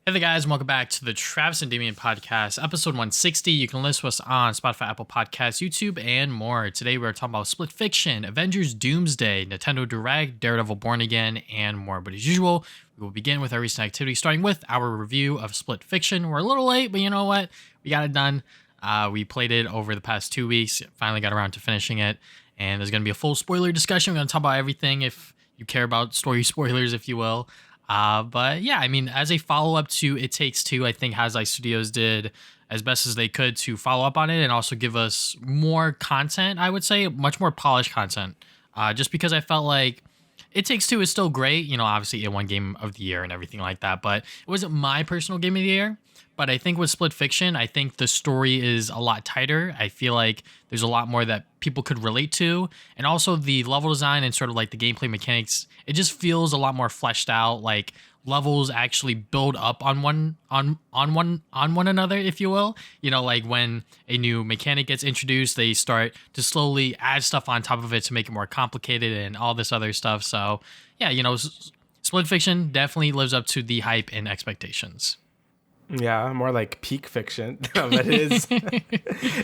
Hey there, guys, and welcome back to the Travis and Damian podcast, episode 160. You can listen to us on Spotify, Apple Podcasts, YouTube, and more. Today, we're talking about Split Fiction, Avengers Doomsday, Nintendo Direct, Daredevil Born Again, and more. But as usual, we will begin with our recent activity, starting with our review of Split Fiction. We're a little late, but you know what? We got it done. We played it over the past 2 weeks, finally got around to finishing it, and there's going to be a full spoiler discussion. We're going to talk about everything if you care about story spoilers, if you will. But yeah, I mean, as a follow-up to It Takes Two, I think Hazlight Studios did as best as they could to follow up on it and also give us more content, I would say, much more polished content. Just because I felt like It Takes Two is still great. You know, obviously it won Game of the Year and everything like that, but it wasn't my personal Game of the Year. But I think with Split Fiction, I think the story is a lot tighter. I feel like there's a lot more that people could relate to. And also the level design and sort of like the gameplay mechanics, it just feels a lot more fleshed out. Like levels actually build up on one another, if you will. You know, like when a new mechanic gets introduced, they start to slowly add stuff on top of it to make it more complicated and all this other stuff. So yeah, you know, Split Fiction definitely lives up to the hype and expectations. Yeah, more like peak fiction. But it is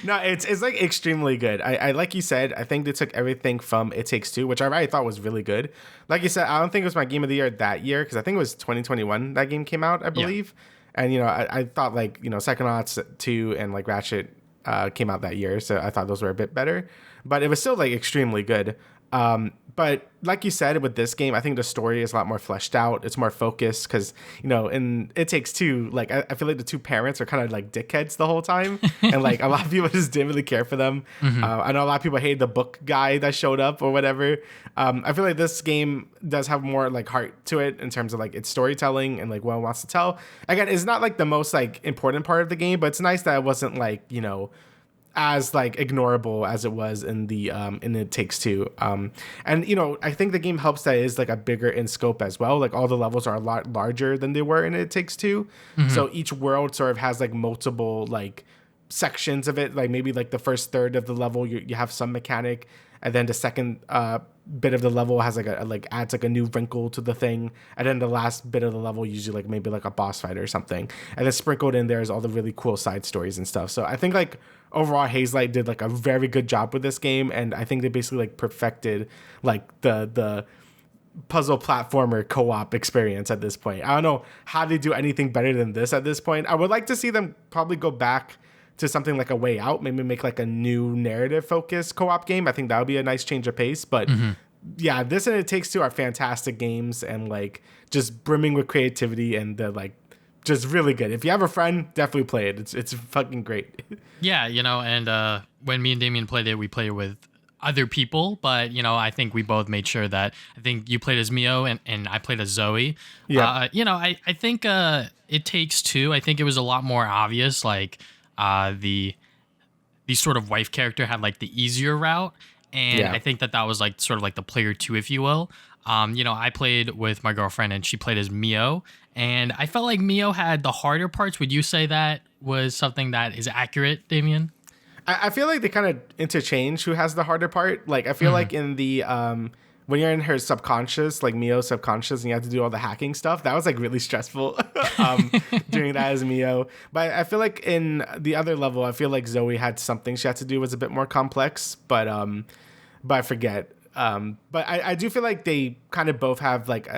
no, it's like extremely good. I like you said, I think they took everything from It Takes Two, which I already thought was really good. Like you said, I don't think it was my game of the year that year because I think it was 2021 that game came out, I believe. Yeah. And you know, I thought like, you know, Psychonauts 2 and like Ratchet came out that year, so I thought those were a bit better. But it was still like extremely good. But like you said, with this game, I think the story is a lot more fleshed out. It's more focused because, you know, in It Takes Two, like I feel like the two parents are kind of like dickheads the whole time. And like a lot of people just didn't really care for them. Mm-hmm. I know a lot of people hated the book guy that showed up or whatever. I feel like this game does have more like heart to it in terms of like its storytelling and like what it wants to tell. Again, it's not like the most like important part of the game, but it's nice that it wasn't like, you know, as like ignorable as it was in the in It Takes Two. And you know, I think the game helps that it is like a bigger in scope as well. Like all the levels are a lot larger than they were in It Takes Two. Mm-hmm. So each world sort of has like multiple like sections of it. Like maybe like the first third of the level you have some mechanic, and then the second bit of the level has like a like adds like a new wrinkle to the thing, and then the last bit of the level usually like maybe like a boss fight or something, and then sprinkled in there is all the really cool side stories and stuff. So I think like overall Hazelight did like a very good job with this game, and I think they basically like perfected like the puzzle platformer co-op experience at this point. I don't know how they do anything better than this at this point. I would like to see them probably go back to something like A Way Out, maybe make like a new narrative focused co-op game. I think that would be a nice change of pace. But yeah, this and It Takes Two are fantastic games and like just brimming with creativity and the like just really good. If you have a friend, definitely play it. It's fucking great. Yeah, you know, and when me and Damian played it, we played it with other people, but you know, I think we both made sure that I think you played as Mio and I played as Zoe. Yeah. You know, I think It Takes Two, I think it was a lot more obvious, like the sort of wife character had like the easier route, and I think that was like sort of like the player two, if you will. You know, I played with my girlfriend and she played as Mio, and I felt like Mio had the harder parts. Would you say that was something that is accurate, Damian? I feel like they kind of interchange who has the harder part. Like I feel like in the when you're in her subconscious, like Mio's subconscious, and you have to do all the hacking stuff, that was like really stressful doing that as Mio. But I feel like in the other level, I feel like Zoe had something she had to do was a bit more complex, but I forget. But I do feel like they kind of both have like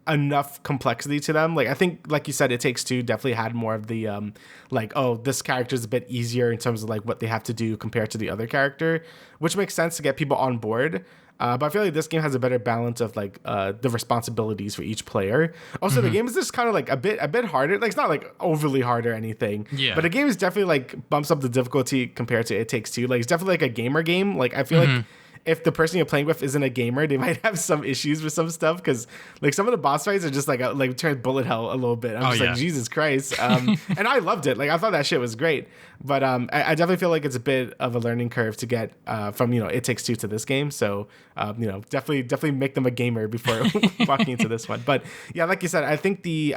enough complexity to them. Like I think, like you said, It Takes Two definitely had more of the like, oh, this character is a bit easier in terms of like what they have to do compared to the other character, which makes sense to get people on board. But I feel like this game has a better balance of like the responsibilities for each player. Also, the game is just kind of like a bit harder. Like it's not like overly hard or anything. Yeah. But the game is definitely like bumps up the difficulty compared to It Takes Two. Like it's definitely like a gamer game. Like I feel like if the person you're playing with isn't a gamer, they might have some issues with some stuff because like some of the boss fights are just like turn bullet hell a little bit. I'm just like, Jesus Christ. And I loved it. Like I thought that shit was great. But I definitely feel like it's a bit of a learning curve to get from, you know, It Takes Two to this game. So, you know, definitely make them a gamer before walking into this one. But yeah, like you said, I think the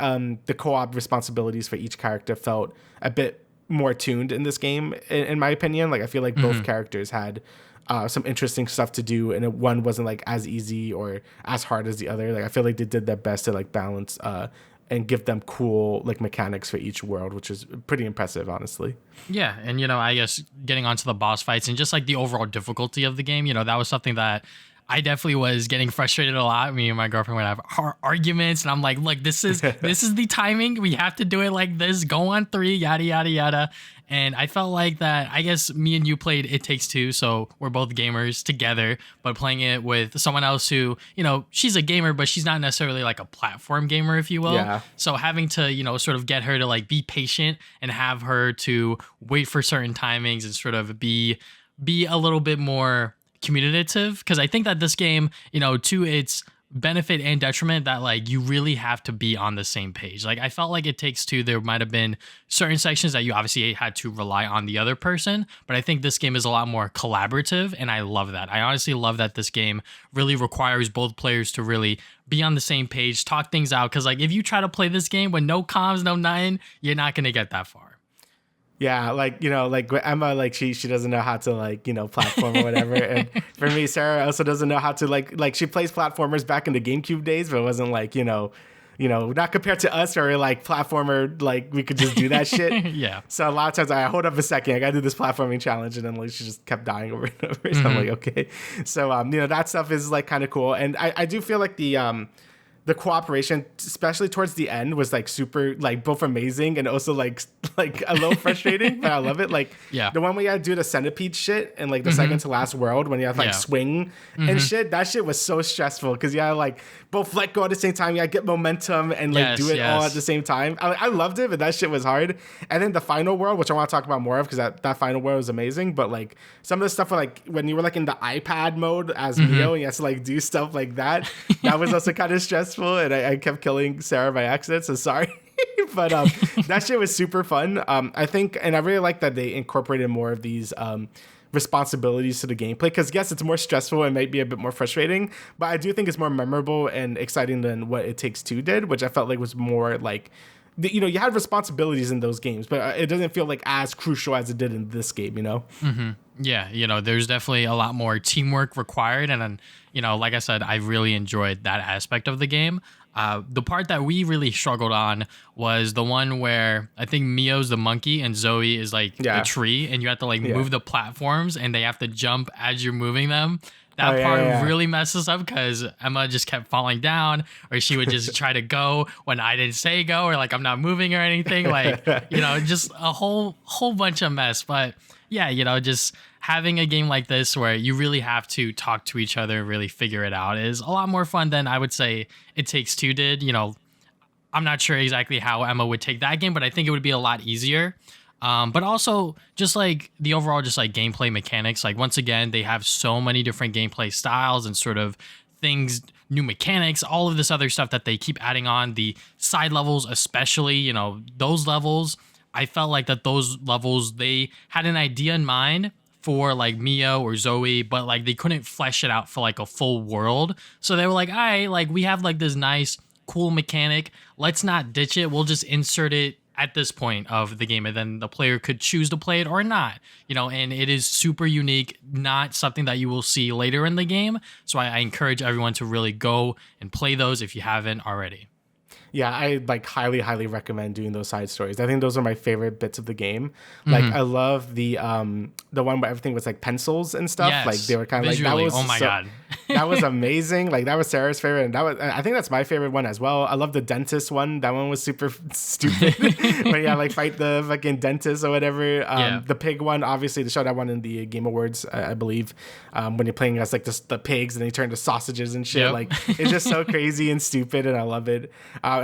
co-op responsibilities for each character felt a bit more tuned in this game, in my opinion. Like I feel like both characters had some interesting stuff to do, and one wasn't like as easy or as hard as the other. Like I feel like they did their best to like balance and give them cool like mechanics for each world, which is pretty impressive, honestly. Yeah, and I guess getting onto the boss fights and just like the overall difficulty of the game, that was something that I definitely was getting frustrated a lot. Me and my girlfriend would have arguments, and I'm like, look, this is the timing. We have to do it like this. Go on 3, yada yada yada. And I felt like that. I guess me and you played It Takes Two, so we're both gamers together. But playing it with someone else who, she's a gamer, but she's not necessarily like a platform gamer, if you will. Yeah. So having to, sort of get her to like be patient and have her to wait for certain timings and sort of be a little bit more communicative, because I think that this game, to its benefit and detriment, that like you really have to be on the same page. Like I felt like It Takes Two, there might have been certain sections that you obviously had to rely on the other person, but I think this game is a lot more collaborative, and I love that. I honestly love that this game really requires both players to really be on the same page, talk things out, because like if you try to play this game with no comms, no nothing, you're not gonna get that far. Yeah, like, like Emma, like she doesn't know how to like, platform or whatever. And for me, Sarah also doesn't know how to like she plays platformers back in the GameCube days, but it wasn't like, not compared to us or like platformer, like we could just do that shit. Yeah. So a lot of times I hold up a second, I gotta do this platforming challenge, and then like she just kept dying over and over. So I'm like, okay. So that stuff is like kind of cool. And I do feel like the cooperation, especially towards the end, was like super, like both amazing and also like a little frustrating, but I love it. Like the one where you had to do the centipede shit and like the second to last world when you have to like swing and shit, that shit was so stressful because you had to like both let go at the same time, you had to get momentum and like do it all at the same time. I loved it, but that shit was hard. And then the final world, which I want to talk about more of because that final world was amazing, but like some of the stuff like when you were like in the iPad mode as Mio and you had to like do stuff like that, that was also kind of stressful. And I kept killing Sarah by accident, so sorry. But that shit was super fun. I think, and I really like that they incorporated more of these responsibilities to the gameplay, because yes, it's more stressful and might be a bit more frustrating, but I do think it's more memorable and exciting than what It Takes Two did, which I felt like was more like, you had responsibilities in those games, but it doesn't feel like as crucial as it did in this game, Yeah, there's definitely a lot more teamwork required, and then, like I said, I really enjoyed that aspect of the game. The part that we really struggled on was the one where I think Mio's the monkey and Zoe is like the tree, and you have to like move the platforms and they have to jump as you're moving them. That part really messes up because Emma just kept falling down, or she would just try to go when I didn't say go, or like I'm not moving or anything. Like, just a whole bunch of mess. But yeah, just having a game like this where you really have to talk to each other and really figure it out is a lot more fun than I would say It Takes Two did. I'm not sure exactly how Emma would take that game, but I think it would be a lot easier. But also just like the overall just like gameplay mechanics, like once again, they have so many different gameplay styles and sort of things, new mechanics, all of this other stuff that they keep adding on. The side levels, especially, those levels, I felt like that those levels, they had an idea in mind for like Mio or Zoe, but like they couldn't flesh it out for like a full world. So they were like, all right, like we have like this nice, cool mechanic. Let's not ditch it. We'll just insert it at this point of the game, and then the player could choose to play it or not, and it is super unique, not something that you will see later in the game. So I encourage everyone to really go and play those if you haven't already. Yeah, I like highly recommend doing those side stories. I think those are my favorite bits of the game. Like I love the one where everything was like pencils and stuff. Yes. Like they were kind of like, that was God. That was amazing. Like that was Sarah's favorite, and I think that's my favorite one as well. I love the dentist one. That one was super stupid. When you like fight the fucking dentist or whatever. The pig one, obviously, they showed that one in the Game Awards, I believe. When you're playing as like the pigs and they turn to sausages and shit. Yep. Like it's just so crazy and stupid, and I love it.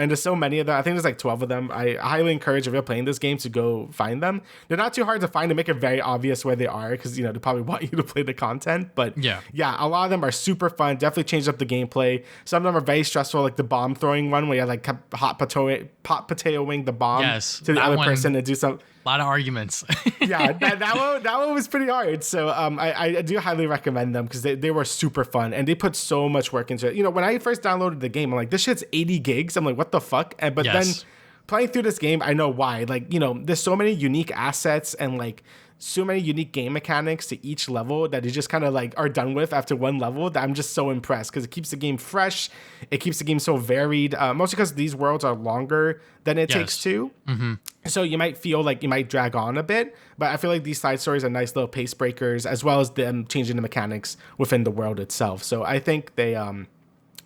And there's so many of them. I think there's like 12 of them. I highly encourage if you're playing this game to go find them. They're not too hard to find to make it very obvious where they are, because they probably want you to play the content. But yeah, a lot of them are super fun. Definitely changed up the gameplay. Some of them are very stressful, like the bomb throwing one where you like kept hot potatoing the bomb to the other person to do something. A lot of arguments. Yeah, that one was pretty hard. So I do highly recommend them because they were super fun and they put so much work into it. When I first downloaded the game, I'm like, this shit's 80 gigs. I'm like, what the fuck? But then playing through this game, I know why. Like, there's so many unique assets and like so many unique game mechanics to each level that they just kind of like are done with after one level, that I'm just so impressed, because it keeps the game fresh. It keeps the game so varied, mostly because these worlds are longer than It Takes Two. So you might feel like you might drag on a bit, but I feel like these side stories are nice little pace breakers, as well as them changing the mechanics within the world itself. So I think they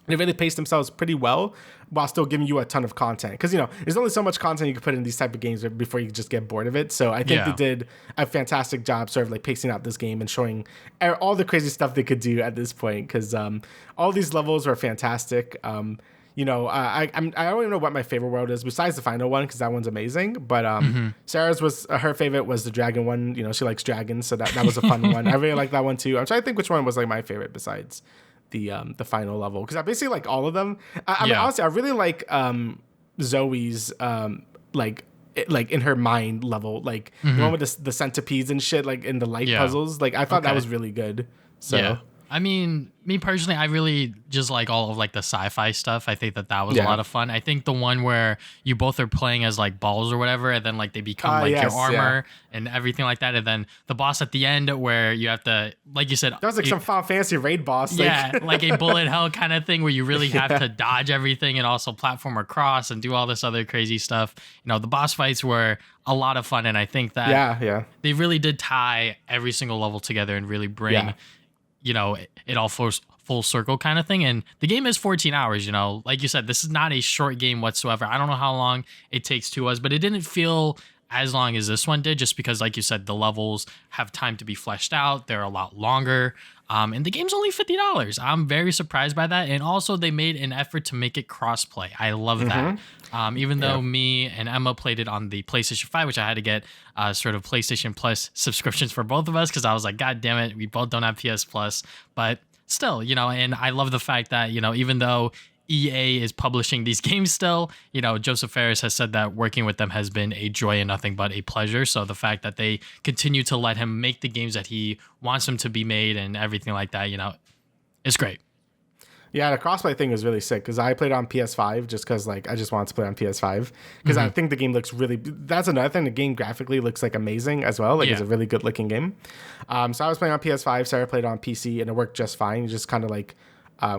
really pace themselves pretty well while still giving you a ton of content. Because, you know, there's only so much content you can put in these type of games before you just get bored of it. So I think they did a fantastic job sort of like pacing out this game and showing all the crazy stuff they could do at this point. Because all these levels were fantastic. You know, I don't even know what my favorite world is besides the final one, because that one's amazing. But Sarah's her favorite was the dragon one. You know, she likes dragons, so that was a fun one. I really like that one too. I'm trying to think which one was like my favorite besides the final level, because I basically like all of them. I mean, honestly, I really like Zoe's like in her mind level, like the one with the centipedes and shit, like in the light puzzles. Like I thought that was really good. So I mean, me personally, I really just like all of like the sci-fi stuff. I think that was a lot of fun. I think the one where you both are playing as like balls or whatever, and then like they become like your armor and everything like that. And then the boss at the end where you have to, like you said, that was like some Final Fantasy raid boss. Like a bullet hell kind of thing where you really have to dodge everything and also platform across and do all this other crazy stuff. You know, the boss fights were a lot of fun, and I think that they really did tie every single level together and really bring you know, it all full circle kind of thing. And the game is 14 hours, you know, like you said, this is not a short game whatsoever. I don't know how long It Takes Two was, but it didn't feel as long as this one did, just because, like you said, the levels have time to be fleshed out. They're a lot longer. And the game's only $50. I'm very surprised by that. And also they made an effort to make it crossplay. I love that. Even though me and Emma played it on the PlayStation 5, which I had to get sort of PlayStation Plus subscriptions for both of us, because I was like, God damn it, we both don't have PS Plus. But still, you know, and I love the fact that, you know, even though EA is publishing these games still, you know, Joseph Fares has said that working with them has been a joy and nothing but a pleasure. So the fact that they continue to let him make the games that he wants them to be made and everything like that, you know, is great. Yeah, the crossplay thing is really sick, because I played on PS5 just because like I just wanted to play on PS5, because I think the game looks really. That's another thing. The game graphically looks like amazing as well. Like it's a really good looking game. So I was playing on PS5. Sarah played on PC, and it worked just fine. You just kind of like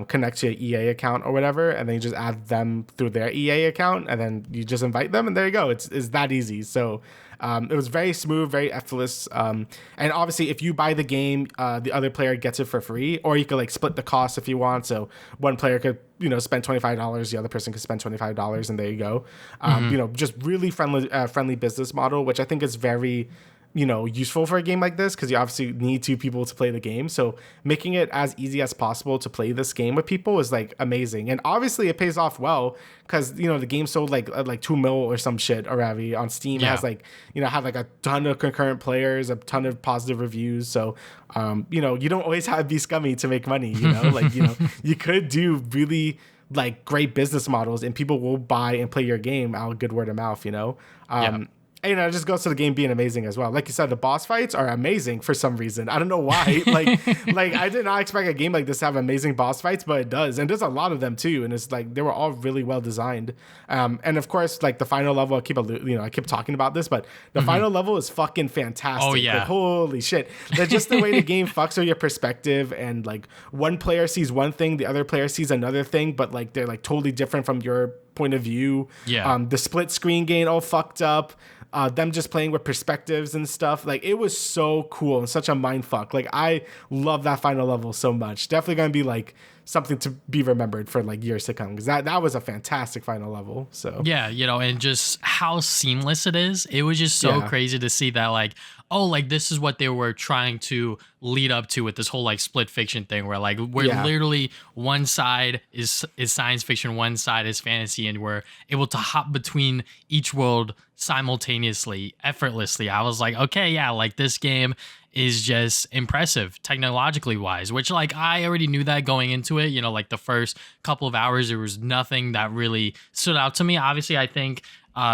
connect to your EA account or whatever, and then you just add them through their EA account, and then you just invite them, and there you go. It's that easy. So it was very smooth, very effortless. And obviously, if you buy the game, the other player gets it for free, or you could like split the cost if you want. So one player could, you know, spend $25, the other person could spend $25, and there you go. You know, just really friendly business model, which I think is very, you know, useful for a game like this, because you obviously need two people to play the game. So making it as easy as possible to play this game with people is like amazing. And obviously it pays off well, because, you know, the game sold like 2 mil or some shit already on Steam. It has like, you know, had like a ton of concurrent players, a ton of positive reviews. So you know, you don't always have to be scummy to make money, you know. Like, you know, you could do really like great business models, and people will buy and play your game out of good word of mouth, you know. And, you know, it just goes to the game being amazing as well. Like you said, the boss fights are amazing for some reason. I don't know why. like I did not expect a game like this to have amazing boss fights, but it does. And there's a lot of them too. And it's like they were all really well designed. And of course, like the final level, I keep talking about this, but the final level is fucking fantastic. Oh yeah, like, holy shit! That's just the way the game fucks with your perspective. And like one player sees one thing, the other player sees another thing, but like they're like totally different from your point of view. The split screen game all fucked up. Them just playing with perspectives and stuff. Like, it was so cool and such a mind fuck. Like, I love that final level so much. Definitely gonna be like something to be remembered for like years to come, because that was a fantastic final level. So yeah, you know, and just how seamless it is. It was just so crazy to see that, like, oh, like this is what they were trying to lead up to with this whole like split fiction thing, where like we're literally one side is science fiction, one side is fantasy, and we're able to hop between each world simultaneously, effortlessly. I was like, okay, yeah, like this game is just impressive technologically wise, which like I already knew that going into it. You know, like the first couple of hours, there was nothing that really stood out to me. Obviously, I think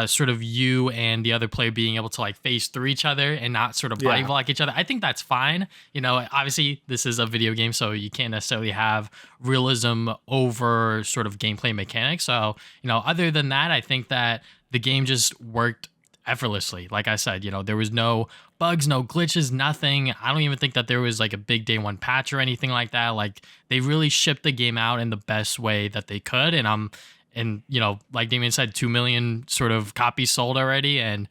sort of you and the other player being able to like face through each other and not sort of body block each other, I think that's fine. You know, obviously this is a video game, so you can't necessarily have realism over sort of gameplay mechanics. So, you know, other than that, I think that the game just worked effortlessly. Like I said, there was no bugs, no glitches, nothing. I don't even think that there was like a big day one patch or anything like that. Like they really shipped the game out in the best way that they could. And like Damian said, 2 million sort of copies sold already. And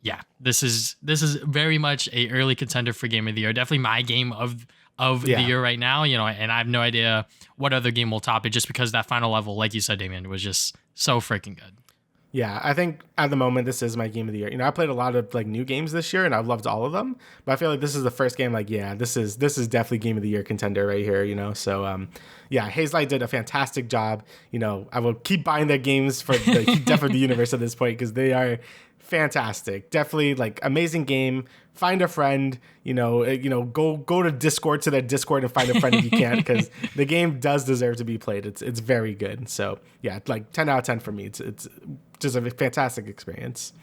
yeah, this is very much a early contender for game of the year. Definitely my game of the year right now, and I have no idea what other game will top it, just because that final level, like you said, Damian, was just so freaking good. Yeah, I think at the moment this is my game of the year. I played a lot of like new games this year and I've loved all of them, but I feel like this is the first game like, yeah, this is definitely game of the year contender right here, So yeah, Hazelight did a fantastic job. I will keep buying their games for the depth of the universe at this point because they are fantastic. Definitely like amazing game. Find a friend, go to Discord to their Discord and find a friend if you can, because the game does deserve to be played. It's very good. So yeah, like 10 out of 10 for me. It's just a fantastic experience.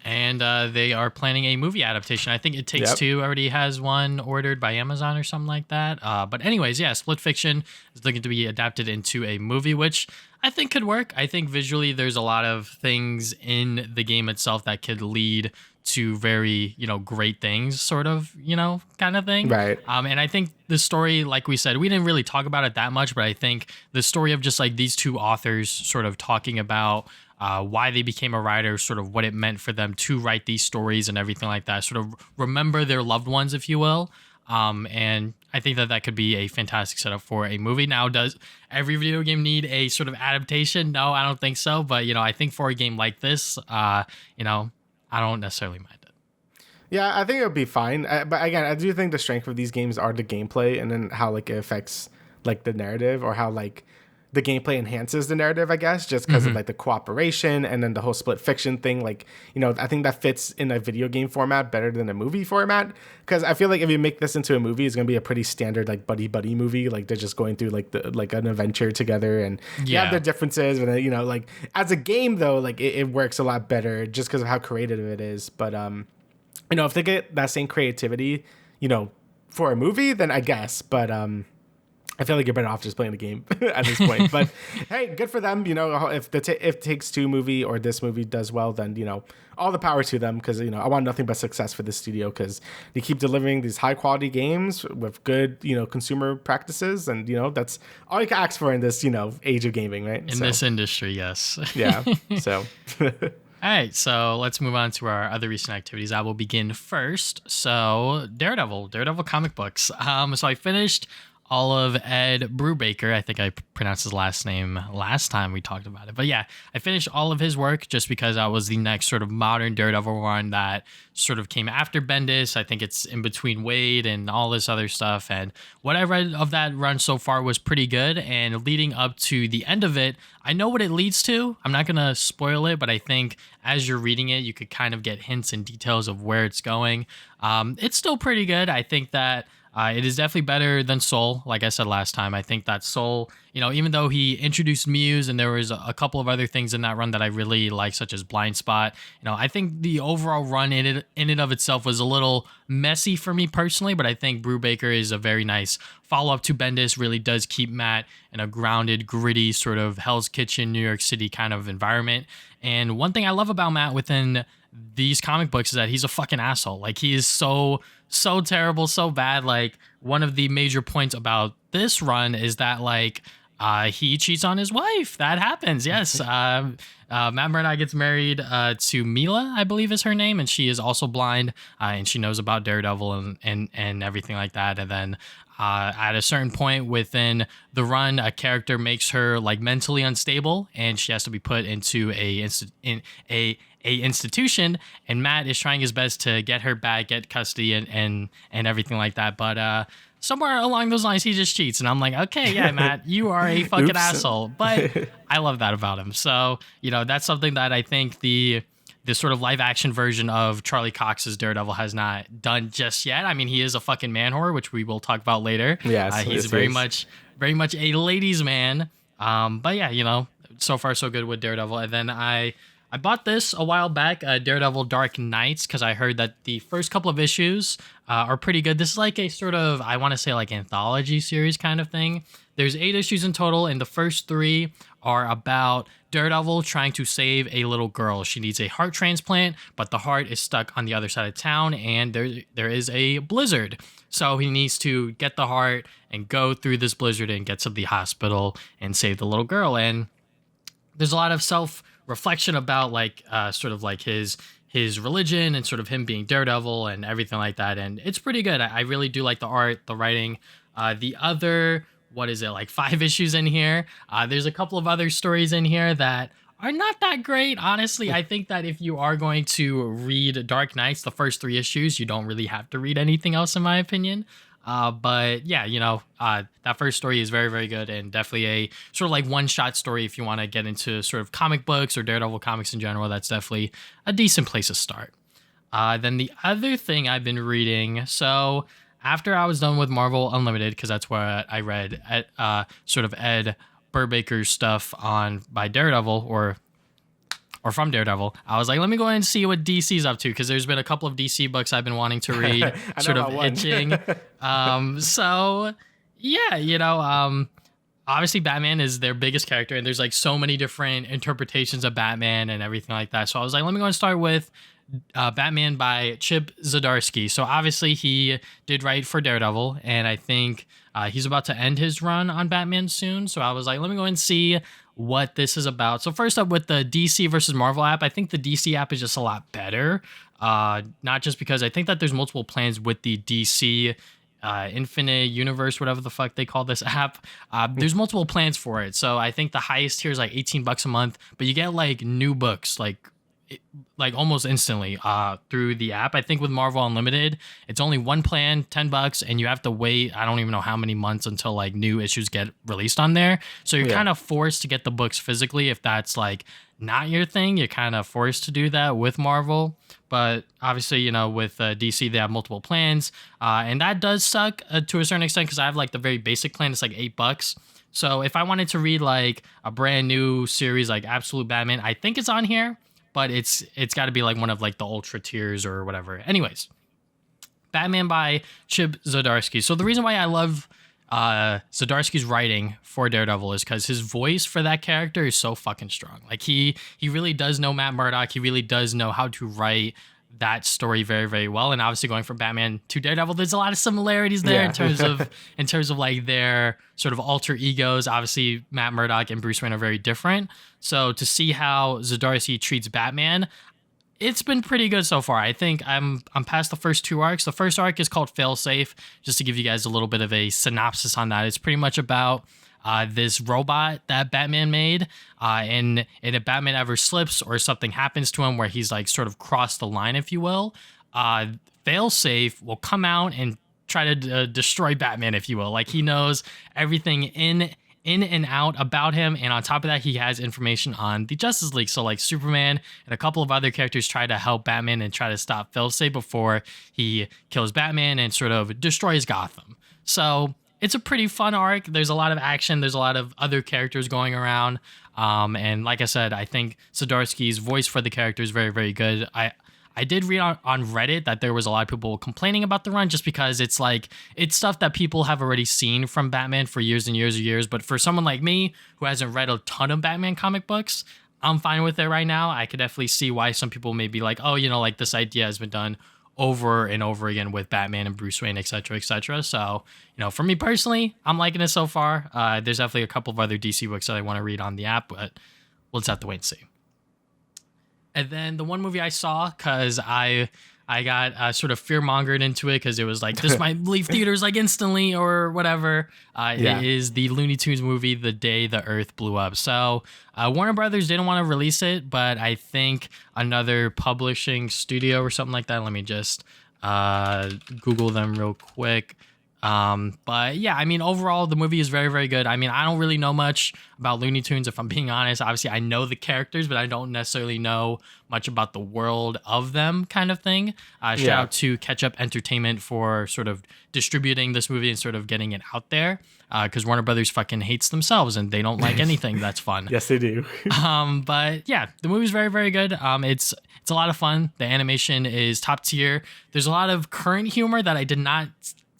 And they are planning a movie adaptation. I think It Takes Two already has one ordered by Amazon or something like that. But anyways, yeah, Split Fiction is looking to be adapted into a movie, which I think could work. I think visually there's a lot of things in the game itself that could lead to very, great things, sort of, kind of thing. Right. And I think the story, like we said, we didn't really talk about it that much, but I think the story of just like these two authors sort of talking about why they became a writer, sort of what it meant for them to write these stories and everything like that, sort of remember their loved ones, if you will. And I think that could be a fantastic setup for a movie. Now, does every video game need a sort of adaptation? No, I don't think so. But, I think for a game like this, I don't necessarily mind it. Yeah, I think it would be fine. But again, I do think the strength of these games are the gameplay and then how like it affects like the narrative, or how like the gameplay enhances the narrative, I guess, just because of like the cooperation and then the whole split fiction thing. Like, I think that fits in a video game format better than a movie format. Because I feel like if you make this into a movie, it's going to be a pretty standard like buddy movie. Like they're just going through like an adventure together and you have their differences. And then, like as a game though, like it works a lot better just because of how creative it is. But, if they get that same creativity, for a movie, then I guess. But, I feel like you're better off just playing the game at this point. But hey, good for them. If if Takes Two movie or this movie does well, then all the power to them. Because I want nothing but success for this studio, because they keep delivering these high quality games with good consumer practices, and that's all you can ask for in this age of gaming, right? In this industry, yes. Yeah. So. All right, so let's move on to our other recent activities. I will begin first. So Daredevil comic books. So I finished all of Ed Brubaker. I think I pronounced his last name last time we talked about it. But yeah, I finished all of his work just because that was the next sort of modern Daredevil run that sort of came after Bendis. I think it's in between Wade and all this other stuff. And what I read of that run so far was pretty good. And leading up to the end of it, I know what it leads to. I'm not going to spoil it, but I think as you're reading it, you could kind of get hints and details of where it's going. It's still pretty good. I think that it is definitely better than Soul. Like I said last time, I think that Soul, even though he introduced Muse and there was a couple of other things in that run that I really like, such as Blind Spot, I think the overall run in and of itself was a little messy for me personally, but I think Brubaker is a very nice follow-up to Bendis, really does keep Matt in a grounded, gritty sort of Hell's Kitchen, New York City kind of environment. And one thing I love about Matt within these comic books is that he's a fucking asshole. Like, he is so terrible, so bad. Like, one of the major points about this run is that like he cheats on his wife. That happens. Yes. Matt Murdock gets married to Mila, I believe is her name, and she is also blind, and she knows about Daredevil and everything like that. And then at a certain point within the run, a character makes her like mentally unstable, and she has to be put into a institution, and Matt is trying his best to get her back, get custody and everything like that. But somewhere along those lines, he just cheats. And I'm like, okay, yeah, Matt, you are a fucking asshole. But I love that about him. So, that's something that I think the sort of live action version of Charlie Cox's Daredevil has not done just yet. I mean, he is a fucking man whore, which we will talk about later. Yes, he's very much a ladies' man. But yeah, so far so good with Daredevil. And then I bought this a while back, Daredevil Dark Knights, because I heard that the first couple of issues are pretty good. This is like a sort of, I want to say like anthology series kind of thing. There's 8 issues in total, and the first 3 are about Daredevil trying to save a little girl. She needs a heart transplant, but the heart is stuck on the other side of town, and there is a blizzard. So he needs to get the heart and go through this blizzard and get to the hospital and save the little girl. And there's a lot of self-reflection about sort of like his religion and sort of him being Daredevil and everything like that. And it's pretty good. I really do like the art, the writing. The other, what is it, like 5 issues in here. There's a couple of other stories in here that are not that great. Honestly, I think that if you are going to read Dark Knights, the first 3 issues, you don't really have to read anything else, in my opinion. But yeah, that first story is very, very good, and definitely a sort of like one-shot story if you want to get into sort of comic books or Daredevil comics in general. That's definitely a decent place to start. Then the other thing I've been reading, so after I was done with Marvel Unlimited, because that's where I read sort of Ed Brubaker's stuff by Daredevil or from Daredevil, I was like, let me go ahead and see what DC's up to, because there's been a couple of DC books I've been wanting to read, sort of itching. So yeah, obviously Batman is their biggest character, and there's like so many different interpretations of Batman and everything like that. So I was like, let me go and start with Batman by Chip Zdarsky. So obviously he did write for Daredevil, and I think he's about to end his run on Batman soon. So I was like, let me go and see what this is about. So first up with the DC versus Marvel app, I think the DC app is just a lot better. Not just because I think that there's multiple plans with the DC Infinite Universe, whatever the fuck they call this app. There's multiple plans for it. So I think the highest tier is like $18 a month, but you get like new books like almost instantly through the app. I think with Marvel Unlimited, it's only one plan, $10, and you have to wait, I don't even know how many months until like new issues get released on there. So you're kind of forced to get the books physically. If that's like not your thing, you're kind of forced to do that with Marvel. But obviously, with DC, they have multiple plans, and that does suck to a certain extent, because I have like the very basic plan. It's like $8. So if I wanted to read like a brand new series like Absolute Batman, I think it's on here, but it's got to be like one of like the ultra tiers or whatever. Anyways, Batman by Chip Zdarsky. So the reason why I love Zdarsky's writing for Daredevil is because his voice for that character is so fucking strong. Like he really does know Matt Murdock. He really does know how to write that story very, very well. And obviously going from Batman to Daredevil, there's a lot of similarities there in terms of like their sort of alter egos. Obviously Matt Murdock and Bruce Wayne are very different. So to see how Zdarsky treats Batman, it's been pretty good so far. I think I'm past the first 2 arcs. The first arc is called Failsafe. Just to give you guys a little bit of a synopsis on that, it's pretty much about this robot that Batman made, and if Batman ever slips or something happens to him where he's like sort of crossed the line, if you will, Failsafe will come out and try to destroy Batman, if you will. Like he knows everything in and out about him, and on top of that, he has information on the Justice League. So like Superman and a couple of other characters try to help Batman and try to stop Failsafe before he kills Batman and sort of destroys Gotham. So it's a pretty fun arc. There's a lot of action. There's a lot of other characters going around. And like I said, I think Zdarsky's voice for the character is very, very good. I did read on Reddit that there was a lot of people complaining about the run just because it's stuff that people have already seen from Batman for years and years and years. But for someone like me who hasn't read a ton of Batman comic books, I'm fine with it right now. I could definitely see why some people may be like, oh, like this idea has been done over and over again with Batman and Bruce Wayne, etc., etc. So, for me personally, I'm liking it so far. There's definitely a couple of other DC books that I want to read on the app, but we'll just have to wait and see. And then the one movie I saw, because I got sort of fear-mongered into it because it was like, this might leave theaters like instantly or whatever. It is the Looney Tunes movie, The Day the Earth Blew Up. So Warner Brothers didn't want to release it, but I think another publishing studio or something like that. Let me just Google them real quick. But yeah, I mean, overall, the movie is very, very good. I mean, I don't really know much about Looney Tunes, if I'm being honest. Obviously, I know the characters, but I don't necessarily know much about the world of them, kind of thing. Shout out to Catch Up Entertainment for sort of distributing this movie and sort of getting it out there. Because Warner Brothers fucking hates themselves and they don't like anything that's fun. Yes, they do. But yeah, the movie's very, very good. It's a lot of fun. The animation is top tier. There's a lot of current humor that I did not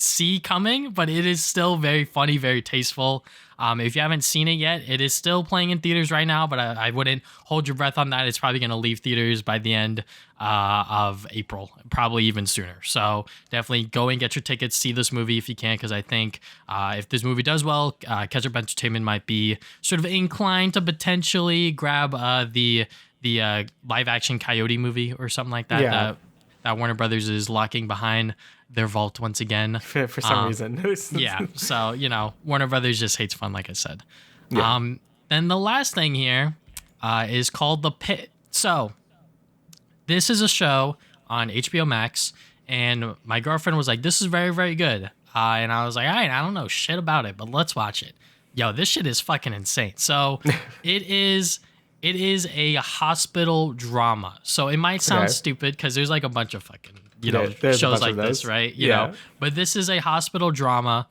see coming, but it is still very funny, very tasteful. If you haven't seen it yet, it is still playing in theaters right now, but I wouldn't hold your breath on that. It's probably going to leave theaters by the end of April, probably even sooner. So definitely go and get your tickets, see this movie if you can, because I think if this movie does well, Ketchup Entertainment might be sort of inclined to potentially grab the live action Coyote movie or something like that. That Warner Brothers is locking behind their vault once again. For some reason. Yeah. So, Warner Brothers just hates fun, like I said. Yeah. Then the last thing here is called The Pitt. So this is a show on HBO Max, and my girlfriend was like, this is very, very good. And I was like, all right, I don't know shit about it, but let's watch it. Yo, this shit is fucking insane. So it is a hospital drama. So it might sound stupid because there's like a bunch of fucking, shows like this, right? You know, but this is a hospital drama,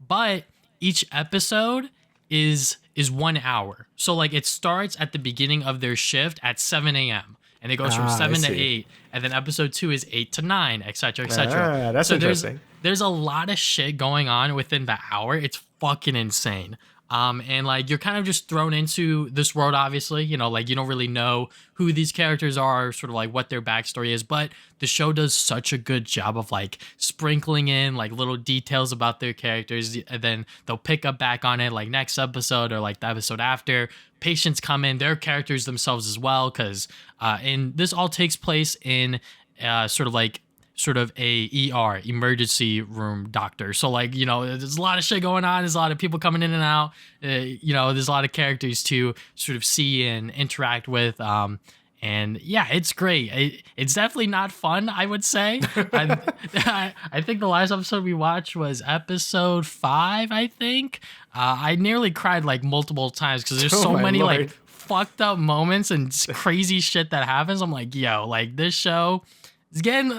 but each episode is 1 hour. So like it starts at the beginning of their shift at 7 a.m. and it goes from 7 to 8. And then episode 2 is 8 to 9, et cetera, et cetera. That's interesting. There's a lot of shit going on within the hour. It's fucking insane. And like you're kind of just thrown into this world, obviously, like you don't really know who these characters are, sort of like what their backstory is, but the show does such a good job of like sprinkling in like little details about their characters, and then they'll pick up back on it like next episode or like the episode after. Patients come in, their characters themselves as well, because and this all takes place in sort of a ER, emergency room doctor. So like, there's a lot of shit going on. There's a lot of people coming in and out. There's a lot of characters to sort of see and interact with. And yeah, it's great. It's definitely not fun, I would say. I think the last episode we watched was episode 5, I think. I nearly cried like multiple times because there's so many like fucked up moments and crazy shit that happens. I'm like, yo, like this show, it's getting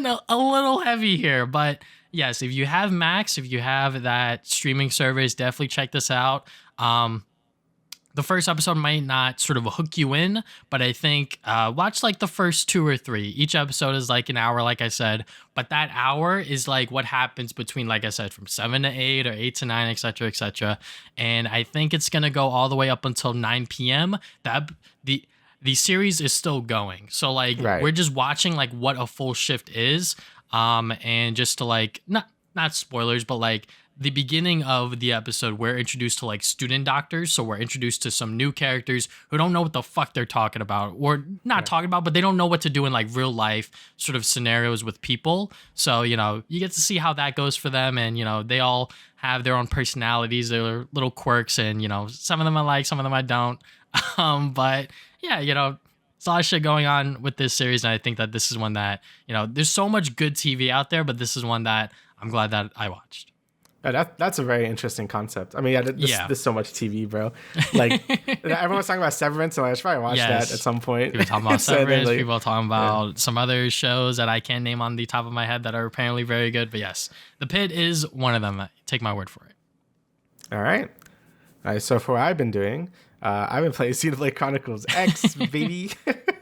a little heavy here, but yes, if you have Max, if you have that streaming service, definitely check this out. The first episode might not sort of hook you in, but I think watch like the first 2 or 3. Each episode is like an hour, like I said, but that hour is like what happens between, like I said, from 7 to 8 or 8 to 9, et cetera, et cetera. And I think it's going to go all the way up until 9 p.m. The series is still going. So like we're just watching like what a full shift is. And just to like not spoilers, but like the beginning of the episode, we're introduced to like student doctors. So we're introduced to some new characters who don't know what the fuck they're talking about, or not talking about, but they don't know what to do in like real life sort of scenarios with people. So, you get to see how that goes for them. And, they all have their own personalities, their little quirks, and, some of them I like, some of them I don't. But yeah, there's a lot of shit going on with this series. And I think that this is one that, there's so much good TV out there, but this is one that I'm glad that I watched. That's a very interesting concept. I mean, there's so much TV, bro. Like everyone's talking about Severance, and I should probably watch that at some point. People talking about Severance. People are talking about some other shows that I can't name on the top of my head that are apparently very good. But yes, The Pitt is one of them. Take my word for it. All right. So for what I've been doing, I've been playing Xenoblade Chronicles X, baby.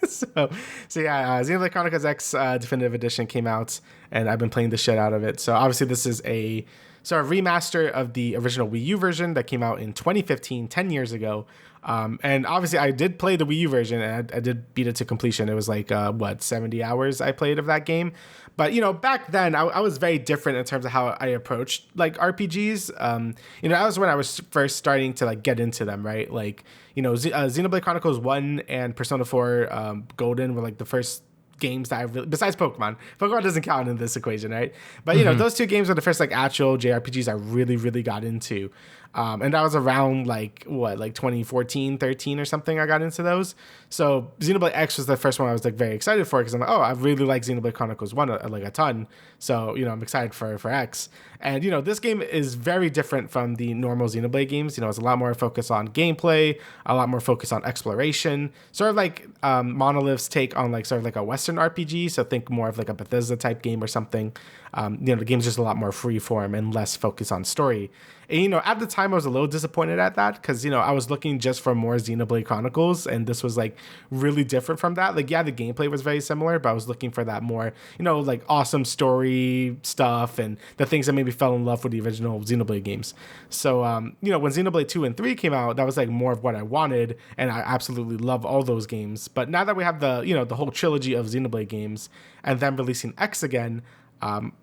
So yeah, Xenoblade Chronicles X Definitive Edition came out, and I've been playing the shit out of it. So obviously this is a sort of remaster of the original Wii U version that came out in 2015, 10 years ago. And obviously I did play the Wii U version, and I did beat it to completion. It was like, 70 hours I played of that game. But, back then I was very different in terms of how I approached like RPGs. That was when I was first starting to like get into them, right? Like, Xenoblade Chronicles 1 and Persona 4 Golden were like the first games that I really, besides Pokemon doesn't count in this equation, right? But those two games were the first like actual JRPGs I really, really got into. And that was around like 2014, 13 or something. I got into those. So Xenoblade X was the first one I was like very excited for, because I'm like, I really like Xenoblade Chronicles 1 like a ton. So, I'm excited for X. And, this game is very different from the normal Xenoblade games. It's a lot more focus on gameplay, a lot more focus on exploration, sort of like Monolith's take on like sort of like a Western RPG. So think more of like a Bethesda type game or something. The game's just a lot more free form and less focus on story. And, at the time I was a little disappointed at that because, I was looking just for more Xenoblade Chronicles, and this was like really different from that. Like, yeah, the gameplay was very similar, but I was looking for that more, like awesome story stuff and the things that maybe fell in love with the original Xenoblade games. So, when Xenoblade 2 and 3 came out, that was like more of what I wanted, and I absolutely love all those games. But now that we have the whole trilogy of Xenoblade games and then releasing X again,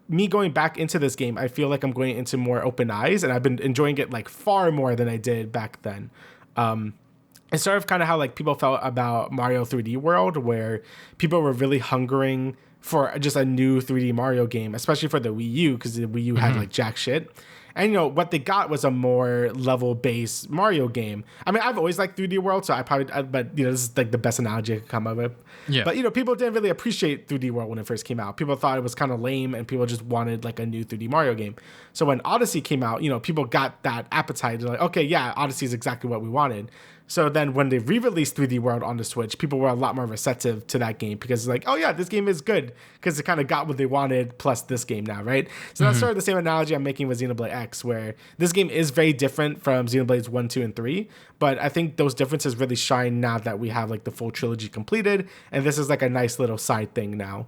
me going back into this game, I feel like I'm going into more open eyes, and I've been enjoying it like far more than I did back then. It's sort of kind of how like people felt about Mario 3D World, where people were really hungering for just a new 3D Mario game, especially for the Wii U, because the Wii U had like jack shit. And what they got was a more level-based Mario game. I mean, I've always liked 3D World, so but this is like the best analogy I could come up with. Yeah. But people didn't really appreciate 3D World when it first came out. People thought it was kind of lame, and people just wanted like a new 3D Mario game. So when Odyssey came out, people got that appetite. They're like, okay, yeah, Odyssey is exactly what we wanted. So then when they re-released 3D World on the Switch, people were a lot more receptive to that game because it's like, oh yeah, this game is good because it kind of got what they wanted plus this game now, right? So that's sort of the same analogy I'm making with Xenoblade X, where this game is very different from Xenoblades 1, 2, and 3, but I think those differences really shine now that we have like the full trilogy completed, and this is like a nice little side thing now.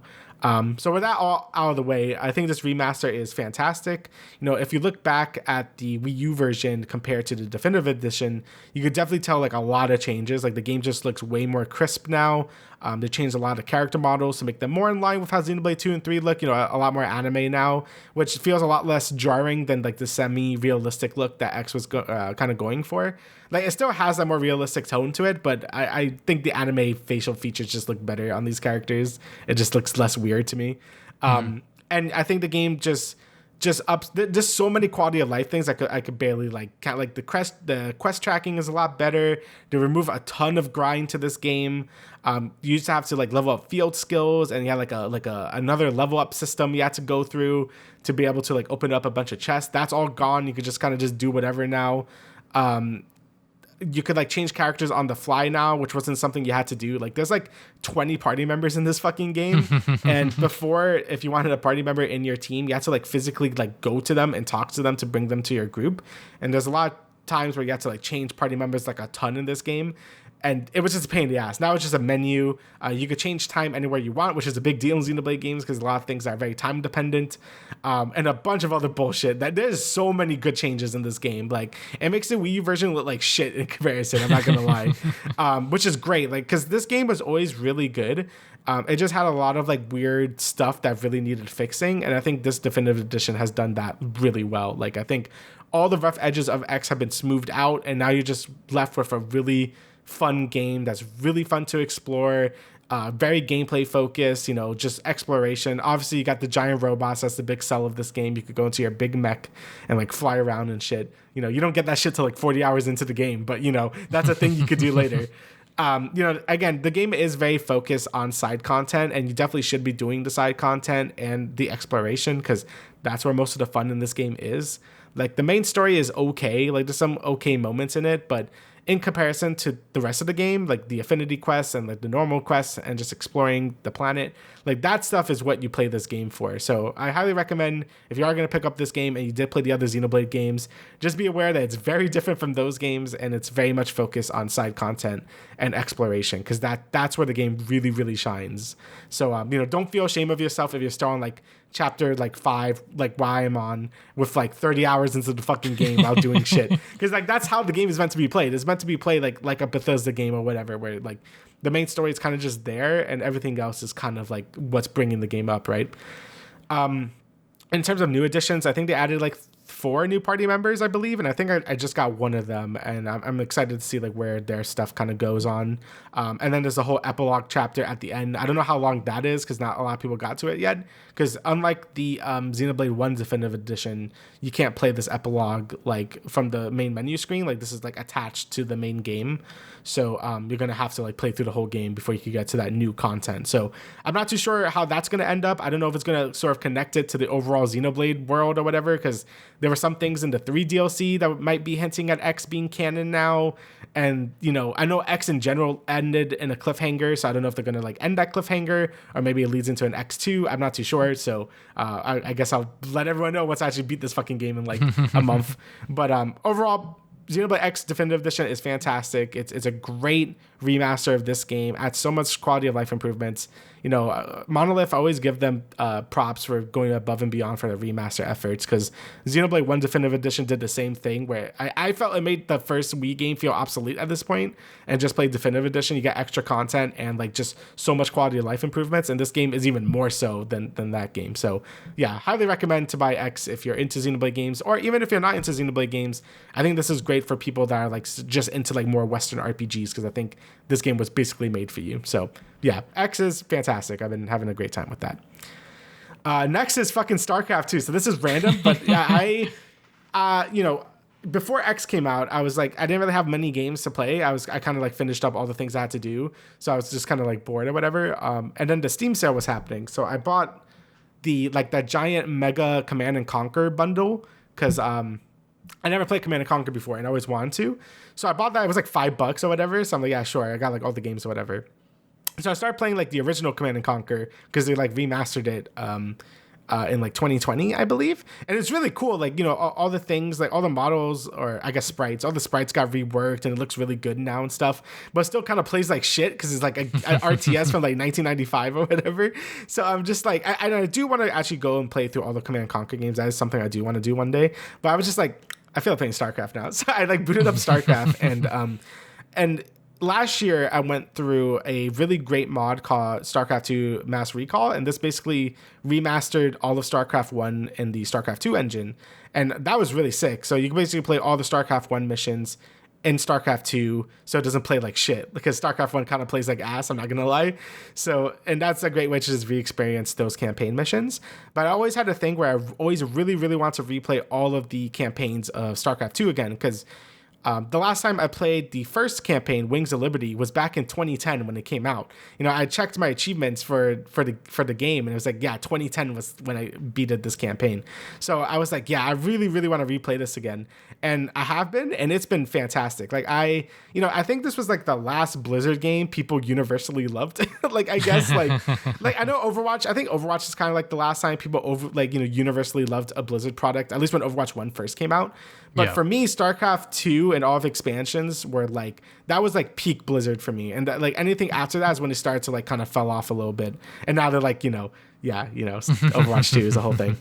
So with that all out of the way, I think this remaster is fantastic. If you look back at the Wii U version compared to the definitive edition, you could definitely tell like a lot of changes. Like the game just looks way more crisp now. They changed a lot of character models to make them more in line with how Xenoblade 2 and 3 look, a lot more anime now, which feels a lot less jarring than like the semi-realistic look that X was kind of going for. Like it still has a more realistic tone to it, but I think the anime facial features just look better on these characters. It just looks less weird to me. And I think the game just ups just so many quality of life things I could barely count. Like the quest tracking is a lot better. They remove a ton of grind to this game. You used to have to like level up field skills, and you had like another level up system you had to go through to be able to like open up a bunch of chests. That's all gone. You could just kind of just do whatever now. You could like change characters on the fly now, which wasn't something you had to do. Like there's like 20 party members in this fucking game. And before, if you wanted a party member in your team, you had to like physically like go to them and talk to them to bring them to your group. And there's a lot of times where you have to like change party members like a ton in this game. And it was just a pain in the ass. Now it's just a menu. You could change time anywhere you want, which is a big deal in Xenoblade games because a lot of things are very time dependent, and a bunch of other bullshit. That there's so many good changes in this game. Like it makes the Wii U version look like shit in comparison. I'm not gonna lie, which is great. Like because this game was always really good. It just had a lot of like weird stuff that really needed fixing, and I think this definitive edition has done that really well. Like I think all the rough edges of X have been smoothed out, and now you're just left with a really fun game that's really fun to explore, very gameplay focused, just exploration. Obviously you got the giant robots. That's the big sell of this game. You could go into your big mech and like fly around and shit. You don't get that shit till like 40 hours into the game, but that's a thing you could do later. Again, the game is very focused on side content, and you definitely should be doing the side content and the exploration because that's where most of the fun in this game is. Like the main story is okay, like there's some okay moments in it, but in comparison to the rest of the game, like the affinity quests and like the normal quests and just exploring the planet, like that stuff is what you play this game for. So I highly recommend, if you are going to pick up this game and you did play the other Xenoblade games, just be aware that it's very different from those games, and it's very much focused on side content and exploration because that's where the game really, really shines. So don't feel ashamed of yourself if you're still on like chapter like 5, like why I'm on, with like 30 hours into the fucking game while doing shit, because like that's how the game is meant to be played. It's meant to be played like a Bethesda game or whatever, where like the main story is kind of just there and everything else is kind of like what's bringing the game up, right? In terms of new additions, I think they added like 4 new party members, I believe, and I think I just got one of them, and I'm excited to see like where their stuff kind of goes on. And then there's a whole epilogue chapter at the end. I don't know how long that is because not a lot of people got to it yet, because unlike the Xenoblade 1 Definitive Edition, you can't play this epilogue like from the main menu screen. Like this is like attached to the main game, so you're gonna have to like play through the whole game before you can get to that new content. So I'm not too sure how that's gonna end up. I don't know if it's gonna sort of connect it to the overall Xenoblade world or whatever, because there were some things in the 3 DLC that might be hinting at X being canon now. And, you know, I know X in general ended in a cliffhanger, so I don't know if they're going to like end that cliffhanger or maybe it leads into an X2. I'm not too sure. So I guess I'll let everyone know once I actually beat this fucking game in like a month. But overall, Xenoblade X Definitive Edition is fantastic. It's a great remaster of this game. Adds so much quality of life improvements. You know, Monolith, I always give them props for going above and beyond for the remaster efforts, because Xenoblade 1 Definitive Edition did the same thing where I felt it made the first Wii game feel obsolete at this point, and just play Definitive Edition. You get extra content and like just so much quality of life improvements, and this game is even more so than that game. So yeah, highly recommend to buy X if you're into Xenoblade games, or even if you're not into Xenoblade games. I think this is great for people that are like just into like more Western RPGs, because I think this game was basically made for you. So yeah, X is fantastic. I've been having a great time with that. Next is fucking Starcraft 2. So this is random, but yeah, you know, before X came out, I was like, I didn't really have many games to play. I kind of like finished up all the things I had to do. So I was just kind of like bored or whatever. And then the Steam sale was happening. So I bought that giant mega Command and Conquer bundle, because I never played Command and Conquer before and I always wanted to. So I bought that. It was like $5 or whatever. So I'm like, yeah, sure. I got like all the games or whatever. So I started playing like the original Command and Conquer, because they like remastered it in like 2020, I believe. And it's really cool. Like, you know, all the things, like all the models, or I guess sprites, all the sprites got reworked and it looks really good now and stuff, but it still kind of plays like shit because it's like an RTS from like 1995 or whatever. So I'm just like, I do want to actually go and play through all the Command and Conquer games. That is something I do want to do one day. But I was just like, I feel like playing StarCraft now. So I like booted up StarCraft and last year, I went through a really great mod called StarCraft 2 Mass Recall, and this basically remastered all of StarCraft 1 in the StarCraft 2 engine, and that was really sick. So you can basically play all the StarCraft 1 missions in StarCraft 2, so it doesn't play like shit, because StarCraft 1 kind of plays like ass, I'm not gonna lie. So, and that's a great way to just re-experience those campaign missions. But I always had a thing where I always really, really want to replay all of the campaigns of StarCraft 2 again, because the last time I played the first campaign, Wings of Liberty, was back in 2010 when it came out. You know, I checked my achievements for the game, and it was like, yeah, 2010 was when I beated this campaign. So I was like, yeah, I really, really want to replay this again. And I have been, and it's been fantastic. Like I think this was like the last Blizzard game people universally loved. Like, I guess like I know Overwatch, I think Overwatch is kind of like the last time people universally loved a Blizzard product, at least when Overwatch 1 first came out. But for me, StarCraft 2 and all of expansions were like, that was like peak Blizzard for me. And that, like anything after that is when it started to like kind of fell off a little bit. And now they're like, Overwatch 2 is the whole thing.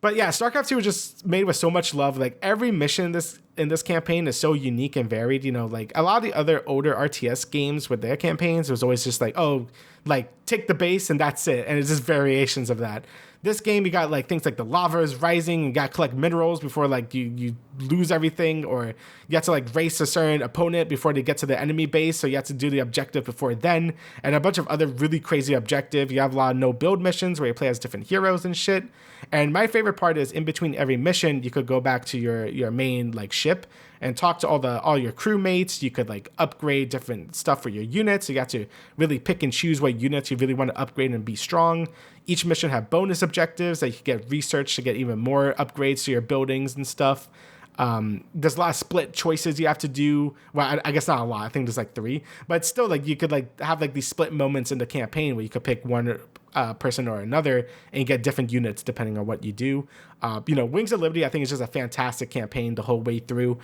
But yeah, StarCraft 2 was just made with so much love. Like every mission in this campaign is so unique and varied. You know, like a lot of the other older RTS games with their campaigns, it was always just like, oh, like take the base and that's it. And it's just variations of that. This game, you got like things like the lava is rising, you got to collect minerals before like you lose everything, or you have to like race a certain opponent before they get to the enemy base, so you have to do the objective before then, and a bunch of other really crazy objectives. You have a lot of no build missions where you play as different heroes and shit. And my favorite part is in between every mission, you could go back to your main like ship and talk to all your crewmates. You could like upgrade different stuff for your units. So you got to really pick and choose what units you really want to upgrade and be strong. Each mission have bonus objectives that you can get research to get even more upgrades to your buildings and stuff. There's a lot of split choices you have to do. Well, I guess not a lot. I think there's like 3, but still like you could like have like these split moments in the campaign where you could pick one person or another and get different units depending on what you do. Wings of Liberty, I think, is just a fantastic campaign the whole way through.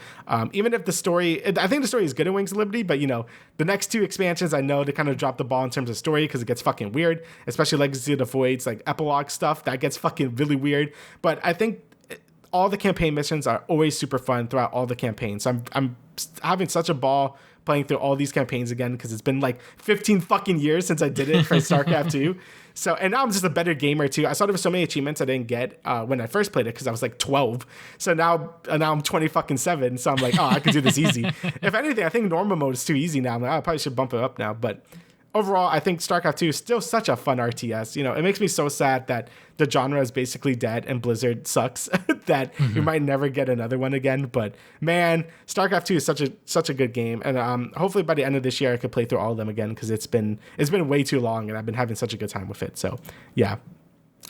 Even if the story, I think the story is good in Wings of Liberty, but the next 2 expansions, I know they kind of dropped the ball in terms of story because it gets fucking weird, especially Legacy of the Void's like epilogue stuff that gets fucking really weird. But I think all the campaign missions are always super fun throughout all the campaigns. So I'm having such a ball playing through all these campaigns again because it's been like 15 fucking years since I did it for StarCraft 2. So, and now I'm just a better gamer too. I saw there were so many achievements I didn't get when I first played it because I was like 12. So now I'm 20 fucking 7. So I'm like, oh, I could do this easy. If anything, I think normal mode is too easy now. I'm like, I probably should bump it up now. But overall, I think StarCraft 2 is still such a fun RTS. It makes me so sad that the genre is basically dead and Blizzard sucks that we might never get another one again. But man, StarCraft 2 is such a good game, and hopefully by the end of this year I could play through all of them again because it's been way too long and I've been having such a good time with it. So yeah.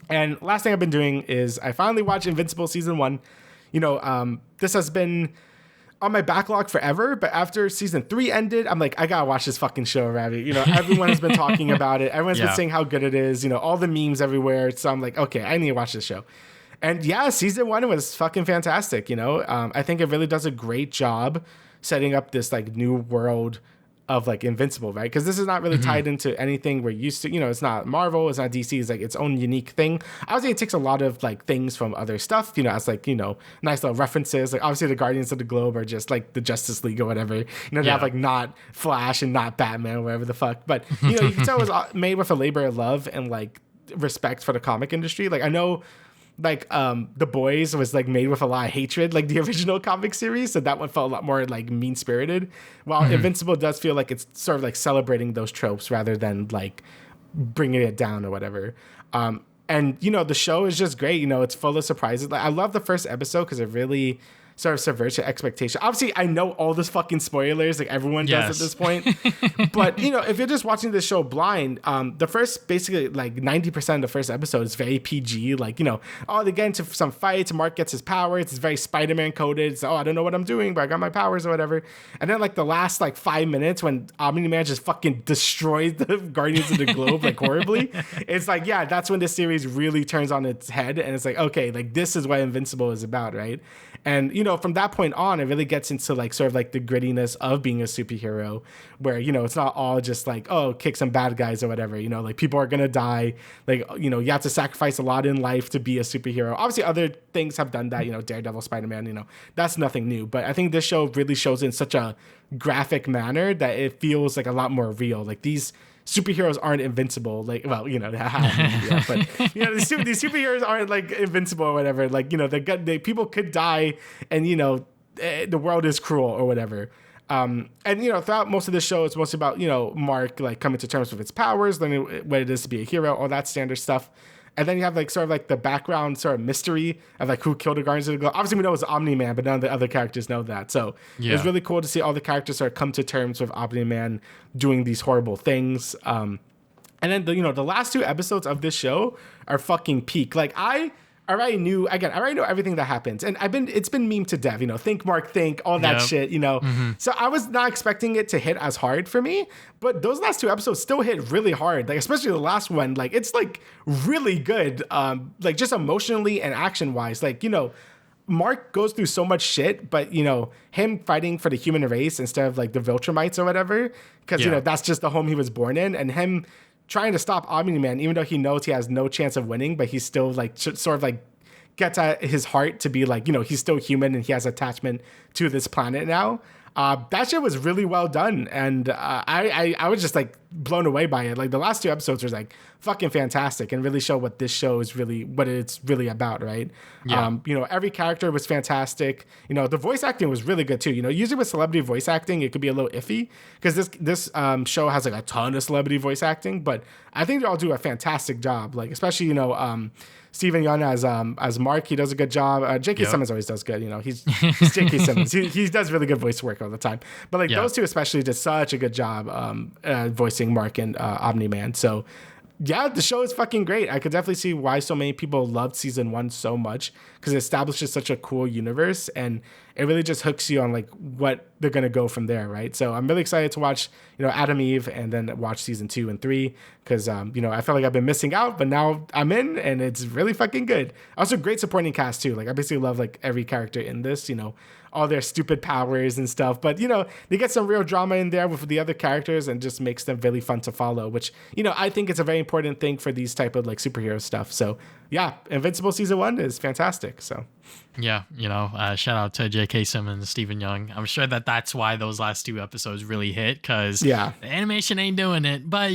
And last thing I've been doing is I finally watched Invincible season 1. this has been on my backlog forever, but after season 3 ended, I'm like, I gotta watch this fucking show, Ravi. Everyone has been talking about it. Everyone's been saying how good it is. All the memes everywhere. So I'm like, okay, I need to watch this show. And yeah, season 1 was fucking fantastic. I think it really does a great job setting up this like new world of like Invincible, right? Because this is not really tied into anything we're used to. It's not Marvel, it's not DC, it's like its own unique thing. Obviously, it takes a lot of like things from other stuff, as like, nice little references. Like obviously the Guardians of the Globe are just like the Justice League or whatever. They have like not Flash and not Batman or whatever the fuck. But, you can tell it was made with a labor of love and like respect for the comic industry. Like I know like The Boys was like made with a lot of hatred, like the original comic series, so that one felt a lot more like mean spirited, while Invincible does feel like it's sort of like celebrating those tropes rather than like bringing it down or whatever. And the show is just great. It's full of surprises. Like I love the first episode because it really sort of subverts your expectation. Obviously, I know all this fucking spoilers, like everyone does at this point. But if you're just watching this show blind, the first basically like 90% of the first episode is very PG. Like they get into some fights. Mark gets his powers. It's very Spider-Man coded. It's I don't know what I'm doing, but I got my powers or whatever. And then like the last like 5 minutes when Omni-Man just fucking destroys the Guardians of the Globe like horribly, it's like that's when this series really turns on its head, and it's like, okay, like this is what Invincible is about, right? And, from that point on, it really gets into like sort of like the grittiness of being a superhero where, it's not all just like, oh, kick some bad guys or whatever, like people are going to die. Like, you have to sacrifice a lot in life to be a superhero. Obviously, other things have done that, Daredevil, Spider-Man, that's nothing new. But I think this show really shows it in such a graphic manner that it feels like a lot more real. Like these superheroes aren't invincible, like, well, but these superheroes aren't like invincible or whatever. Like, people could die, and the world is cruel or whatever. And throughout most of the show, it's mostly about Mark like coming to terms with its powers, learning what it is to be a hero, all that standard stuff. And then you have like sort of like the background sort of mystery of like who killed the Guardians of the Globe. Obviously, we know it's Omni-Man, but none of the other characters know that. So it's really cool to see all the characters sort of come to terms with Omni-Man doing these horrible things. And then the last 2 episodes of this show are fucking peak. Like I already know everything that happens, and it's been memed to death. Think Mark, think all that shit. So I was not expecting it to hit as hard for me, but those last 2 episodes still hit really hard. Like especially the last one, like it's like really good. Like just emotionally and action wise, like Mark goes through so much shit, but him fighting for the human race instead of like the Viltrumites or whatever, because that's just the home he was born in, and him trying to stop Omni-Man, even though he knows he has no chance of winning, but he still like sort of like gets at his heart to be like, he's still human and he has attachment to this planet now. That shit was really well done, and I was just like blown away by it. Like the last 2 episodes were like fucking fantastic and really show what this show is really, what it's really about, right? Every character was fantastic. The voice acting was really good too. Usually with celebrity voice acting, it could be a little iffy because this show has like a ton of celebrity voice acting, but I think they all do a fantastic job. Like especially Stephen Yeun as Mark, he does a good job. J.K. Simmons always does good. He's J.K. Simmons. He does really good voice work all the time. But like those 2 especially did such a good job voicing Mark and Omni-Man. So yeah, the show is fucking great. I could definitely see why so many people loved season 1 so much, because it establishes such a cool universe, and it really just hooks you on like what they're gonna go from there, right? So I'm really excited to watch Adam Eve and then watch season 2 and 3, because I feel like I've been missing out, but now I'm in and it's really fucking good. Also great supporting cast too. Like I basically love like every character in this, all their stupid powers and stuff, but they get some real drama in there with the other characters and just makes them really fun to follow, which I think it's a very important thing for these type of like superhero stuff. So yeah, Invincible season 1 is fantastic. So yeah, shout out to J.K. Simmons, Stephen Yeun. I'm sure that's why those last 2 episodes really hit, because the animation ain't doing it. But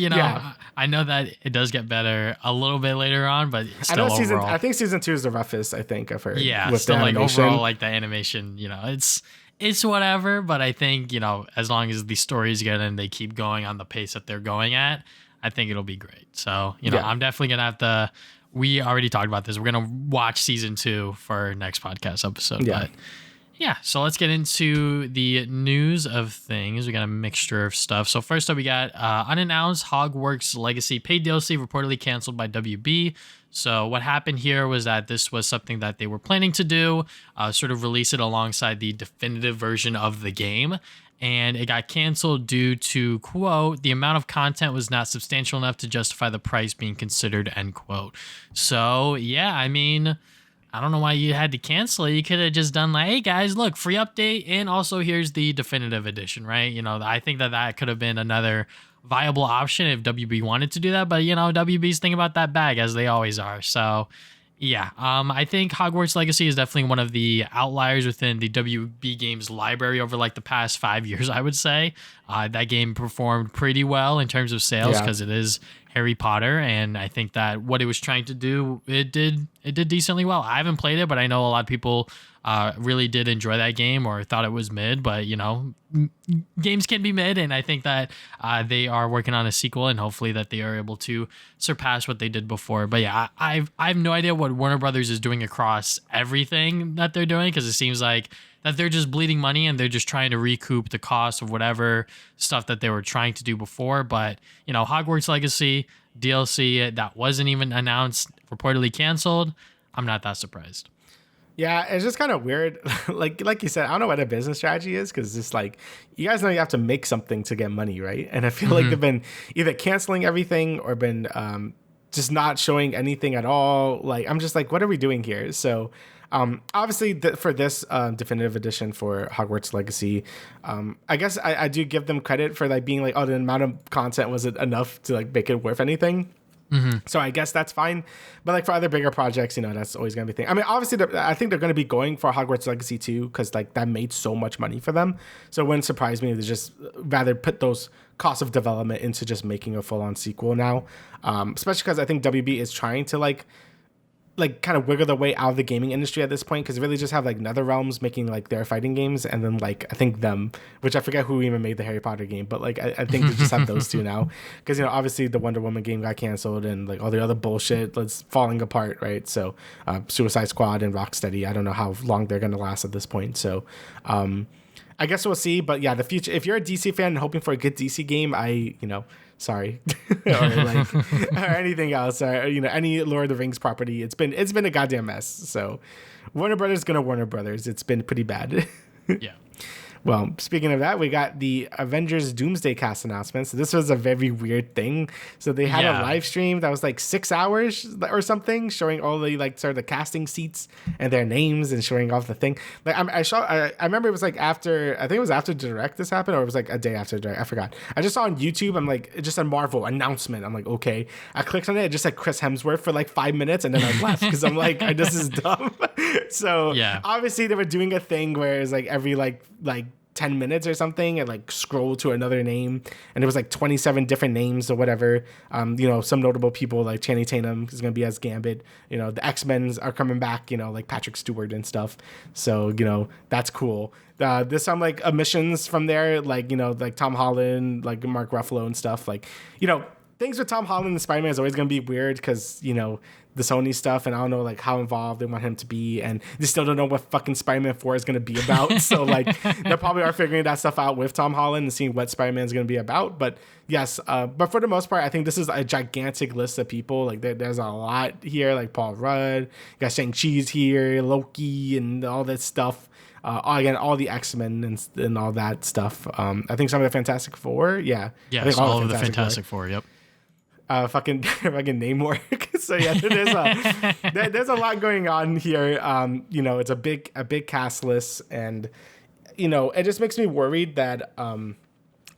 I know that it does get better a little bit later on, but still overall, I think season 2 is the roughest. I think I've heard. Yeah, with still like overall, like the animation, it's whatever. But I think as long as the story is good and they keep going on the pace that they're going at, I think it'll be great. So I'm definitely gonna have to. We already talked about this. We're going to watch season 2 for our next podcast episode. Yeah. But, Yeah, so let's get into the news of things. We got a mixture of stuff. So first up, we got unannounced Hogwarts Legacy paid DLC reportedly canceled by WB. So what happened here was that this was something that they were planning to do, sort of release it alongside the definitive version of the game. And it got canceled due to, quote, the amount of content was not substantial enough to justify the price being considered, end quote. So, yeah, I mean, I don't know why you had to cancel it. You could have just done like, hey guys, look, free update, and also here's the definitive edition, right? You know, I think that could have been another viable option if WB wanted to do that, but you know, WB's thinking about that bag as they always are. So yeah, I think Hogwarts Legacy is definitely one of the outliers within the WB games library over like the past 5 years, I would say. That game performed pretty well in terms of sales because it is Harry Potter, and I think that what it was trying to do, it did decently well. I haven't played it, but I know a lot of people really did enjoy that game or thought it was mid, but you know, games can be mid, and I think that they are working on a sequel, and hopefully that they are able to surpass what they did before. But yeah, I have no idea what Warner Brothers is doing across everything that they're doing, because it seems like that they're just bleeding money and they're just trying to recoup the cost of whatever stuff that they were trying to do before. But, you know, Hogwarts Legacy, DLC that wasn't even announced, reportedly canceled. I'm not that surprised. Yeah, it's just kind of weird. like you said, I don't know what a business strategy is, because it's like, you guys know you have to make something to get money, right? And I feel like they've been either canceling everything or been just not showing anything at all. Like, I'm just like, what are we doing here? So obviously for this definitive edition for Hogwarts Legacy, I guess I do give them credit for like being like, oh, the amount of content wasn't enough to like make it worth anything. So I guess that's fine. But like for other bigger projects, you know, that's always going to be a thing. I mean, obviously, I think they're going to be going for Hogwarts Legacy 2 because like that made so much money for them. So it wouldn't surprise me if they just rather put those costs of development into just making a full-on sequel now. Especially because I think WB is trying to like kind of wiggle their way out of the gaming industry at this point, because they really just have like NetherRealms making like their fighting games, and then like I think them, which I forget who even made the Harry Potter game, but like I think they just have those two now, because you know obviously the Wonder Woman game got canceled and like all the other bullshit that's falling apart, right? So Suicide Squad and Rocksteady, I don't know how long they're gonna last at this point. So I guess we'll see. But yeah, the future, if you're a DC fan and hoping for a good DC game, sorry, or anything else, or you know, any Lord of the Rings property, it's been a goddamn mess. So Warner Brothers gonna Warner Brothers. It's been pretty bad. Yeah. Well, speaking of that, we got the Avengers Doomsday cast announcement. So this was a very weird thing. So they had a live stream that was like 6 hours or something, showing all the like sort of the casting seats and their names and showing off the thing. Like I remember it was like after, I think it was after Direct this happened, or it was like a day after Direct. I forgot. I just saw on YouTube. I'm like, it just a Marvel announcement. I'm like, okay. I clicked on it. It just said Chris Hemsworth for like 5 minutes, and then I left because I'm like, this is dumb. So yeah, obviously they were doing a thing where it's like every like 10 minutes or something, and like scroll to another name, and it was like 27 different names or whatever. You know, some notable people like Channing Tatum is going to be as Gambit. You know, the X-Men are coming back, you know, like Patrick Stewart and stuff. So, you know, that's cool. There's some like omissions from there, like, you know, like Tom Holland, like Mark Ruffalo and stuff. Like, you know, things with Tom Holland and Spider-Man is always going to be weird because, you know, the Sony stuff, and I don't know like how involved they want him to be, and they still don't know what fucking Spider-Man 4 is going to be about. So like they probably are figuring that stuff out with Tom Holland and seeing what Spider-Man is going to be about. But yes, but for the most part, I think this is a gigantic list of people. Like there's a lot here, like Paul Rudd, you got Shang-Chi's here, Loki, and all that stuff. Again, all the X-Men and all that stuff. I think some of the Fantastic Four. Yeah, I think all of the Fantastic Four. Yep. Fucking Namor. So yeah, there's a lot going on here. You know, it's a big cast list, and you know, it just makes me worried that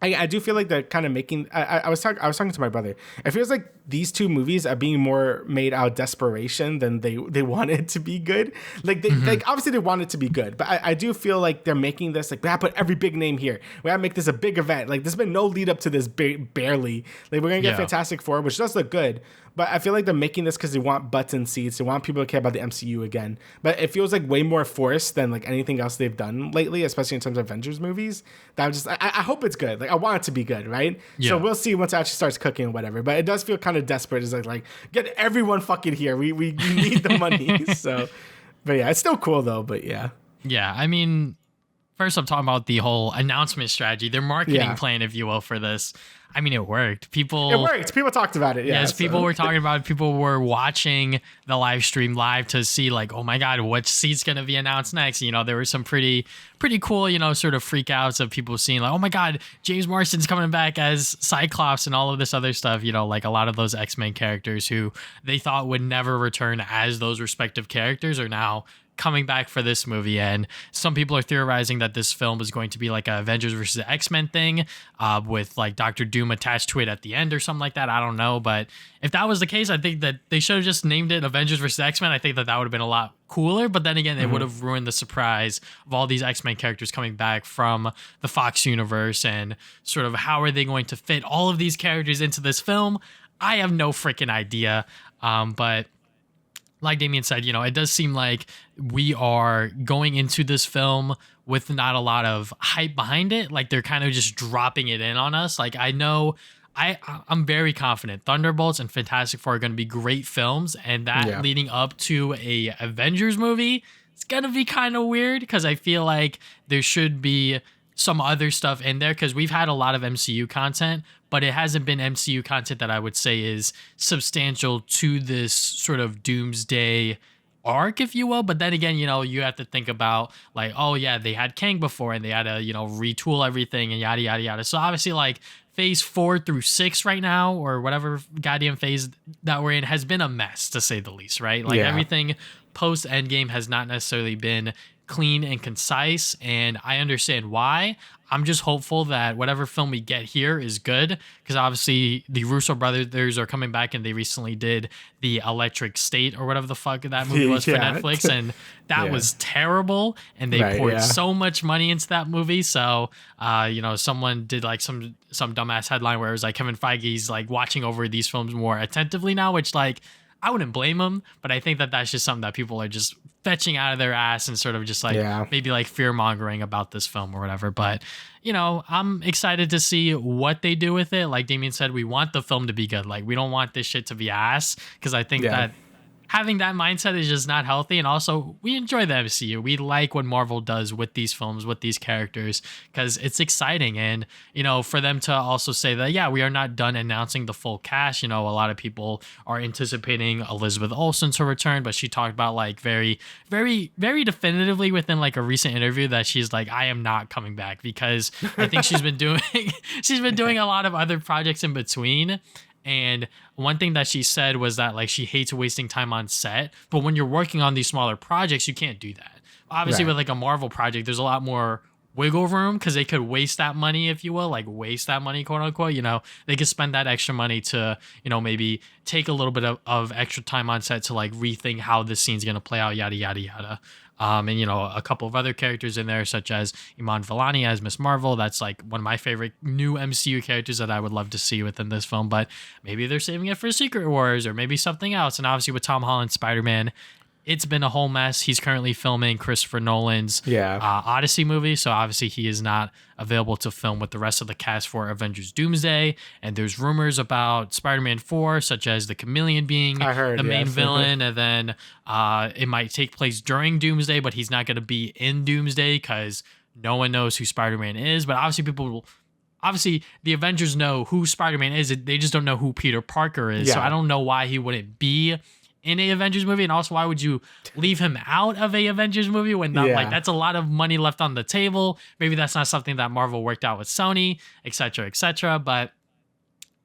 I do feel like they're kind of making. I was talking to my brother. It feels like these two movies are being more made out of desperation than they want it to be good. Like like obviously they want it to be good, but I do feel like they're making this like we gotta put every big name here. We gotta make this a big event. Like there's been no lead up to this barely. Like we're gonna get Fantastic Four, which does look good. But I feel like they're making this because they want butts in seats. They want people to care about the MCU again. But it feels like way more forced than like anything else they've done lately, especially in terms of Avengers movies. That I'm just, I hope it's good. Like I want it to be good, right? Yeah. So we'll see once it actually starts cooking or whatever. But it does feel kind of desperate. It's like get everyone fucking here. We need the money. So, but yeah, it's still cool though. But yeah. Yeah, I mean, first I'm talking about the whole announcement strategy, their marketing plan, if you will, for this. I mean, it worked. It worked. People talked about it. Yeah, yes, people were talking about it. People were watching the live stream live to see like, oh my God, what seat's going to be announced next? You know, there were some pretty cool, you know, sort of freakouts of people seeing like, oh my God, James Marsden's coming back as Cyclops and all of this other stuff. You know, like a lot of those X-Men characters who they thought would never return as those respective characters are now coming back for this movie. And some people are theorizing that this film is going to be like a Avengers versus X-Men thing, with like Doctor Doom attached to it at the end or something like that. I don't know, but if that was the case, I think that they should have just named it Avengers versus X-Men. I think that would have been a lot cooler, but then again, it would have ruined the surprise of all these X-Men characters coming back from the Fox universe, and sort of how are they going to fit all of these characters into this film? I have no freaking idea. But like Damian said, you know, it does seem like we are going into this film with not a lot of hype behind it. Like they're kind of just dropping it in on us. Like I know I'm very confident Thunderbolts and Fantastic Four are going to be great films, and that leading up to a Avengers movie, it's going to be kind of weird because I feel like there should be some other stuff in there, because we've had a lot of MCU content, but it hasn't been MCU content that I would say is substantial to this sort of Doomsday arc, if you will. But then again, you know, you have to think about like, oh yeah, they had Kang before and they had to, you know, retool everything and yada, yada, yada. So obviously like phase 4 through 6 right now, or whatever goddamn phase that we're in, has been a mess to say the least, right? Like everything post Endgame has not necessarily been clean and concise, and I understand why. I'm just hopeful that whatever film we get here is good, because obviously the Russo brothers are coming back, and they recently did the Electric State or whatever the fuck that movie was for Netflix, and that was terrible, and they poured so much money into that movie. So you know, someone did like some dumbass headline where it was like Kevin Feige's like watching over these films more attentively now, which like I wouldn't blame him, but I think that that's just something that people are just fetching out of their ass and sort of just like maybe like fear mongering about this film or whatever. But, you know, I'm excited to see what they do with it. Like Damian said, we want the film to be good. Like we don't want this shit to be ass, because I think that having that mindset is just not healthy. And also, we enjoy the MCU. We like what Marvel does with these films, with these characters, because it's exciting. And, you know, for them to also say that, yeah, we are not done announcing the full cast. You know, a lot of people are anticipating Elizabeth Olsen to return, but she talked about like very, very, very definitively within like a recent interview that she's like, I am not coming back, because I think she's been doing a lot of other projects in between. And one thing that she said was that like she hates wasting time on set, but when you're working on these smaller projects, you can't do that. Obviously, with like a Marvel project, there's a lot more wiggle room, because they could waste that money, if you will, like waste that money, quote unquote. You know, they could spend that extra money to, you know, maybe take a little bit of extra time on set to like rethink how this scene's gonna play out, yada yada yada. And you know, a couple of other characters in there, such as Iman Vellani as Miss Marvel. That's like one of my favorite new MCU characters that I would love to see within this film. But maybe they're saving it for Secret Wars or maybe something else. And obviously with Tom Holland's Spider-Man, it's been a whole mess. He's currently filming Christopher Nolan's Odyssey movie, so obviously he is not available to film with the rest of the cast for Avengers Doomsday. And there's rumors about Spider-Man 4, such as the Chameleon being the main villain, and then it might take place during Doomsday, but he's not going to be in Doomsday because no one knows who Spider-Man is. But obviously the Avengers know who Spider-Man is. They just don't know who Peter Parker is. So I don't know why he wouldn't be in a Avengers movie, and also why would you leave him out of a Avengers movie when not like that's a lot of money left on the table. Maybe that's not something that Marvel worked out with Sony, etc., etc. But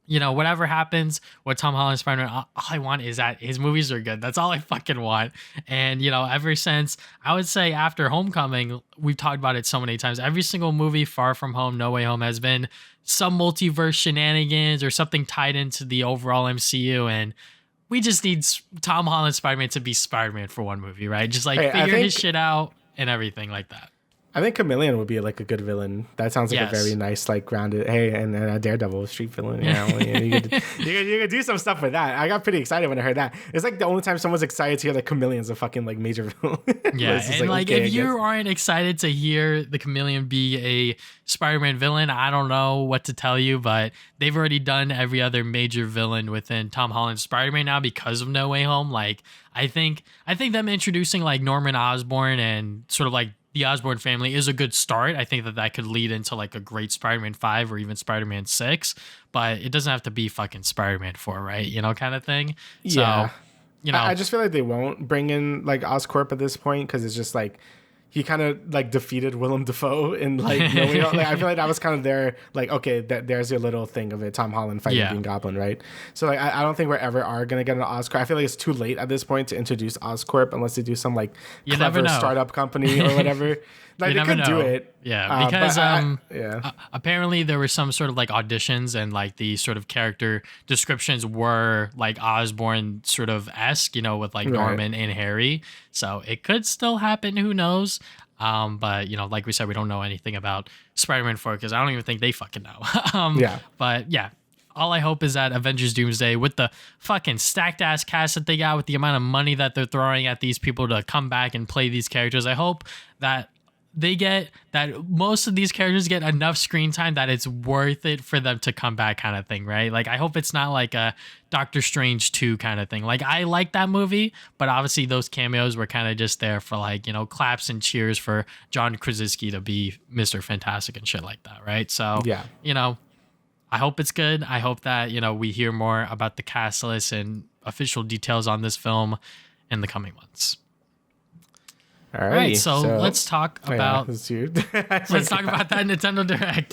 you know, whatever happens with Tom Holland's Spider-Man, all I want is that his movies are good. That's all I fucking want. And you know, ever since I would say after Homecoming, we've talked about it so many times. Every single movie, Far From Home, No Way Home, has been some multiverse shenanigans or something tied into the overall MCU, and we just need Tom Holland's Spider-Man to be Spider-Man for one movie, right? Just like figure his shit out and everything like that. I think Chameleon would be like a good villain. That sounds like a very nice, like grounded. Hey, and a Daredevil street villain. You know, you could do some stuff with that. I got pretty excited when I heard that. It's like the only time someone's excited to hear that Chameleon's a fucking like major villain. Yeah, and like okay, if you aren't excited to hear the Chameleon be a Spider-Man villain, I don't know what to tell you. But they've already done every other major villain within Tom Holland's Spider-Man now because of No Way Home. Like I think them introducing like Norman Osborn and sort of like the Osborn family is a good start. I think that could lead into like a great Spider-Man 5 or even Spider-Man 6, but it doesn't have to be fucking Spider-Man 4, right? Kind of thing. Yeah. So, you know, I just feel like they won't bring in like Oscorp at this point because it's just like he kind of like defeated Willem Dafoe in like No Way Home. Like, I feel like that was kind of their like, okay, there's your little thing of it, Tom Holland fighting Green Goblin, right? So like I don't think we're ever are gonna get an Oscorp. I feel like it's too late at this point to introduce Oscorp unless they do some like clever startup company or whatever. Like they could do it. Yeah, because apparently there were some sort of like auditions and like the sort of character descriptions were like Osborn sort of esque, with like Norman and Harry. So it could still happen. Who knows? But like we said, we don't know anything about Spider-Man 4 because I don't even think they fucking know. But yeah. All I hope is that Avengers Doomsday, with the fucking stacked ass cast that they got, with the amount of money that they're throwing at these people to come back and play these characters, I hope that most of these characters get enough screen time that it's worth it for them to come back, kind of thing, right? Like I hope it's not like a Doctor Strange 2 kind of thing. Like I like that movie, but obviously those cameos were kind of just there for like, claps and cheers for John Krasinski to be Mr. Fantastic and shit like that, right? So I hope it's good. I hope that, we hear more about the cast list and official details on this film in the coming months. All right, so let's talk about let's talk about that Nintendo Direct.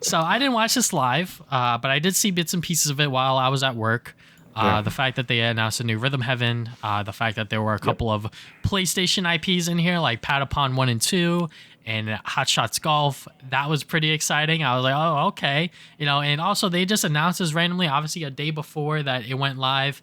So I didn't watch this live, but I did see bits and pieces of it while I was at work. The fact that they announced a new Rhythm Heaven, the fact that there were a couple of PlayStation IPs in here, like Patapon 1 and 2, and Hot Shots Golf. That was pretty exciting. I was like, oh, okay. And also they just announced this randomly, obviously a day before that it went live.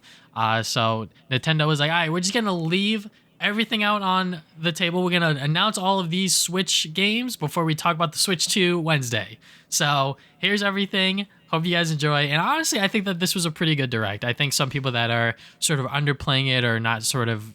So Nintendo was like, all right, we're just going to leave everything out on the table. We're going to announce all of these Switch games before we talk about the Switch 2 Wednesday. So here's everything. Hope you guys enjoy. And honestly, I think that this was a pretty good Direct. I think some people that are sort of underplaying it or not sort of,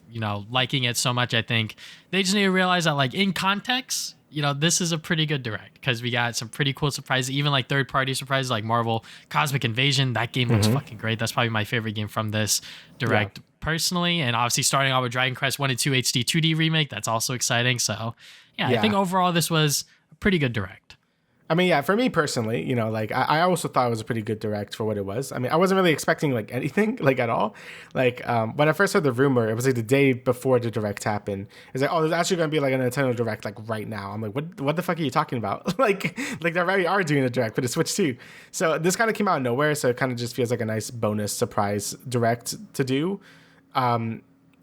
liking it so much, I think they just need to realize that like in context, this is a pretty good Direct because we got some pretty cool surprises, even like third-party surprises like Marvel Cosmic Invasion. That game looks fucking great. That's probably my favorite game from this Direct personally. And obviously starting out with Dragon Quest 1 and 2 HD 2D remake. That's also exciting. So I think overall this was a pretty good Direct. I mean, for me personally, like I also thought it was a pretty good Direct for what it was. I mean, I wasn't really expecting like anything like at all. Like when I first heard the rumor, it was like the day before the Direct happened. It's like, oh, there's actually going to be like a Nintendo Direct like right now. I'm like, what the fuck are you talking about? like they already are doing a Direct for the Switch too. So this kind of came out of nowhere. So it kind of just feels like a nice bonus surprise Direct to do.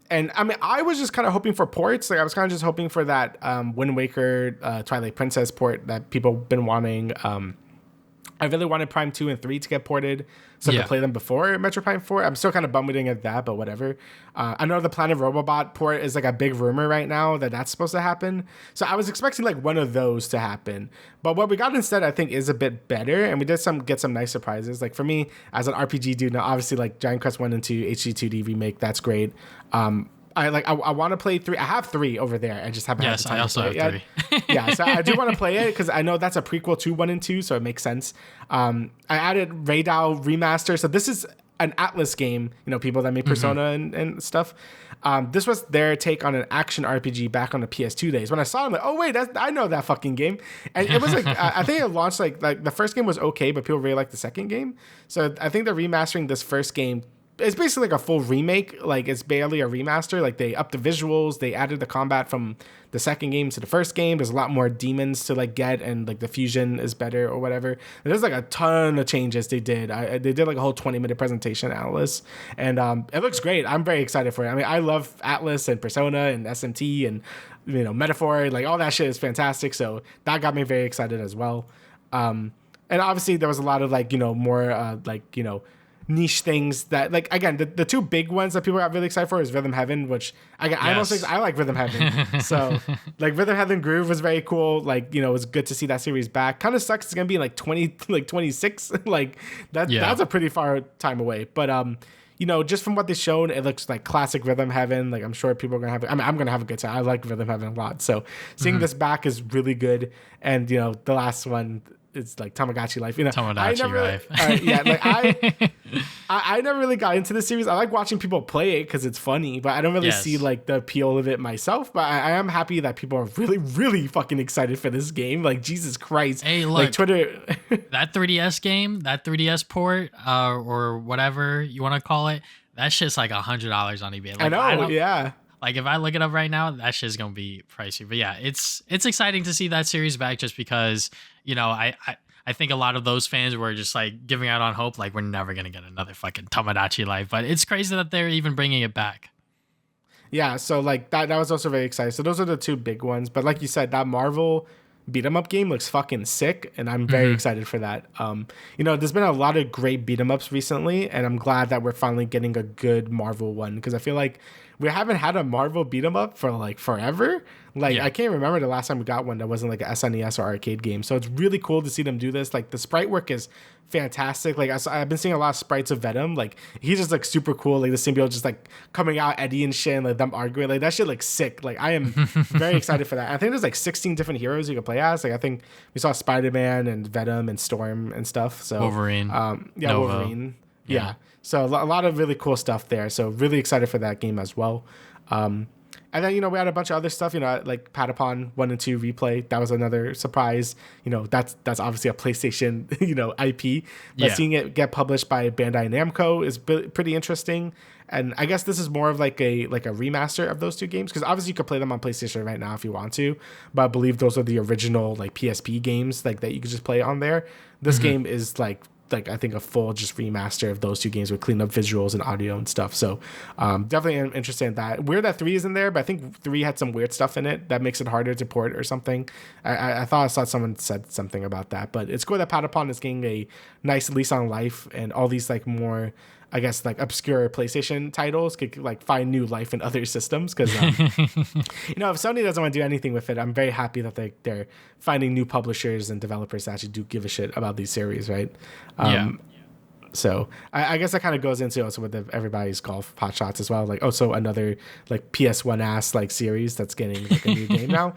And I mean, I was just kind of hoping for ports. Like I was kind of just hoping for that Wind Waker, Twilight Princess port that people have been wanting. I really wanted Prime 2 and 3 to get ported so I could play them before Metro Prime 4. I'm still kind of bummed we didn't get that, but whatever. I know the Planet Robobot port is like a big rumor right now that that's supposed to happen. So I was expecting like one of those to happen. But what we got instead, I think, is a bit better. And we did get some nice surprises. Like for me, as an RPG dude, now obviously like Dragon Quest 1 and 2 HD 2D remake, that's great. I want to play 3. I have 3 over there. I just haven't had the time to play it yet. Yeah, so I do want to play it because I know that's a prequel to 1 and 2, so it makes sense. I added Raydal Remaster. So this is an Atlas game, people that made Persona and stuff. This was their take on an action RPG back on the PS2 days. When I saw it, I'm like, oh, wait, I know that fucking game. And it was like, I think it launched like the first game was okay, but people really liked the second game. So I think they're remastering this first game. It's basically like a full remake. Like it's barely a remaster. Like they upped the visuals. They added the combat from the second game to the first game. There's a lot more demons to like get, and like the fusion is better or whatever. And there's like a ton of changes they did. They did like a whole 20-minute presentation, Atlas, and it looks great. I'm very excited for it. I mean, I love Atlas and Persona and SMT and Metaphor. Like all that shit is fantastic. So that got me very excited as well. And obviously there was a lot of like more niche things that like again the two big ones that people got really excited for is Rhythm Heaven, which again I like Rhythm Heaven. So like Rhythm Heaven Groove was very cool. Like it was good to see that series back. Kind of sucks it's gonna be like 26 like that's a pretty far time away, but just from what they showed, it looks like classic Rhythm Heaven. Like I'm sure people are gonna have I'm gonna have a good time. I like Rhythm Heaven a lot, so seeing this back is really good. And the last one, it's like Tamagotchi Life. You know, I Tomodachi never, Life. yeah, like I never really got into the series. I like watching people play it because it's funny, but I don't really see like the appeal of it myself. But I am happy that people are really, really fucking excited for this game. Like Jesus Christ! Hey, look, like Twitter. that 3DS game, that 3DS port, or whatever you want to call it, that shit's like $100 on eBay. Like, I know, yeah. Like if I look it up right now, that shit's gonna be pricey. But yeah, it's exciting to see that series back just because, you know, I think a lot of those fans were just like giving out on hope, like we're never gonna get another fucking Tomodachi Life. But it's crazy that they're even bringing it back. Yeah, so like that was also very exciting. So those are the two big ones. But like you said, that Marvel beat 'em up game looks fucking sick, and I'm very excited for that. You know, there's been a lot of great beat 'em ups recently, and I'm glad that we're finally getting a good Marvel one because I feel like we haven't had a Marvel beat 'em up for like forever. Like I can't remember the last time we got one that wasn't like an SNES or arcade game. So it's really cool to see them do this. Like the sprite work is fantastic. Like I've been seeing a lot of sprites of Venom. Like he's just like super cool. Like the symbiote just like coming out Eddie and shit, and like them arguing. Like that shit looks sick. Like I am very excited for that. I think there's like 16 different heroes you can play as. Like I think we saw Spider-Man and Venom and Storm and stuff. So Wolverine. Yeah, Nova. Wolverine. Yeah. So a lot of really cool stuff there. So really excited for that game as well. And then, you know, we had a bunch of other stuff, you know, like Patapon 1 and 2 replay. That was another surprise. You know, that's obviously a PlayStation, you know, IP. But seeing it get published by Bandai Namco is pretty interesting. And I guess this is more of like a remaster of those two games. Because obviously you could play them on PlayStation right now if you want to. But I believe those are the original like PSP games like that you could just play on there. This game is like I think a full just remaster of those two games with cleaned up visuals and audio and stuff. So definitely am interested in that. Weird that 3 is in there, but I think 3 had some weird stuff in it that makes it harder to port or something. I thought I saw someone said something about that, but it's cool that Patapon is getting a nice lease on life, and all these like more, I guess, like obscure PlayStation titles could like find new life in other systems. Because you know, if Sony doesn't want to do anything with it, I'm very happy that they're finding new publishers and developers that actually do give a shit about these series, right? So I guess that kind of goes into also with everybody's golf pot shots as well. Like also another like PS1 ass like series that's getting like a new game now.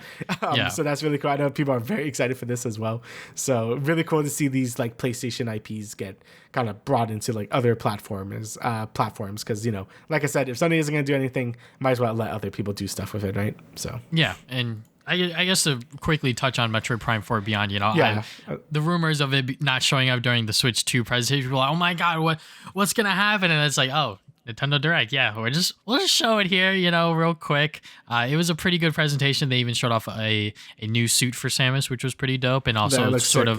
So that's really cool. I know people are very excited for this as well. So really cool to see these like PlayStation IPs get kind of brought into like other platforms. Because, you know, like I said, if Sony isn't going to do anything, might as well let other people do stuff with it, right? So yeah, and I guess to quickly touch on Metroid Prime 4 Beyond, you know, the rumors of it not showing up during the Switch 2 presentation, people are like, oh my God, what's going to happen? And it's like, oh, Nintendo Direct. Yeah, we'll just show it here, you know, real quick. It was a pretty good presentation. They even showed off a new suit for Samus, which was pretty dope. And also sort of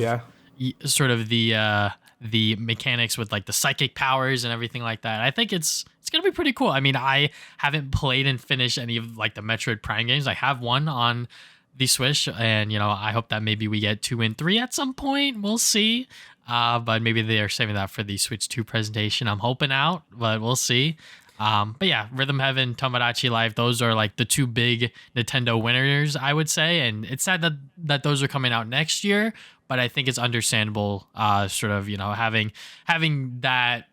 the mechanics with like the psychic powers and everything like that. I think it's gonna be pretty cool. I mean, I haven't played and finished any of like the Metroid Prime games. I have one on the Switch, and you know, I hope that maybe we get 2 and 3 at some point. We'll see. But maybe they are saving that for the Switch 2 presentation. I'm hoping out, but we'll see. But yeah, Rhythm Heaven, Tomodachi Life, those are like the 2 big Nintendo winners, I would say. And it's sad that those are coming out next year, but I think it's understandable, sort of, you know, having that,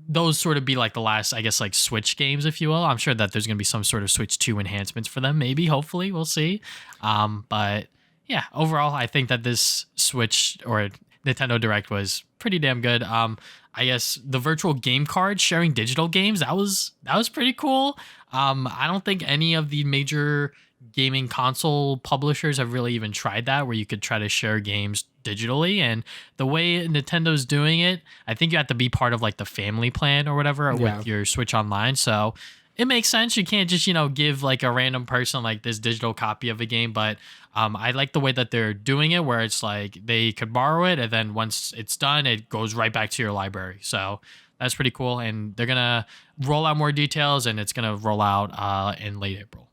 those sort of be like the last, I guess, like Switch games, if you will. I'm sure that there's going to be some sort of Switch 2 enhancements for them, maybe, hopefully, we'll see. But yeah, overall, I think that this Switch or Nintendo Direct was pretty damn good. I guess the virtual game card sharing digital games, that was pretty cool. I don't think any of the major gaming console publishers have really even tried that, where you could try to share games digitally. And the way Nintendo's doing it, I think you have to be part of like the family plan or whatever with your Switch Online. So it makes sense. You can't just, you know, give like a random person like this digital copy of a game. But I like the way that they're doing it, where it's like they could borrow it, and then once it's done, it goes right back to your library. So that's pretty cool. And they're going to roll out more details, and it's going to roll out in late April.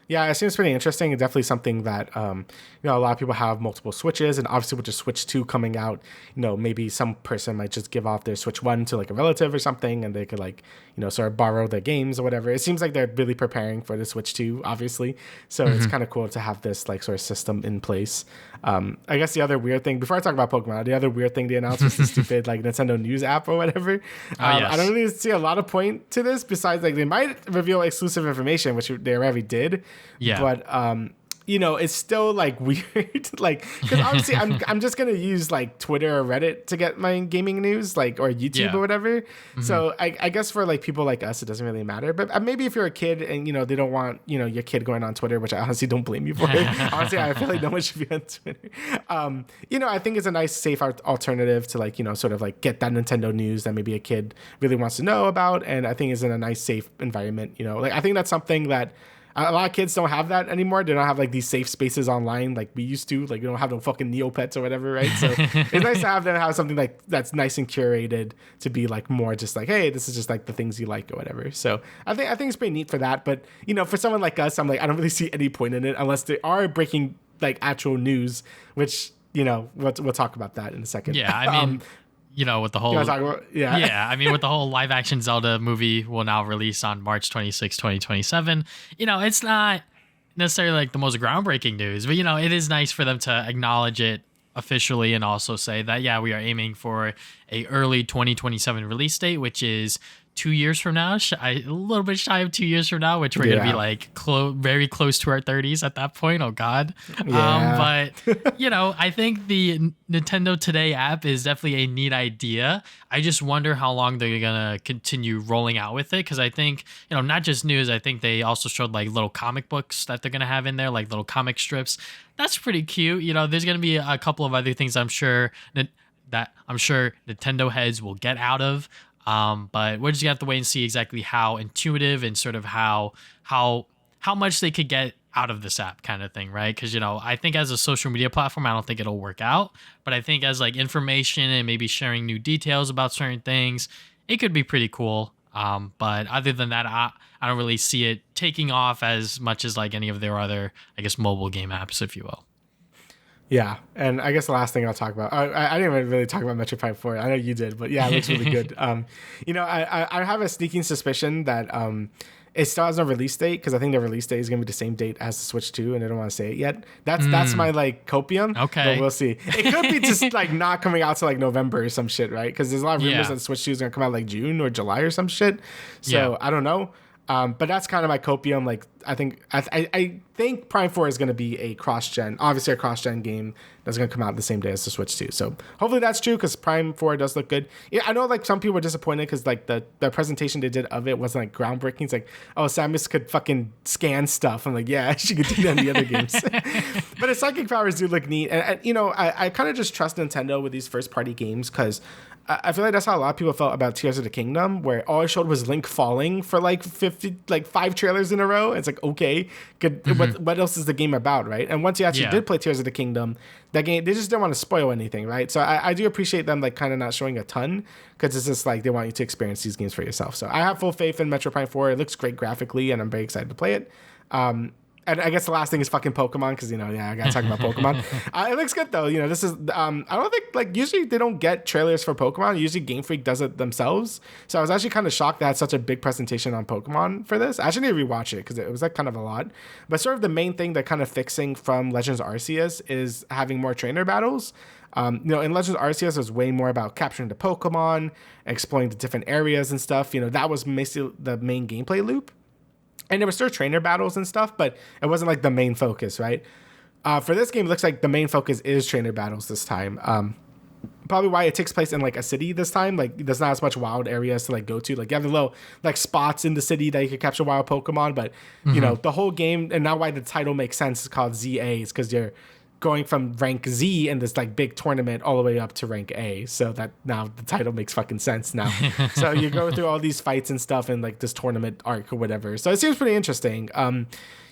Yeah, it seems pretty interesting. Definitely something that, you know, a lot of people have multiple Switches, and obviously with the Switch 2 coming out, you know, maybe some person might just give off their Switch 1 to like a relative or something, and they could like, you know, sort of borrow their games or whatever. It seems like they're really preparing for the Switch 2, obviously. So it's kind of cool to have this like sort of system in place. I guess the other weird thing, before I talk about Pokemon, the other weird thing they announced was the stupid like Nintendo News app or whatever. I don't really see a lot of point to this besides like they might reveal exclusive information, which they already did. Yeah. But it's still like weird, like, because obviously I'm just gonna use like Twitter or Reddit to get my gaming news, like, or YouTube or whatever. So I guess for like people like us, it doesn't really matter. But maybe if you're a kid and they don't want your kid going on Twitter, which I honestly don't blame you for. Honestly, I feel like no one should be on Twitter. I think it's a nice safe alternative to like sort of like get that Nintendo news that maybe a kid really wants to know about, and I think is in a nice safe environment. Like I think that's something that a lot of kids don't have that anymore. They don't have like these safe spaces online like we used to. Like you don't have no fucking Neopets or whatever, right? So it's nice to have them have something like that's nice and curated to be like more just like, hey, this is just like the things you like or whatever. So I think it's pretty neat for that. But for someone like us, I'm like I don't really see any point in it unless they are breaking like actual news, which we'll talk about that in a second. Yeah, I mean. With the whole with the whole live action Zelda movie will now release on March 26, 2027. It's not necessarily like the most groundbreaking news, but it is nice for them to acknowledge it officially and also say that we are aiming for a early 2027 release date, which is 2 years from now, a little bit shy of 2 years from now, which we're gonna be like very close to our 30s at that point. Oh God. But I think the Nintendo Today app is definitely a neat idea. I just wonder how long they're gonna continue rolling out with it, because I think not just news. I think they also showed like little comic books that they're gonna have in there, like little comic strips. That's pretty cute. There's gonna be a couple of other things I'm sure Nintendo heads will get out of. But we're just gonna have to wait and see exactly how intuitive and sort of how much they could get out of this app kind of thing, right? Because I think as a social media platform, I don't think it'll work out, but I think as like information and maybe sharing new details about certain things, it could be pretty cool. But other than that, I don't really see it taking off as much as like any of their other, I guess, mobile game apps, if you will. Yeah, and I guess the last thing I'll talk about, I didn't even really talk about Metroid Prime 4. I know you did, but yeah, it looks really good. I have a sneaking suspicion that it still has no release date, because I think the release date is going to be the same date as the Switch 2, and I don't want to say it yet. That's my like copium. Okay. But we'll see. It could be just like not coming out till like November or some shit, right? Because there's a lot of rumors that Switch 2 is going to come out like June or July or some shit. So I don't know. But that's kind of my copium. Like I think Prime 4 is going to be a cross-gen, obviously a cross-gen game that's going to come out the same day as the Switch 2. So hopefully that's true, because Prime 4 does look good. Yeah, I know like some people were disappointed because like the presentation they did of it wasn't like groundbreaking. It's like, oh, Samus could fucking scan stuff. I'm like, yeah, she could do that in the other games. But its psychic powers do look neat. And I kind of just trust Nintendo with these first-party games, because I feel like that's how a lot of people felt about Tears of the Kingdom, where all it showed was Link falling for like 5 trailers in a row. It's like, okay, good. What else is the game about, right? And once you actually did play Tears of the Kingdom, that game, they just didn't want to spoil anything, right? So I do appreciate them like kind of not showing a ton, because it's just like they want you to experience these games for yourself. So I have full faith in Metro Prime 4. It looks great graphically, and I'm very excited to play it. And I guess the last thing is fucking Pokemon, because, I got to talk about Pokemon. It looks good, though. This is, I don't think, like, usually they don't get trailers for Pokemon. Usually Game Freak does it themselves. So I was actually kind of shocked they had such a big presentation on Pokemon for this. I actually need to rewatch it, because it was, like, kind of a lot. But sort of the main thing they're kind of fixing from Legends Arceus is having more trainer battles. In Legends Arceus, it was way more about capturing the Pokemon, exploring the different areas and stuff. That was basically the main gameplay loop. And there were still trainer battles and stuff, but it wasn't like the main focus, right? For this game, it looks like the main focus is trainer battles this time. Probably why it takes place in like a city this time. Like there's not as much wild areas to like go to. Like you have the little like spots in the city that you can capture wild Pokemon, but the whole game, and now why the title makes sense, is called ZA, is because you're going from rank Z in this like big tournament all the way up to rank A. So that now the title makes fucking sense now. So you go through all these fights and stuff in like this tournament arc or whatever. So it seems pretty interesting.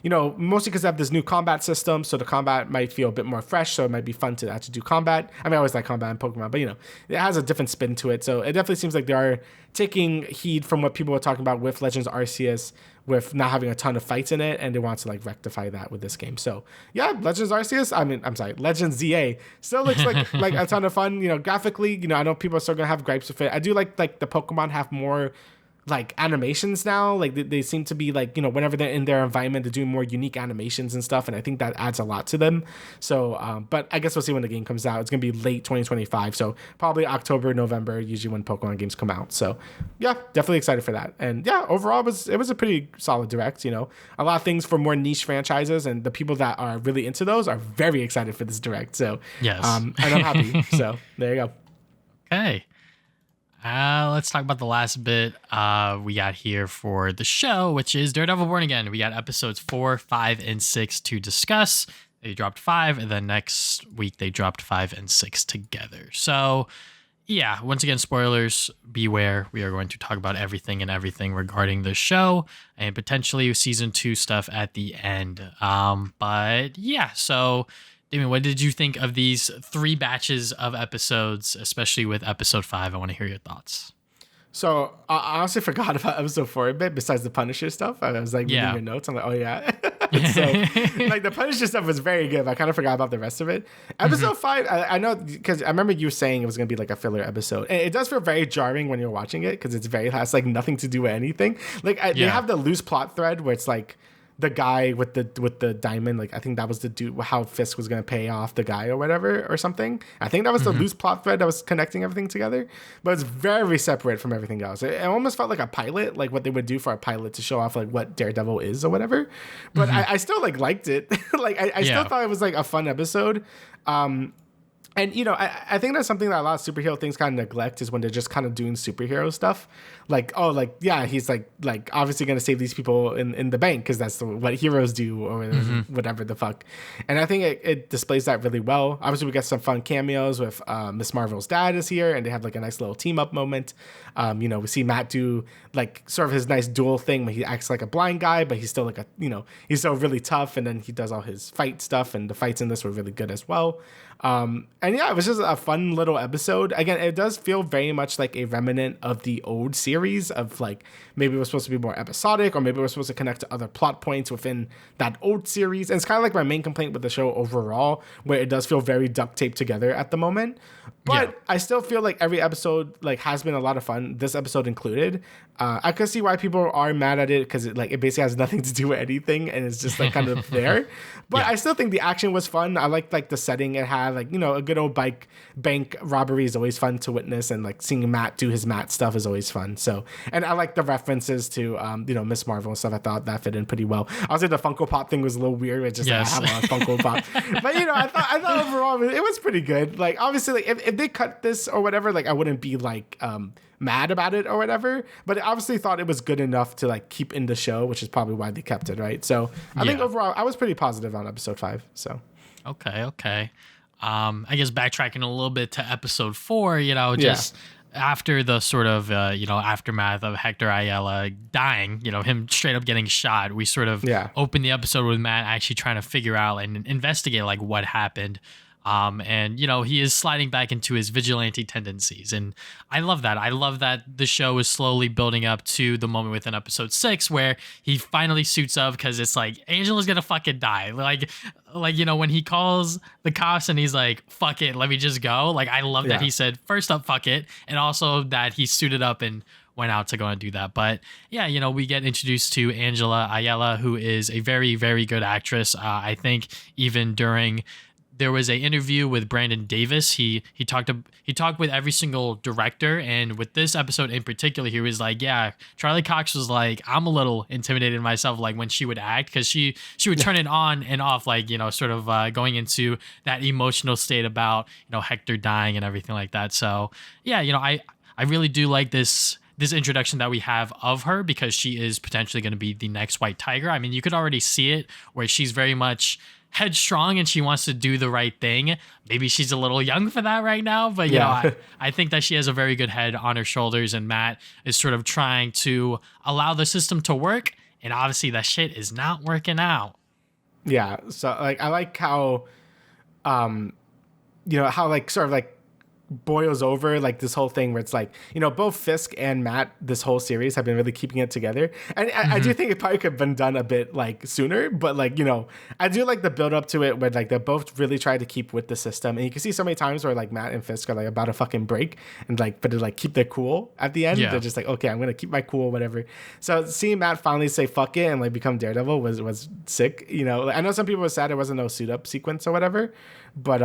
Mostly because they have this new combat system, so the combat might feel a bit more fresh, so it might be fun to actually do combat. I mean, I always like combat in Pokemon, but it has a different spin to it. So it definitely seems like they are taking heed from what people were talking about with Legends Arceus, with not having a ton of fights in it, and they want to like rectify that with this game. So yeah, Legends Arceus, Legends ZA still looks like a ton of fun. Graphically, I know people are still gonna have gripes with it. I do like the Pokemon have more like animations now. Like they seem to be like, whenever they're in their environment, they're doing more unique animations and stuff, and I think that adds a lot to them. So but I guess we'll see when the game comes out. It's gonna be late 2025, so probably October, November, usually when Pokemon games come out. So yeah, definitely excited for that. And yeah, overall it was a pretty solid direct. A lot of things for more niche franchises, and the people that are really into those are very excited for this direct. So yes, and I'm happy. So there you go. Okay. Let's talk about the last bit we got here for the show, which is Daredevil Born Again. We got episodes 4, 5, and 6 to discuss. They dropped 5, and then next week they dropped 5 and 6 together. So, yeah, once again, spoilers, beware. We are going to talk about everything regarding the show and potentially season 2 stuff at the end. But yeah, so Damian, what did you think of these 3 batches of episodes, especially with episode 5? I want to hear your thoughts. So I honestly forgot about episode 4 a bit. Besides the Punisher stuff, I was like reading your notes. I'm like, oh yeah. So like the Punisher stuff was very good, but I kind of forgot about the rest of it. Episode 5, I know, because I remember you saying it was gonna be like a filler episode, and it does feel very jarring when you're watching it because has like nothing to do with anything. Like they have the loose plot thread where it's like the guy with the diamond, like I think that was the dude, how Fisk was gonna pay off the guy or whatever or something. I think that was the loose plot thread that was connecting everything together, but it's very separate from everything else. It almost felt like a pilot, like what they would do for a pilot to show off like what Daredevil is or whatever. But I still like liked it. Like I still thought it was like a fun episode. And I think that's something that a lot of superhero things kind of neglect, is when they're just kind of doing superhero stuff. Like, oh, like, yeah, he's like obviously gonna save these people in the bank because that's what heroes do, or whatever the fuck. And I think it displays that really well. Obviously, we got some fun cameos with Miss Marvel's dad is here, and they have like a nice little team up moment. We see Matt do like sort of his nice dual thing where he acts like a blind guy, but he's still like he's still really tough, and then he does all his fight stuff, and the fights in this were really good as well. And yeah, it was just a fun little episode. Again, it does feel very much like a remnant of the old series of like, maybe it was supposed to be more episodic, or maybe it was supposed to connect to other plot points within that old series. And it's kind of like my main complaint with the show overall, where it does feel very duct taped together at the moment. But I still feel like every episode like has been a lot of fun, this episode included. I could see why people are mad at it, because it basically has nothing to do with anything, and it's just like kind of there. But I still think the action was fun. I liked like the setting it had. Like, a good old bank robbery is always fun to witness, and like seeing Matt do his Matt stuff is always fun. So, and I like the references to Miss Marvel and stuff. I thought that fit in pretty well. Obviously the Funko Pop thing was a little weird. It's just like, I have a Funko Pop, but I thought overall it was pretty good. Like obviously, like if they cut this or whatever, like I wouldn't be like mad about it or whatever, but I obviously thought it was good enough to like keep in the show, which is probably why they kept it, right? So I think overall I was pretty positive on episode 5. So okay. I guess backtracking a little bit to episode 4, just after the sort of aftermath of Hector Ayala dying, him straight up getting shot, we sort of opened the episode with Matt actually trying to figure out and investigate like what happened. And he is sliding back into his vigilante tendencies, and I love that. I love that the show is slowly building up to the moment within episode 6 where he finally suits up, because it's like Angela's gonna fucking die. Like when he calls the cops and he's like, "Fuck it, let me just go." Like I love that he said first up, "Fuck it," and also that he suited up and went out to go and do that. But yeah, we get introduced to Angela Ayala, who is a very, very good actress. I think even during there was a interview with Brandon Davis. He talked with every single director, and with this episode in particular, he was like, yeah, Charlie Cox was like, I'm a little intimidated myself, like when she would act, because she would turn it on and off, like sort of going into that emotional state about Hector dying and everything like that. So yeah, I really do like this introduction that we have of her, because she is potentially going to be the next White Tiger. I mean, you could already see it where she's very much headstrong and she wants to do the right thing. Maybe she's a little young for that right now, but I think that she has a very good head on her shoulders, and Matt is sort of trying to allow the system to work, and obviously that shit is not working out. So like I like how how like sort of like boils over like this whole thing where it's like, you know, both Fisk and Matt this whole series have been really keeping it together, and I do think it probably could have been done a bit like sooner, but like, you know, I do like the build up to it where like they both really try to keep with the system, and you can see so many times where like Matt and Fisk are like about to fucking break and like but to like keep their cool at the end. They're just like, okay, I'm gonna keep my cool, whatever. So seeing Matt finally say fuck it and like become Daredevil was sick. You know, like, I know some people were sad it wasn't no suit up sequence or whatever, but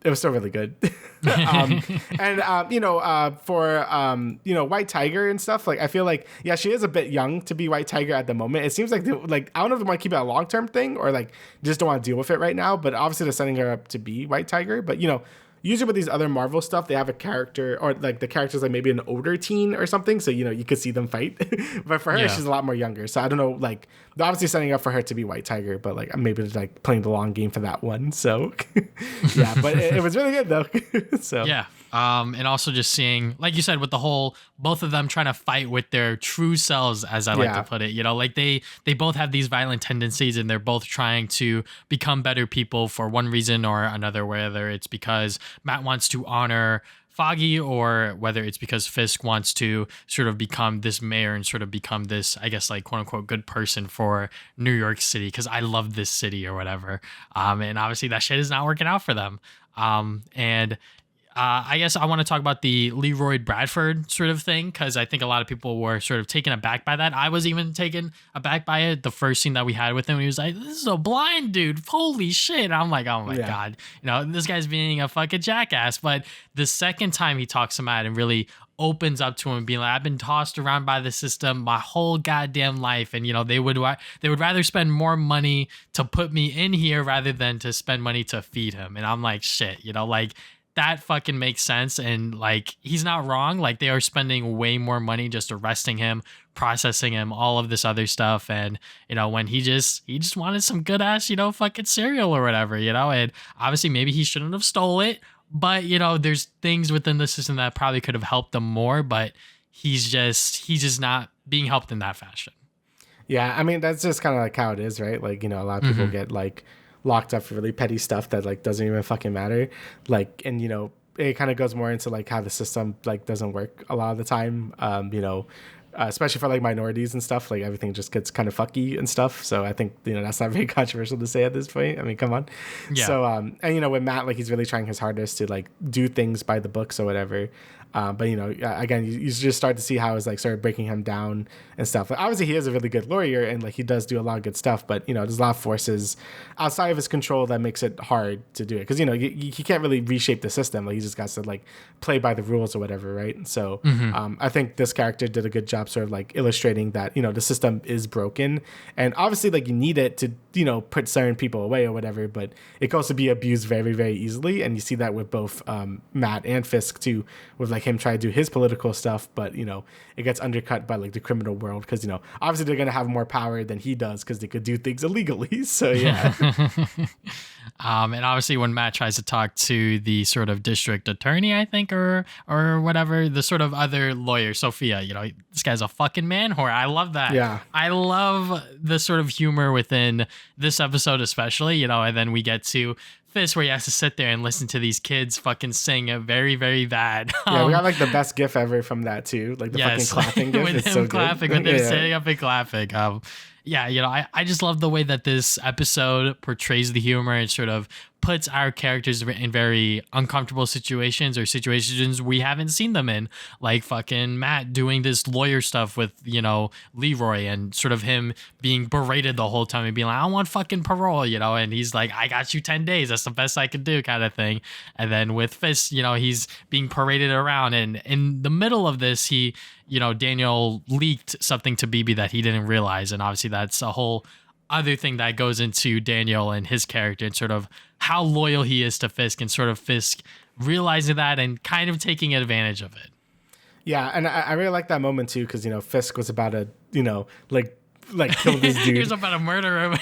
it was still really good. You know, for you know, White Tiger and stuff, like I feel like, yeah, she is a bit young to be White Tiger at the moment. It seems like like I don't know if they want to keep it a long-term thing or like just don't want to deal with it right now, but obviously they're setting her up to be White Tiger. But you know, usually with these other Marvel stuff, they have a character or like the character's like maybe an older teen or something, so you know you could see them fight. But for her, she's a lot more younger, so I don't know, like they're obviously setting up for her to be White Tiger, but like maybe they're like playing the long game for that one. So yeah, but it was really good though. So yeah. And also just seeing, like you said, with the whole both of them trying to fight with their true selves, as I like to put it, you know, like they both have these violent tendencies and they're both trying to become better people for one reason or another, whether it's because Matt wants to honor Foggy or whether it's because Fisk wants to sort of become this mayor and sort of become this, I guess, like quote unquote good person for New York City because I love this city or whatever. And obviously that shit is not working out for them. I guess I want to talk about the Leroy Bradford sort of thing because I think a lot of people were sort of taken aback by that. I was even taken aback by it. The first scene that we had with him, he was like, "This is a blind dude. Holy shit!" And I'm like, "Oh my god, you know, this guy's being a fucking jackass." But the second time he talks to Matt and really opens up to him, being like, "I've been tossed around by the system my whole goddamn life, and you know they would rather spend more money to put me in here rather than to spend money to feed him." And I'm like, "Shit," you know, like. That fucking makes sense. And like, he's not wrong. Like they are spending way more money just arresting him, processing him, all of this other stuff. And, you know, when he just wanted some good ass, you know, fucking cereal or whatever, you know, and obviously maybe he shouldn't have stole it, but you know, there's things within the system that probably could have helped him more, but he's just not being helped in that fashion. Yeah. I mean, that's just kind of like how it is, right? Like, you know, a lot of people get like locked up for really petty stuff that like doesn't even fucking matter, like, and you know it kind of goes more into like how the system like doesn't work a lot of the time, you know, especially for like minorities and stuff, like everything just gets kind of fucky and stuff. So I think, you know, that's not very controversial to say at this point. I mean, come on. So and you know, with Matt, like he's really trying his hardest to like do things by the books or whatever. But you know, again, you just start to see how it's like started breaking him down and stuff. Like, obviously, he is a really good lawyer and like he does do a lot of good stuff. But you know, there's a lot of forces outside of his control that makes it hard to do it because you know he can't really reshape the system. Like he just got to like play by the rules or whatever, right? And so I think this character did a good job, sort of like illustrating that you know the system is broken and obviously like you need it to you know put certain people away or whatever, but it can also be abused very very easily, and you see that with both Matt and Fisk too, with like him try to do his political stuff, but you know it gets undercut by like the criminal world because you know obviously they're gonna have more power than he does because they could do things illegally. So yeah. And obviously when Matt tries to talk to the sort of district attorney, I think, or whatever, the sort of other lawyer, Sophia, you know, this guy's a fucking man whore. I love that. Yeah. I love the sort of humor within this episode especially, you know, and then we get to Fisk where he has to sit there and listen to these kids fucking sing a very, very bad. Yeah, we got like the best gif ever from that too. Like the fucking clapping gif. With it's him so clapping, good. with him sitting up and clapping. Yeah, you know, I just love the way that this episode portrays the humor and sort of puts our characters in very uncomfortable situations or situations we haven't seen them in, like fucking Matt doing this lawyer stuff with, you know, Leroy and sort of him being berated the whole time and being like, I want fucking parole, you know, and he's like, I got you 10 days. That's the best I can do kind of thing. And then with Fisk, you know, he's being paraded around, and in the middle of this, you know, Daniel leaked something to BB that he didn't realize. And obviously that's a whole other thing that goes into Daniel and his character and sort of how loyal he is to Fisk and sort of Fisk realizing that and kind of taking advantage of it. Yeah, and I really like that moment too because, you know, Fisk was about to, you know, like kill this dude. He was about to murder him.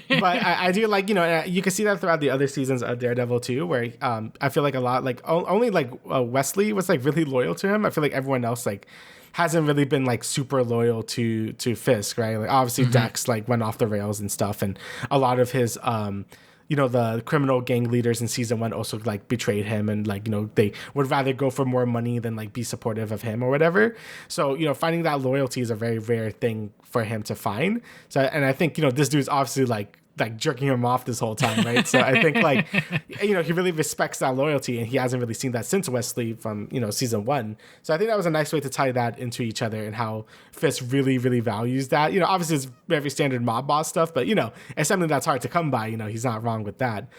But I do like, you know, you can see that throughout the other seasons of Daredevil too, where I feel like a lot, like only like Wesley was like really loyal to him. I feel like everyone else like hasn't really been like super loyal to Fisk, right? Like obviously Dex like went off the rails and stuff, and a lot of his the criminal gang leaders in season 1 also like betrayed him, and like, they would rather go for more money than like be supportive of him or whatever. So, finding that loyalty is a very rare thing for him to find. So, and I think, this dude's obviously like jerking him off this whole time, right? So I think like, he really respects that loyalty, and he hasn't really seen that since Wesley from, season 1. So I think that was a nice way to tie that into each other, and how Fisk really, really values that. Obviously it's very standard mob boss stuff, but it's something that's hard to come by. He's not wrong with that.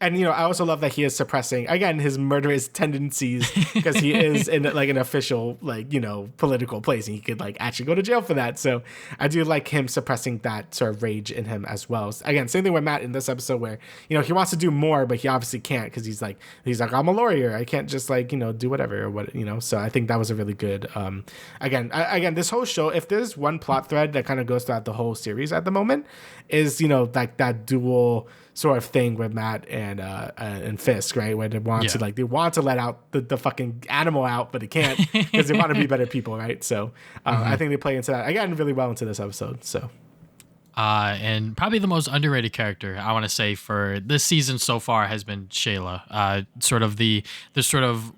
And I also love that he is suppressing, again, his murderous tendencies, because he is in like an official like political place, and he could like actually go to jail for that. So I do like him suppressing that sort of rage in him as well. Again, same thing with Matt in this episode, where he wants to do more, but he obviously can't, because he's like I'm a lawyer, I can't just like do whatever or what. So I think that was a really good again this whole show, if there's one plot thread that kind of goes throughout the whole series at the moment, is like that dual sort of thing with Matt and Fisk, right? Where they want to let out the fucking animal out, but they can't, because they want to be better people, right? So I think they play into that again really well into this episode. So and probably the most underrated character I want to say for this season so far has been Shayla. Sort of the sort of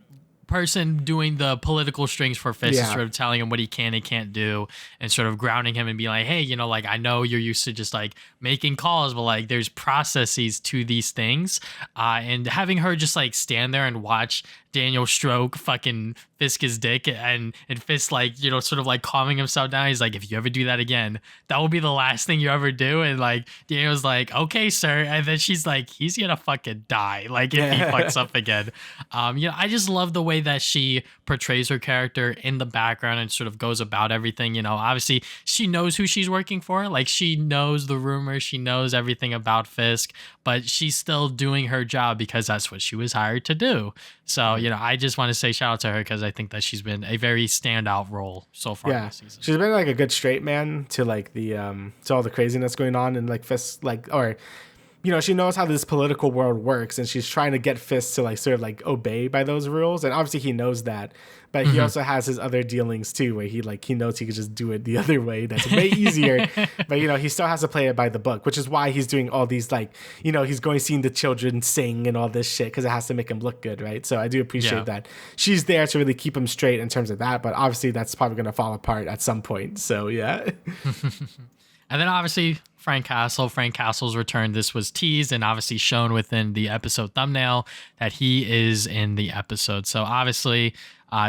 person doing the political strings for Fisk, and sort of telling him what he can and can't do, and sort of grounding him and being like, hey, like, I know you're used to just like making calls, but like there's processes to these things. And having her just like stand there and watch Daniel stroke fucking Fisk's dick, and Fisk like, sort of like calming himself down. He's like, if you ever do that again, that will be the last thing you ever do. And like Daniel's like, okay, sir. And then she's like, he's gonna fucking die, like, if he fucks up again. I just love the way that she portrays her character in the background and sort of goes about everything. Obviously she knows who she's working for, like she knows the rumors, she knows everything about Fisk, but she's still doing her job because that's what she was hired to do. So, I just want to say shout out to her, because I think that she's been a very standout role so far this season. She's been like a good straight man to like the to all the craziness going on, and like Fisk, like, or she knows how this political world works, and she's trying to get Fisk to like sort of like obey by those rules. And obviously he knows that, but he also has his other dealings too, where he knows he could just do it the other way. That's way easier. But he still has to play it by the book, which is why he's doing all these like, he's going seeing the children sing and all this shit, because it has to make him look good, right? So I do appreciate that she's there to really keep him straight in terms of that. But obviously that's probably going to fall apart at some point. So yeah. And then obviously Frank Castle's return. This was teased and obviously shown within the episode thumbnail that he is in the episode. So obviously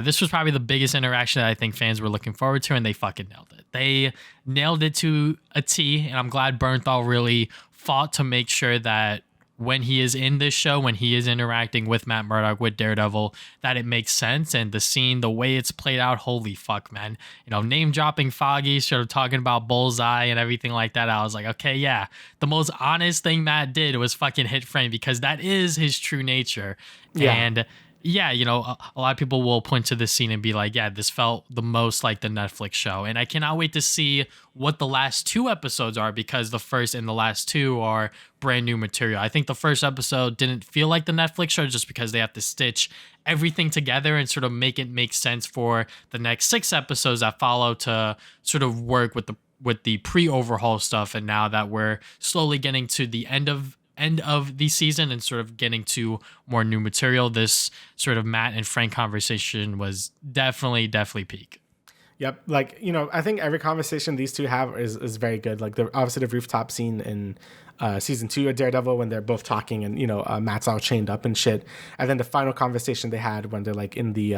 this was probably the biggest interaction that I think fans were looking forward to, and they fucking nailed it. They nailed it to a T, and I'm glad Bernthal really fought to make sure that when he is in this show, when he is interacting with Matt Murdock, with Daredevil, that it makes sense. And the scene, the way it's played out, holy fuck, man. Name dropping Foggy, sort of talking about Bullseye and everything like that. I was like, okay, yeah. The most honest thing Matt did was fucking hit frame, because that is his true nature. Yeah. And yeah, a lot of people will point to this scene and be like, yeah, this felt the most like the Netflix show. And I cannot wait to see what the last 2 episodes are, because the first and the last 2 are brand new material. I think the first episode didn't feel like the Netflix show, just because they have to stitch everything together and sort of make it make sense for the next 6 episodes that follow to sort of work with the pre-overhaul stuff. And now that we're slowly getting to the end of the season and sort of getting to more new material, this sort of Matt and Frank conversation was definitely peak. Yep. Like, I think every conversation these two have is very good. Like obviously the rooftop scene in season 2 of Daredevil, when they're both talking and Matt's all chained up and shit, and then the final conversation they had when they're like in the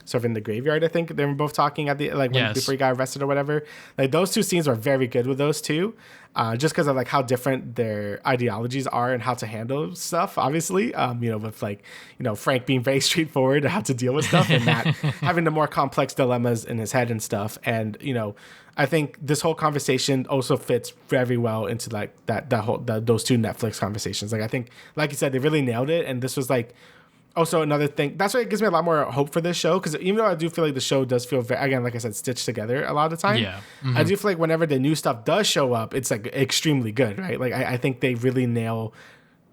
sort of in the graveyard. I think they were both talking at the before he got arrested or whatever. Like those 2 scenes were very good with those 2, just because of like how different their ideologies are and how to handle stuff. Obviously, with like Frank being very straightforward how to deal with stuff, and Matt having the more complex dilemmas in his head and stuff. And I think this whole conversation also fits very well into like those 2 Netflix conversations. Like I think, like you said, they really nailed it. And this was like also another thing. That's why it gives me a lot more hope for this show, because even though I do feel like the show does feel very, again, like I said, stitched together a lot of the time. Yeah, I do feel like whenever the new stuff does show up, it's like extremely good, right? Like I think they really nail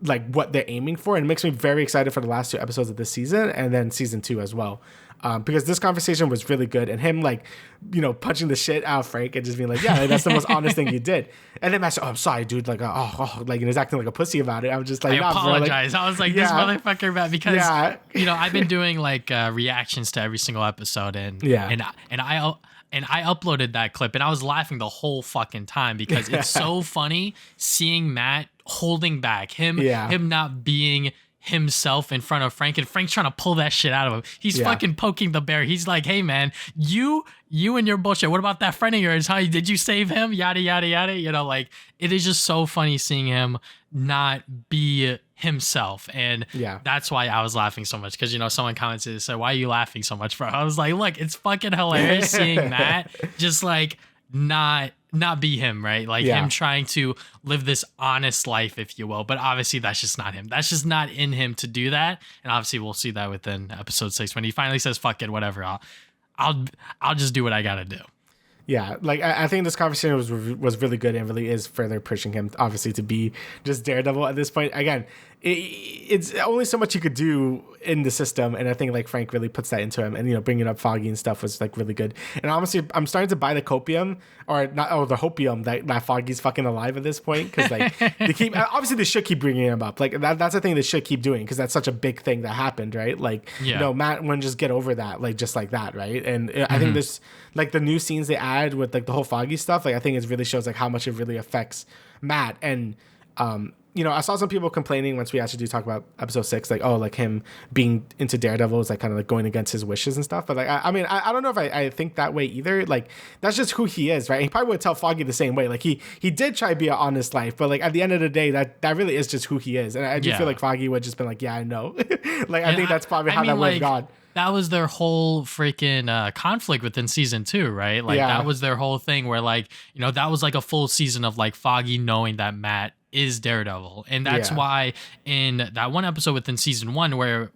like what they're aiming for, and it makes me very excited for the last 2 episodes of this season, and then season 2 as well. because this conversation was really good, and him like, punching the shit out of Frank and just being like, yeah, like, that's the most honest thing you did. And then Matt said, oh, I'm sorry, dude, like, like, he's acting like a pussy about it. I was just like, I apologize. Bro, like, I was like, this motherfucker, man, because I've been doing like reactions to every single episode, and I uploaded that clip, and I was laughing the whole fucking time because it's so funny seeing Matt holding back, him not being himself in front of Frank, and Frank's trying to pull that shit out of him. He's fucking poking the bear. He's like, hey man, you and your bullshit. What about that friend of yours? How did you save him? Yada yada yada. Like, it is just so funny seeing him not be himself, and that's why I was laughing so much, because someone commented and said, why are you laughing so much, bro? I was like, look, it's fucking hilarious seeing Matt just like not be him, right? Like him trying to live this honest life, if you will. But obviously that's just not him. That's just not in him to do that. And obviously we'll see that within episode 6 when he finally says, fuck it, whatever. I'll just do what I gotta do. Yeah, like I think this conversation was really good, and really is further pushing him, obviously, to be just Daredevil at this point. Again, it's only so much you could do in the system, and I think like Frank really puts that into him, and bringing up Foggy and stuff was like really good. And honestly, I'm starting to buy the copium, or not, the hopium that Foggy's fucking alive at this point, because like they keep obviously they should keep bringing him up. Like that's the thing they should keep doing, because that's such a big thing that happened, right? Like Matt wouldn't just get over that, like just like that, right? And I think this, like the new scenes they add with like the whole Foggy stuff, like I think it really shows like how much it really affects Matt. And I saw some people complaining once we actually do talk about episode 6, like, oh, like him being into Daredevil is like kind of like going against his wishes and stuff. But like, I mean, I don't know if I think that way either. Like, that's just who he is, right? And he probably would tell Foggy the same way. Like he did try to be an honest life, but like at the end of the day, that really is just who he is. And I do feel like Foggy would just been like, yeah, I know. Like, I think that's probably how that would have gone. That was their whole freaking conflict within season 2, right? Like that was their whole thing where like, that was like a full season of like Foggy knowing that Matt is Daredevil. And that's why in that one episode within season 1 where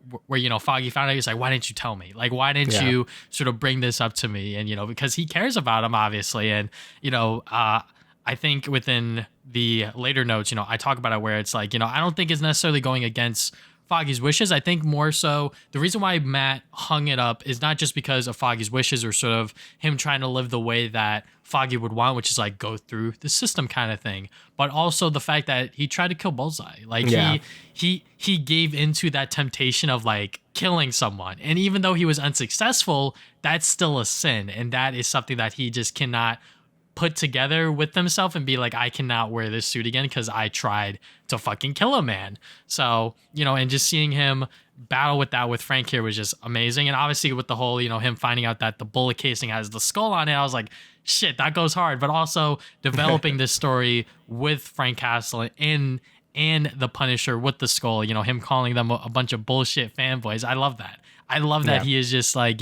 Foggy found out, he's like, why didn't you tell me? Like, why didn't you sort of bring this up to me? And, because he cares about him, obviously. And, I think within the later notes, I talk about it where it's like, I don't think it's necessarily going against Foggy's wishes. I think more so the reason why Matt hung it up is not just because of Foggy's wishes or sort of him trying to live the way that Foggy would want, which is like go through the system kind of thing, but also the fact that he tried to kill Bullseye. Like he gave into that temptation of like killing someone. And even though he was unsuccessful, that's still a sin. And that is something that he just cannot put together with himself and be like, I cannot wear this suit again because I tried to fucking kill a man. So, and just seeing him battle with that with Frank here was just amazing. And obviously with the whole, him finding out that the bullet casing has the skull on it, I was like, shit, that goes hard. But also developing this story with Frank Castle and the Punisher with the skull, him calling them a bunch of bullshit fanboys. I love that. I love that he is just like,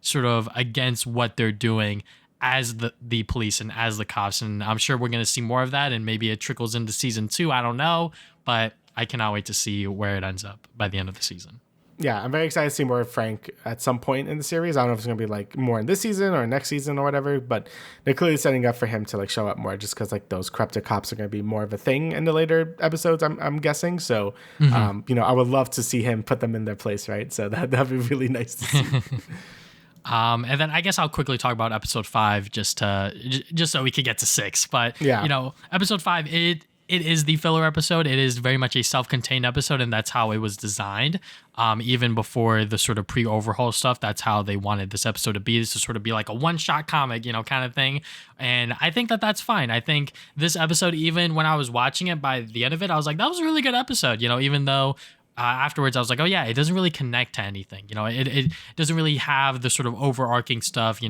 sort of against what they're doing as the police and as the cops. And I'm sure we're going to see more of that, and maybe it trickles into season 2. I don't know, but I cannot wait to see where it ends up by the end of the season. Yeah, I'm very excited to see more of Frank at some point in the series. I don't know if it's going to be like more in this season or next season or whatever, but they're clearly setting up for him to like show up more, just because like those corrupted cops are going to be more of a thing in the later episodes, I'm guessing. So, I would love to see him put them in their place, right? So that'd be really nice to see. And then I guess I'll quickly talk about episode 5 just so we could get to 6. But episode 5, it is the filler episode. It is very much a self-contained episode, and that's how it was designed. Even before the sort of pre-overhaul stuff, that's how they wanted this episode to be. This to sort of be like a one-shot comic, kind of thing. And I think that that's fine. I think this episode, even when I was watching it, by the end of it, I was like, that was a really good episode. Even though afterwards I was like, oh yeah, it doesn't really connect to anything. It doesn't really have the sort of overarching stuff.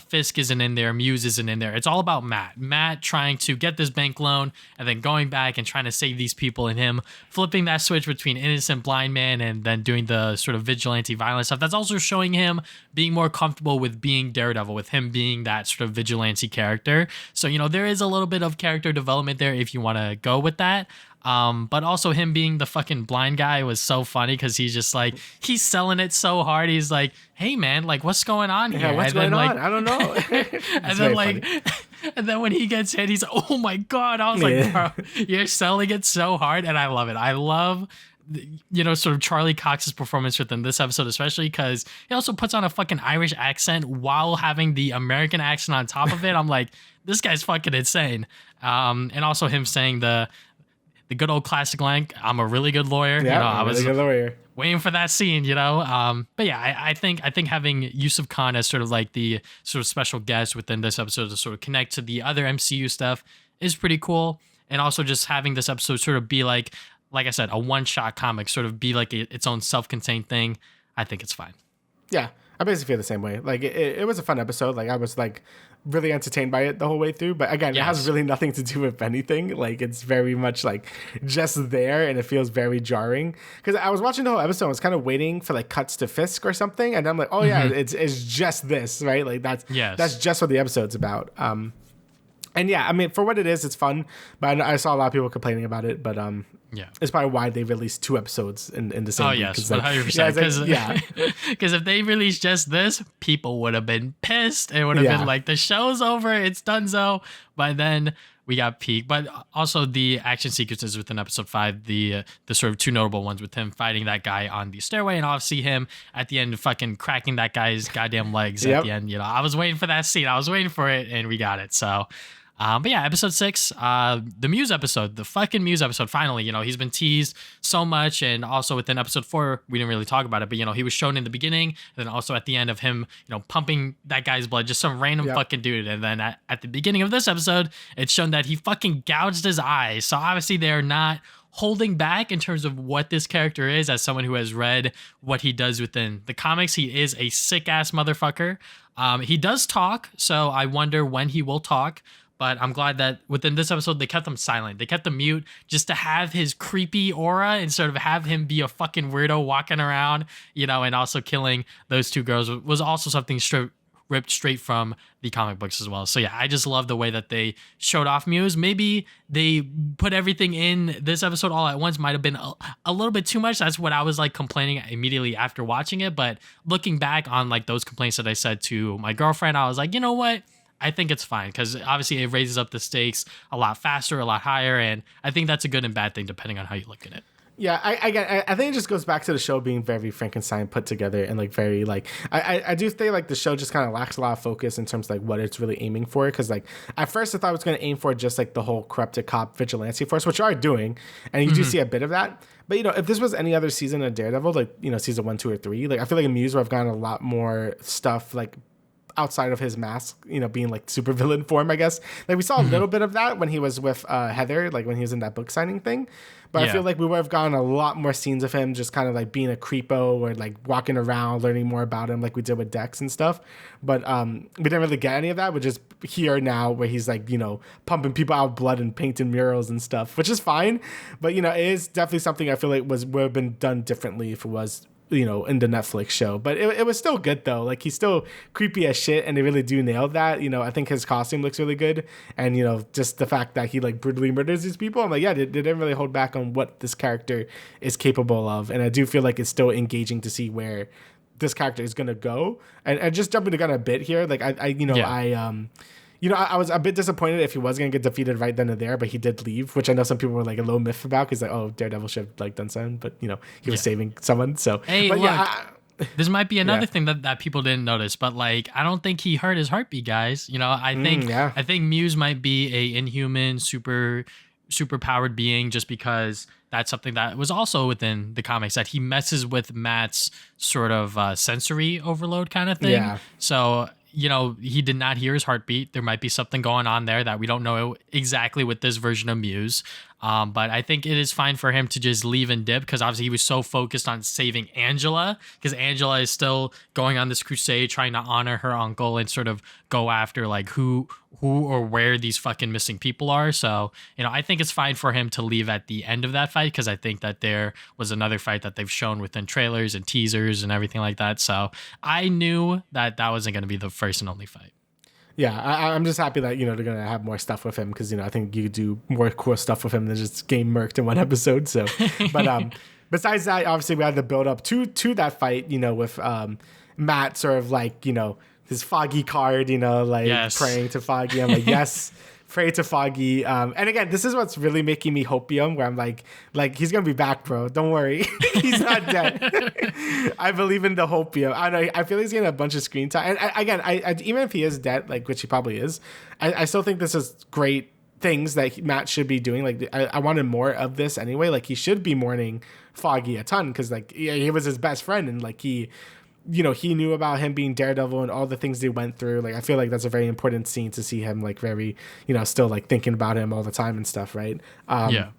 Fisk isn't in there, Muse isn't in there. It's all about Matt trying to get this bank loan and then going back and trying to save these people, and him flipping that switch between innocent blind man and then doing the sort of vigilante violence stuff. That's also showing him being more comfortable with being Daredevil, with him being that sort of vigilante character. So, there is a little bit of character development there if you want to go with that. But also him being the fucking blind guy was so funny, because he's just like, he's selling it so hard. He's like, hey man, like what's going on here? Yeah, what's going on? I don't know. And then like, and then when he gets hit, he's like, oh my God. I was like, bro, you're selling it so hard. And I love it. I love sort of Charlie Cox's performance within this episode, especially because he also puts on a fucking Irish accent while having the American accent on top of it. I'm like, this guy's fucking insane. And also him saying the good old classic line, I'm a really good lawyer. Yeah, I was really good lawyer. Waiting for that scene, but yeah, I think having Yusuf Khan as sort of like the sort of special guest within this episode to sort of connect to the other MCU stuff is pretty cool. And also just having this episode sort of be like I said, a one-shot comic, sort of be like its own self-contained thing. I think it's fine. Yeah, I basically feel the same way. Like it was a fun episode. Like I was like really entertained by it the whole way through. But again, It has really nothing to do with anything. Like it's very much like just there, and it feels very jarring. Because I was watching the whole episode, I was kind of waiting for like cuts to Fisk or something, and I'm like, oh yeah, it's just this, right? Like that's just what the episode's about. And yeah, I mean, for what it is, it's fun. But I saw a lot of people complaining about it. But it's probably why they released 2 episodes in the same week. Yes, 100%. Because if they released just this, people would have been pissed. It would have been like, the show's over, it's donezo. By then, we got peak. But also the action sequences within episode 5, the sort of 2 notable ones with him fighting that guy on the stairway, and obviously him at the end fucking cracking that guy's goddamn legs at the end. I was waiting for that scene. I was waiting for it, and we got it. So. But yeah, episode 6, the Muse episode, the fucking Muse episode. Finally, he's been teased so much, and also within episode 4, we didn't really talk about it, but he was shown in the beginning, and then also at the end of him, pumping that guy's blood, just some random fucking dude. And then at the beginning of this episode, it's shown that he fucking gouged his eyes. So obviously they're not holding back in terms of what this character is. As someone who has read what he does within the comics, he is a sick ass motherfucker. He does talk, so I wonder when he will talk. But I'm glad that within this episode, they kept him silent. They kept him mute just to have his creepy aura and sort of have him be a fucking weirdo walking around, and also killing those 2 girls was also something ripped straight from the comic books as well. So yeah, I just love the way that they showed off Muse. Maybe they put everything in this episode all at once might have been a little bit too much. That's what I was like complaining immediately after watching it. But looking back on like those complaints that I said to my girlfriend, I was like, you know what? I think it's fine because obviously it raises up the stakes a lot faster, a lot higher, and I think that's a good and bad thing depending on how you look at it. Yeah, I think it just goes back to the show being very Frankenstein put together and like very like I do think like the show just kind of lacks a lot of focus in terms of like what it's really aiming for, because like at first I thought it was going to aim for just like the whole corrupted cop vigilante force, which you are doing, and you do see a bit of that. But if this was any other season of Daredevil, like season 1, 2, or 3, like I feel like in Muse would have gotten a lot more stuff like outside of his mask, being like super villain form, I guess. Like we saw a little bit of that when he was with Heather, like when he was in that book signing thing. But I feel like we would have gotten a lot more scenes of him just kind of like being a creepo or like walking around, learning more about him like we did with Dex and stuff. But we didn't really get any of that. We're just here now where he's like, pumping people out of blood and painting murals and stuff, which is fine. But, it is definitely something I feel like would have been done differently if it was in the Netflix show. But it was still good though. Like he's still creepy as shit, and they really do nail that. I think his costume looks really good, and just the fact that he like brutally murders these people, I'm like, yeah, they didn't really hold back on what this character is capable of. And I do feel like it's still engaging to see where this character is gonna go. And just jumping the gun a bit here, like I was a bit disappointed if he was going to get defeated right then and there, but he did leave, which I know some people were like a little miffed about because like, oh, Daredevil should have like done something, but he was saving someone. So, hey, but look, this might be another thing that people didn't notice, but like I don't think he hurt his heartbeat, guys. I think Muse might be a inhuman, super powered being, just because that's something that was also within the comics, that he messes with Matt's sort of sensory overload kind of thing. Yeah. So he did not hear his heartbeat. There might be something going on there that we don't know exactly with this version of Muse. But I think it is fine for him to just leave and dip, because obviously he was so focused on saving Angela, because Angela is still going on this crusade trying to honor her uncle and sort of go after like who or where these fucking missing people are. So, I think it's fine for him to leave at the end of that fight, because I think that there was another fight that they've shown within trailers and teasers and everything like that. So I knew that wasn't going to be the first and only fight. Yeah, I'm just happy that, they're going to have more stuff with him, because, I think you could do more cool stuff with him than just game murked in one episode. So, but besides that, obviously we had the build up to that fight, with Matt sort of like, his Foggy card, praying to Foggy. I'm like, yes, pray to Foggy. And again, this is what's really making me hopium, where I'm like he's gonna be back, bro. Don't worry, he's not dead. I believe in the hopium. I feel he's getting a bunch of screen time. And I even if he is dead, like which he probably is, I still think this is great things that Matt should be doing. Like I wanted more of this anyway. Like he should be mourning Foggy a ton because like he was his best friend and like he knew about him being Daredevil and all the things they went through. Like, I feel like that's a very important scene to see him like very, still like thinking about him all the time and stuff. Right. Yeah.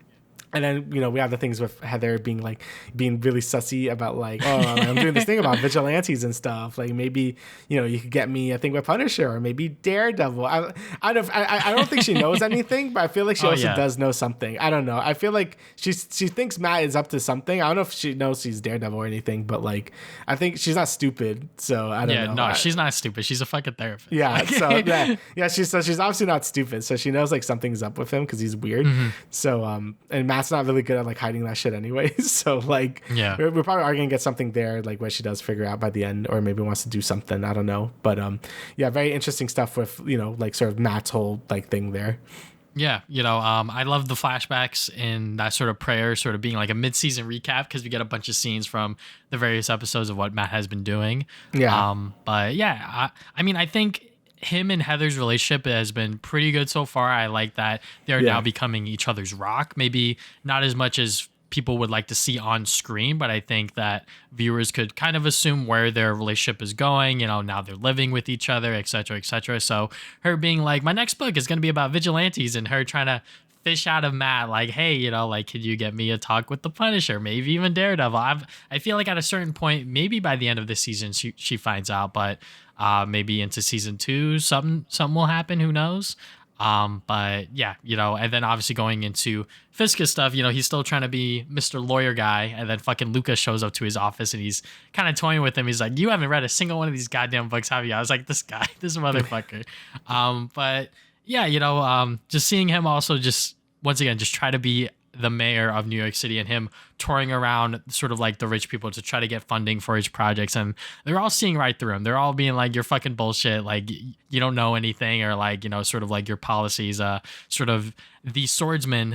And then, we have the things with Heather being really sussy about like, oh, I'm doing this thing about vigilantes and stuff. Like maybe, you could get me a thing with Punisher or maybe Daredevil. I don't think she knows anything, but I feel like she does know something. I don't know. I feel like she thinks Matt is up to something. I don't know if she knows she's Daredevil or anything, but like, I think she's not stupid. So I don't know. Yeah, no, she's not stupid. She's a fucking therapist. Yeah. She's obviously not stupid. So she knows like something's up with him because he's weird. Mm-hmm. So, and Matt's not really good at like hiding that shit anyways. So like, we probably are gonna get something there, like what she does figure out by the end, or maybe wants to do something. I don't know, but very interesting stuff with like sort of Matt's whole like thing there. Yeah, I love the flashbacks and that sort of prayer sort of being like a mid-season recap because we get a bunch of scenes from the various episodes of what Matt has been doing. Yeah. But yeah, I think him and Heather's relationship has been pretty good so far. I like that they're now becoming each other's rock. Maybe not as much as people would like to see on screen, but I think that viewers could kind of assume where their relationship is going. Now they're living with each other, et cetera, et cetera. So her being like, my next book is going to be about vigilantes, and her trying to fish out of Matt, like, hey, like, could you get me a talk with the Punisher? Maybe even Daredevil. I feel like at a certain point, maybe by the end of this season, she finds out, but maybe into season 2, something will happen. Who knows? But yeah, and then obviously going into Fiska's stuff, he's still trying to be Mr. Lawyer guy. And then fucking Lucas shows up to his office and he's kind of toying with him. He's like, you haven't read a single one of these goddamn books, have you? I was like, this motherfucker. But yeah, just seeing him also just once again, just try to be the mayor of New York City and him touring around sort of like the rich people to try to get funding for his projects. And they're all seeing right through him. They're all being like, you're fucking bullshit. Like you don't know anything, or like, sort of like your policies, sort of the swordsman,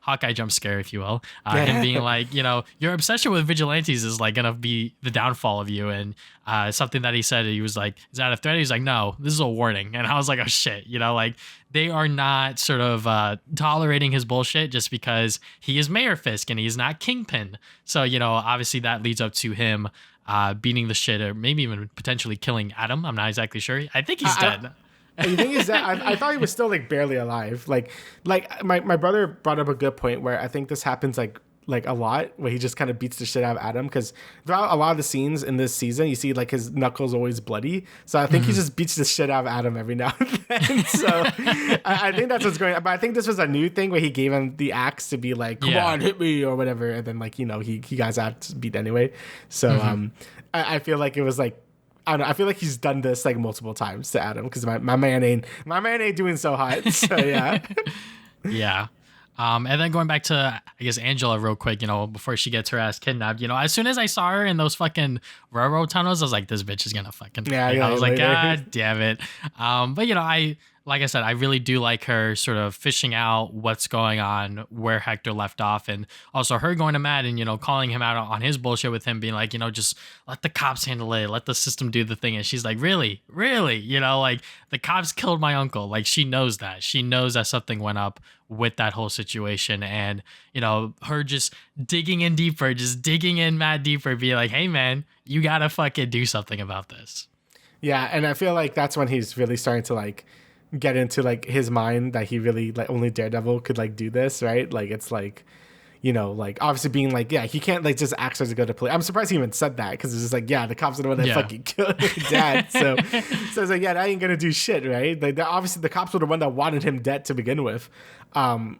Hawkeye jump scare, if you will, him being like, your obsession with vigilantes is like going to be the downfall of you. And something that he said, he was like, is that a threat? He's like, no, this is a warning. And I was like, oh shit, like they are not sort of tolerating his bullshit just because he is Mayor Fisk and he's not Kingpin. So, obviously that leads up to him beating the shit or maybe even potentially killing Adam. I'm not exactly sure. I think he's dead. You think he's dead? I thought he was still like barely alive. Like my brother brought up a good point where I think this happens like a lot, where he just kind of beats the shit out of Adam, because throughout a lot of the scenes in this season, you see like his knuckles always bloody. So I think he just beats the shit out of Adam every now and then. So I think that's what's going on. But I think this was a new thing where he gave him the axe to be like, come on, hit me or whatever. And then like, he guys out to beat anyway. So I feel like it was like, I don't know. I feel like he's done this like multiple times to Adam, because my man ain't doing so hot. So yeah. Yeah. And then going back to, I guess, Angela real quick, before she gets her ass kidnapped, as soon as I saw her in those fucking railroad tunnels, I was like, this bitch is gonna fucking die. I was like, God damn it. But like I said, I really do like her sort of fishing out what's going on, where Hector left off, and also her going to Matt and, calling him out on his bullshit with him being like, just let the cops handle it, let the system do the thing. And she's like, really? Like the cops killed my uncle. Like she knows that. She knows that something went up with that whole situation. And, her just digging in deeper, just digging in Matt deeper, being like, hey man, you gotta fucking do something about this. Yeah. And I feel like that's when he's really starting to like get into like his mind that he really like only Daredevil could like do this, right? Like it's like, like obviously being like, yeah, he can't like just ask her to go to police. I'm surprised he even said that, because it's just like, yeah, the cops are the one that fucking killed his dad. So it's like, yeah, that ain't gonna do shit, right? Like obviously the cops were the one that wanted him dead to begin with. And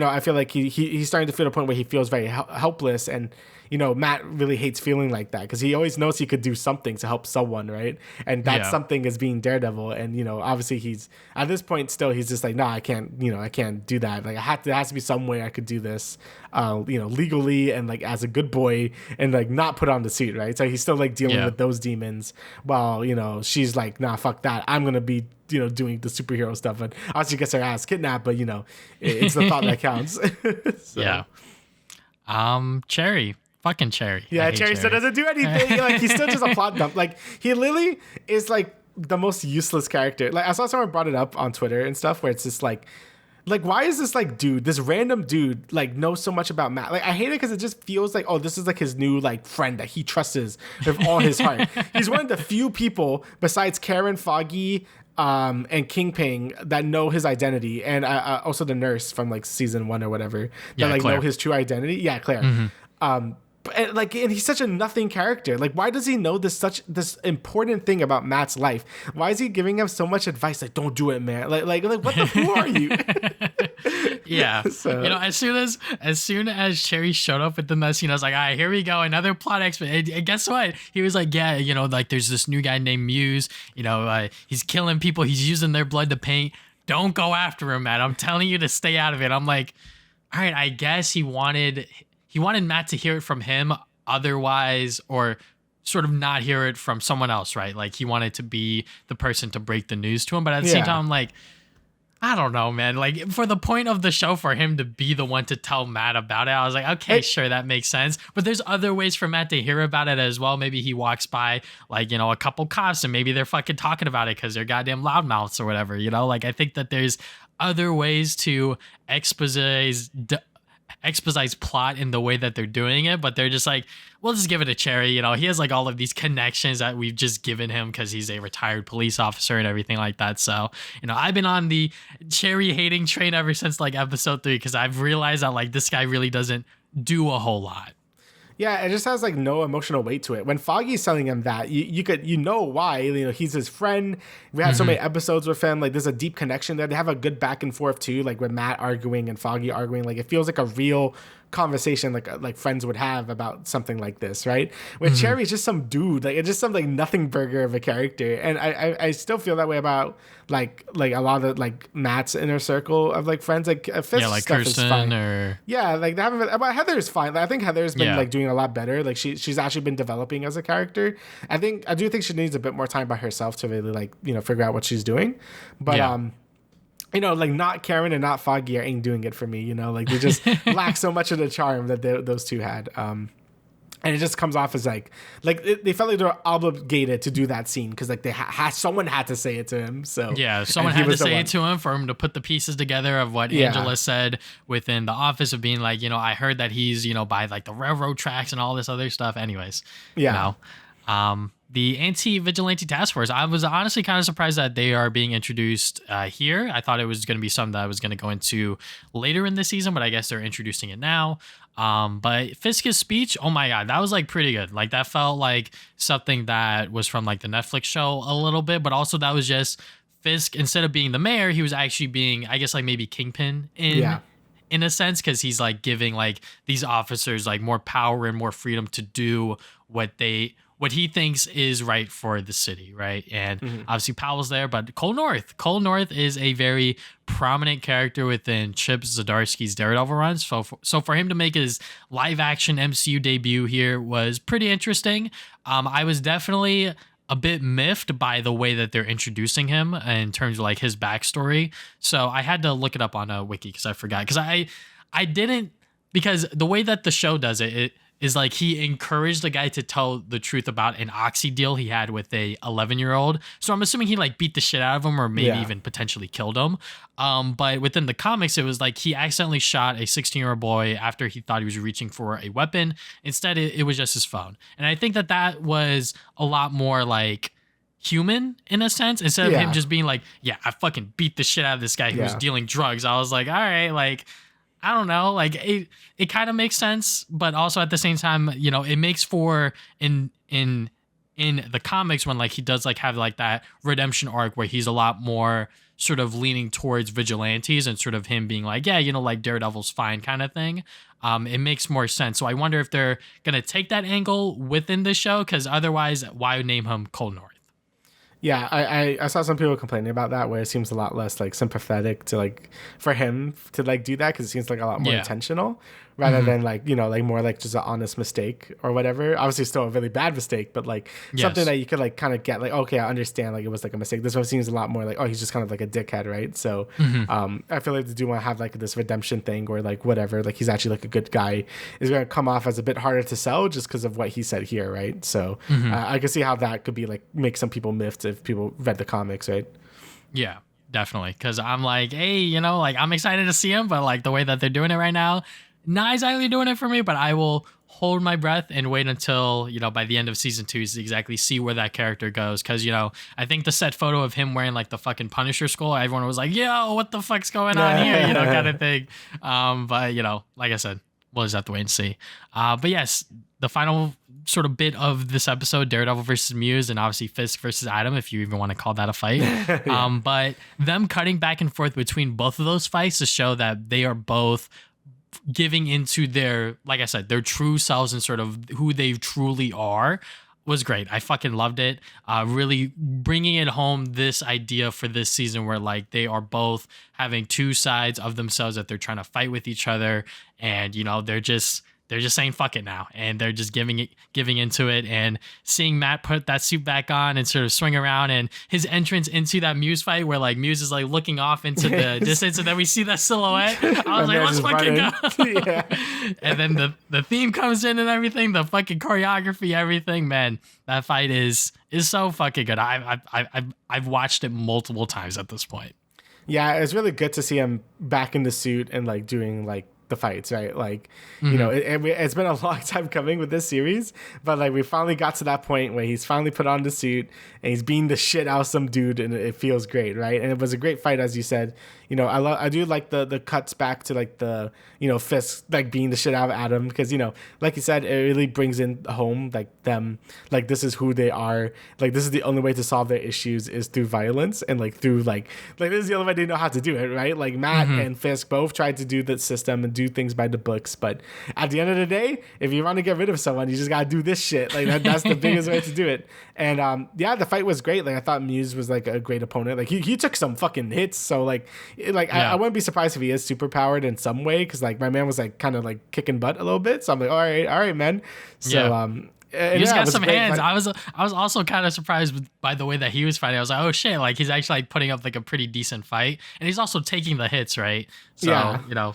I feel like he's starting to feel the point where he feels very helpless, and Matt really hates feeling like that, because he always knows he could do something to help someone, right? And that something is being Daredevil. And obviously he's at this point still, he's just like, nah, I can't do that. Like there has to be some way I could do this, legally and like as a good boy, and like not put on the suit, right? So he's still like dealing with those demons, while she's like, nah, fuck that, I'm gonna be doing the superhero stuff, and obviously gets her ass kidnapped, but it's the thought that counts. So. Yeah. Cherry. Fucking Cherry. Yeah, Cherry still doesn't do anything. Like, he's still just a plot dump. Like, he literally is like the most useless character. Like, I saw someone brought it up on Twitter and stuff where it's just like why is this like this random dude like knows so much about Matt? Like, I hate it because it just feels like, oh, this is like his new like friend that he trusts with all his heart. He's one of the few people besides Karen, Foggy, and Kingpin that know his identity, and also the nurse from like season 1 or whatever that like Claire. know his true identity. Yeah, Claire. Mm-hmm. And he's such a nothing character. Like, why does he know this important thing about Matt's life? Why is he giving him so much advice? Like, don't do it, man. Like what the who are you? Yeah. So. As soon as Cherry showed up with the mess, I was like, all right, here we go, another plot expert. And guess what? He was like, yeah, like there's this new guy named Muse. He's killing people. He's using their blood to paint. Don't go after him, Matt. I'm telling you to stay out of it. I'm like, all right, I guess he wanted Matt to hear it from him, otherwise, or sort of not hear it from someone else, right? Like, he wanted to be the person to break the news to him. But at the same time, I'm like, I don't know, man. Like, for the point of the show, for him to be the one to tell Matt about it, I was like, okay, sure, that makes sense. But there's other ways for Matt to hear about it as well. Maybe he walks by, like, a couple cops, and maybe they're fucking talking about it because they're goddamn loudmouths or whatever, Like, I think that there's other ways to expose plot in the way that they're doing it, but they're just like, we'll just give it a Cherry. He has like all of these connections that we've just given him because he's a retired police officer and everything like that. So, I've been on the Cherry hating train ever since like episode 3, because I've realized that like this guy really doesn't do a whole lot. Yeah, it just has like no emotional weight to it. When Foggy's telling him that, you know why. He's his friend. We had so many episodes with him. Like, there's a deep connection there. They have a good back and forth too, like with Matt arguing and Foggy arguing. Like, it feels like a real conversation like friends would have about something like this, right? With Cherry, it's just some dude, like it's just some like nothing burger of a character, and I still feel that way about like a lot of like Matt's inner circle of like friends, like Fisk like stuff Kirsten is fine. or Like they haven't. But Heather's fine. Like, I think Heather's been like doing a lot better. Like she's actually been developing as a character. I do think she needs a bit more time by herself to really like figure out what she's doing, but like not Karen and not Foggy ain't doing it for me. Like they just lack so much of the charm that those two had. And it just comes off as like they felt like they were obligated to do that scene because like they someone had to say it to him. So someone had to say it to him for him to put the pieces together of what Angela said within the office of being like, I heard that he's by like the railroad tracks and all this other stuff. Anyways, the Anti-Vigilante Task Force, I was honestly kind of surprised that they are being introduced here. I thought it was going to be something that I was going to go into later in the season, but I guess they're introducing it now. But Fisk's speech, oh my God, that was like pretty good. Like that felt like something that was from like the Netflix show a little bit, but also that was just Fisk, instead of being the mayor, he was actually being, I guess, like maybe Kingpin in a sense, because he's like giving like these officers like more power and more freedom to do what he thinks is right for the city, right? And obviously Powell's there, but Cole North is a very prominent character within Chip Zdarsky's Daredevil run. So for him to make his live action MCU debut here was pretty interesting. I was definitely a bit miffed by the way that they're introducing him in terms of like his backstory. So I had to look it up on a wiki because I forgot. Because I didn't, because the way that the show does it is like he encouraged the guy to tell the truth about an oxy deal he had with a 11-year-old. So I'm assuming he like beat the shit out of him or maybe even potentially killed him. But within the comics, it was like he accidentally shot a 16-year-old boy after he thought he was reaching for a weapon. Instead, it was just his phone. And I think that was a lot more like human in a sense, instead of him just being like, yeah, I fucking beat the shit out of this guy who was dealing drugs. I was like, all right, like, I don't know, like it kind of makes sense, but also at the same time, it makes for in the comics when like he does like have like that redemption arc where he's a lot more sort of leaning towards vigilantes and sort of him being like, yeah, like Daredevil's fine kind of thing. It makes more sense. So I wonder if they're gonna take that angle within the show, because otherwise, why name him Cole North? Yeah, I saw some people complaining about that, where it seems a lot less like sympathetic to like for him to like do that, because it seems like a lot more intentional rather than like, you know, like more like just an honest mistake or whatever. Obviously still a really bad mistake, but like something that you could like kind of get like, okay, I understand, like it was like a mistake. This one seems a lot more like, oh, he's just kind of like a dickhead, right? So I feel like they do want to have like this redemption thing or like whatever, like he's actually like a good guy, is going to come off as a bit harder to sell just because of what he said here, right? So I can see how that could be like make some people miffed if people read the comics, right? Yeah, definitely. Because I'm like, hey, you know, like I'm excited to see him, but like the way that they're doing it right now, not exactly doing it for me. But I will hold my breath and wait until, you know, by the end of season 2 to exactly see where that character goes. Because, you know, I think the set photo of him wearing like the fucking Punisher skull, everyone was like, yo, what the fuck's going on here? You know, kind of thing. But, you know, like I said, we'll just have to wait and see. But yes, the final sort of bit of this episode, Daredevil versus Muse, and obviously Fisk versus Adam, if you even want to call that a fight. But them cutting back and forth between both of those fights to show that they are both giving into their, like I said, their true selves and sort of who they truly are was great. I fucking loved it. Really bringing it home, this idea for this season where like they are both having two sides of themselves that they're trying to fight with each other, and you know they're just saying fuck it now, and they're just giving into it. And seeing Matt put that suit back on and sort of swing around, and his entrance into that Muse fight where like Muse is like looking off into the distance, and then we see that silhouette. I was like, let's fucking go. Yeah. And then the theme comes in and everything, the fucking choreography, everything, man. That fight is so fucking good. I've watched it multiple times at this point. Yeah, it's really good to see him back in the suit and like doing like the fights, right? Like, you know, it's been a long time coming with this series, but like we finally got to that point where he's finally put on the suit and he's beating the shit out of some dude, and it feels great, right? And it was a great fight, as you said. You know, I do like the cuts back to like the, you know, Fisk like beating the shit out of Adam, because, you know, like you said, it really brings in home like them, like this is who they are, like this is the only way to solve their issues is through violence, and like through like this is the only way they know how to do it, right? Like Matt and Fisk both tried to do the system and do things by the books, but at the end of the day, if you want to get rid of someone, you just gotta do this shit. Like that's the biggest way to do it. And yeah, the fight was great. Like I thought Muse was like a great opponent. Like he took some fucking hits, so like I wouldn't be surprised if he is super powered in some way, because like my man was like kind of like kicking butt a little bit, so I'm like, all right man. So he's got some hands. I was also kind of surprised by the way that he was fighting. I was like, oh shit, like he's actually like putting up like a pretty decent fight, and he's also taking the hits, right? So you know,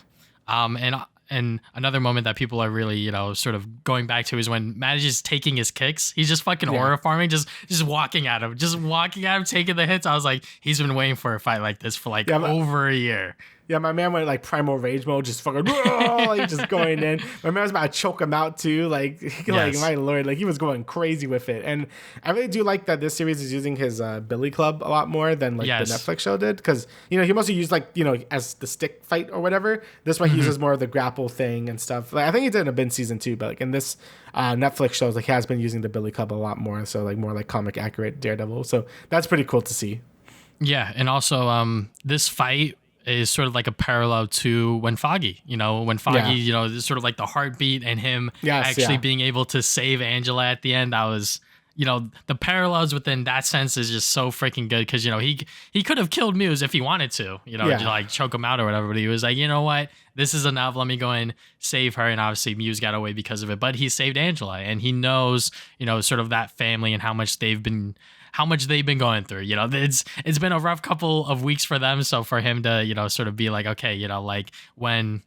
and another moment that people are really, you know, sort of going back to is when Matt is just taking his kicks. He's just fucking aura farming, just walking at him, taking the hits. I was like, he's been waiting for a fight like this for like over a year. Yeah, my man went like primal rage mode, just fucking like just going in. My man was about to choke him out too, like like my lord, like he was going crazy with it. And I really do like that this series is using his Billy Club a lot more than like the Netflix show did, because you know he mostly used like, you know, as the stick fight or whatever. This one he uses more of the grapple thing and stuff. Like I think he did in a bin season 2, but like in this Netflix shows, like he has been using the Billy Club a lot more, so like more like comic accurate Daredevil. So that's pretty cool to see. Yeah, and also this fight is sort of like a parallel to when Foggy, you know, you know, is sort of like the heartbeat and him being able to save Angela at the end. I was, you know, the parallels within that sense is just so freaking good, because, you know, he could have killed Muse if he wanted to, you know, to like choke him out or whatever, but he was like, you know what, this is enough, let me go and save her. And obviously Muse got away because of it, but he saved Angela, and he knows, you know, sort of that family and how much they've been going through. You know, it's been a rough couple of weeks for them. So for him to, you know, sort of be like, okay, you know, like when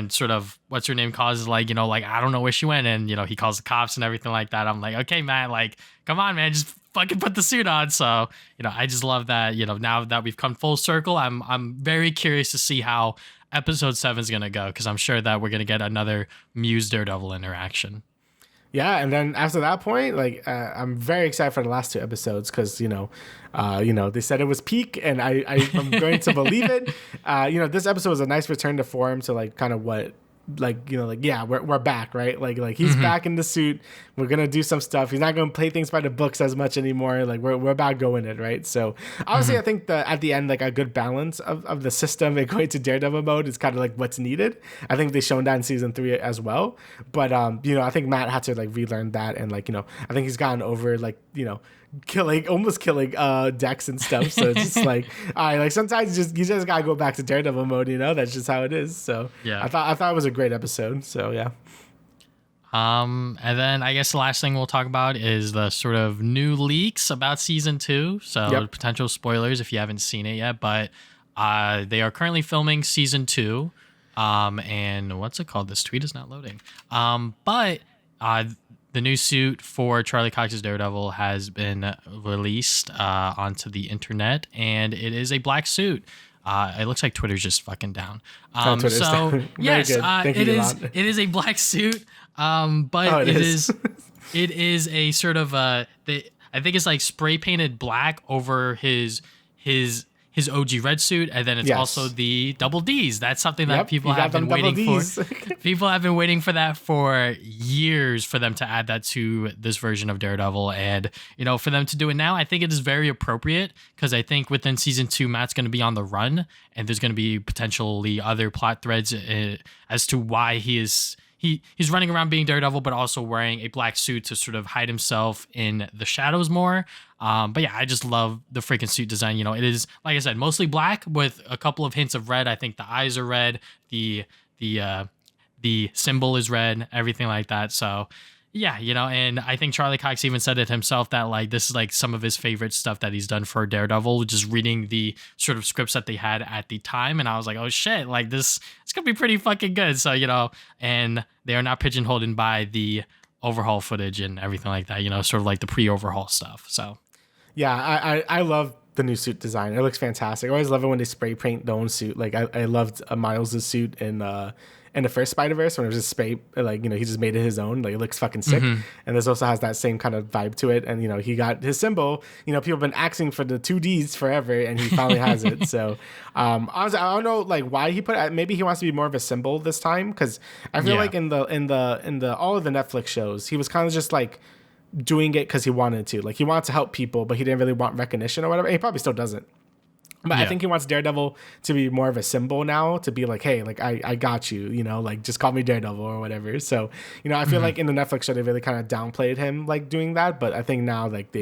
sort of what's her name calls, like, you know, like I don't know where she went, and you know he calls the cops and everything like that. I'm like, okay, man, like come on, man, just fucking put the suit on. So you know, I just love that. You know, now that we've come full circle, I'm very curious to see how episode 7 is gonna go, because I'm sure that we're gonna get another Muse Daredevil interaction. Yeah, and then after that point, like I'm very excited for the last 2 episodes, because you know, they said it was peak, and I'm going to believe it. You know, this episode was a nice return to form, to like kind of what, like, you know, like yeah, we're back, right? Like he's back in the suit. We're gonna do some stuff. He's not gonna play things by the books as much anymore. Like we're about going it, right? So obviously, I think at the end, like a good balance of the system and going to Daredevil mode is kind of like what's needed. I think they've shown that in season 3 as well. But you know, I think Matt had to like relearn that, and like, you know, I think he's gotten over like, you know, almost killing Dex and stuff. So it's just like, all right, like sometimes you just gotta go back to Daredevil mode, you know? That's just how it is. So Yeah. I thought it was a great episode. So yeah. And then I guess the last thing we'll talk about is the sort of new leaks about season 2. So potential spoilers if you haven't seen it yet, but they are currently filming season 2. And what's it called? This tweet is not loading. But the new suit for Charlie Cox's Daredevil has been released onto the internet, and it is a black suit. It looks like Twitter's just fucking down. So yes, it is a black suit. But it is a sort of I think it's like spray painted black over his OG red suit, and then it's also the double D's. That's something that people have been waiting for. People have been waiting for that for years, for them to add that to this version of Daredevil, and for them to do it now, I think it is very appropriate, because I think within season 2, Matt's going to be on the run, and there's going to be potentially other plot threads as to why he's running around being Daredevil, but also wearing a black suit to sort of hide himself in the shadows more. But yeah, I just love the freaking suit design. It is, like I said, mostly black with a couple of hints of red. I think the eyes are red. The symbol is red, everything like that. So yeah, and I think Charlie Cox even said it himself that like this is like some of his favorite stuff that he's done for Daredevil, just reading the sort of scripts that they had at the time. And I was like, oh shit, like it's gonna be pretty fucking good. So, and they are not pigeonholed by the overhaul footage and everything like that, sort of like the pre-overhaul stuff. So yeah, I love the new suit design. It looks fantastic. I always love it when they spray paint their own suit. Like I loved Miles' suit in the first Spider-Verse when it was just spray, like, he just made it his own. Like, it looks fucking sick. Mm-hmm. And this also has that same kind of vibe to it. And, he got his symbol. People have been asking for the 2Ds forever, and he finally has it. So, honestly, I don't know, like, why he put it. Maybe he wants to be more of a symbol this time, because I feel like in the all of the Netflix shows, he was kind of just, like, doing it because he wanted to. Like, he wanted to help people, but he didn't really want recognition or whatever. And he probably still doesn't. But I think he wants Daredevil to be more of a symbol now, to be like, hey, like, I got you, like, just call me Daredevil or whatever. So, I feel like in the Netflix show, they really kind of downplayed him, like, doing that. But I think now, like,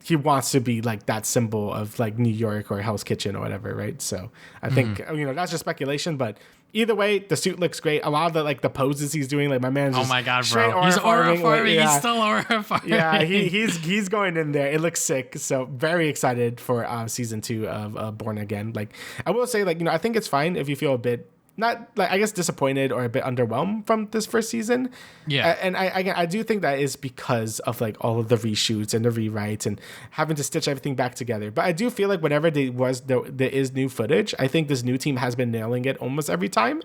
he wants to be, like, that symbol of, like, New York or Hell's Kitchen or whatever, right? So I think, that's just speculation, but either way, the suit looks great. A lot of the, like, the poses he's doing, like, my man's just, oh my god, bro, he's aura farming. He's still aura farming. Yeah, he's going in there. It looks sick. So very excited for season 2 of Born Again. Like, I will say, like, I think it's fine if you feel a bit, not, like, I guess disappointed or a bit underwhelmed from this first season. Yeah. And I do think that is because of, like, all of the reshoots and the rewrites and having to stitch everything back together. But I do feel like whenever there is new footage, I think this new team has been nailing it almost every time.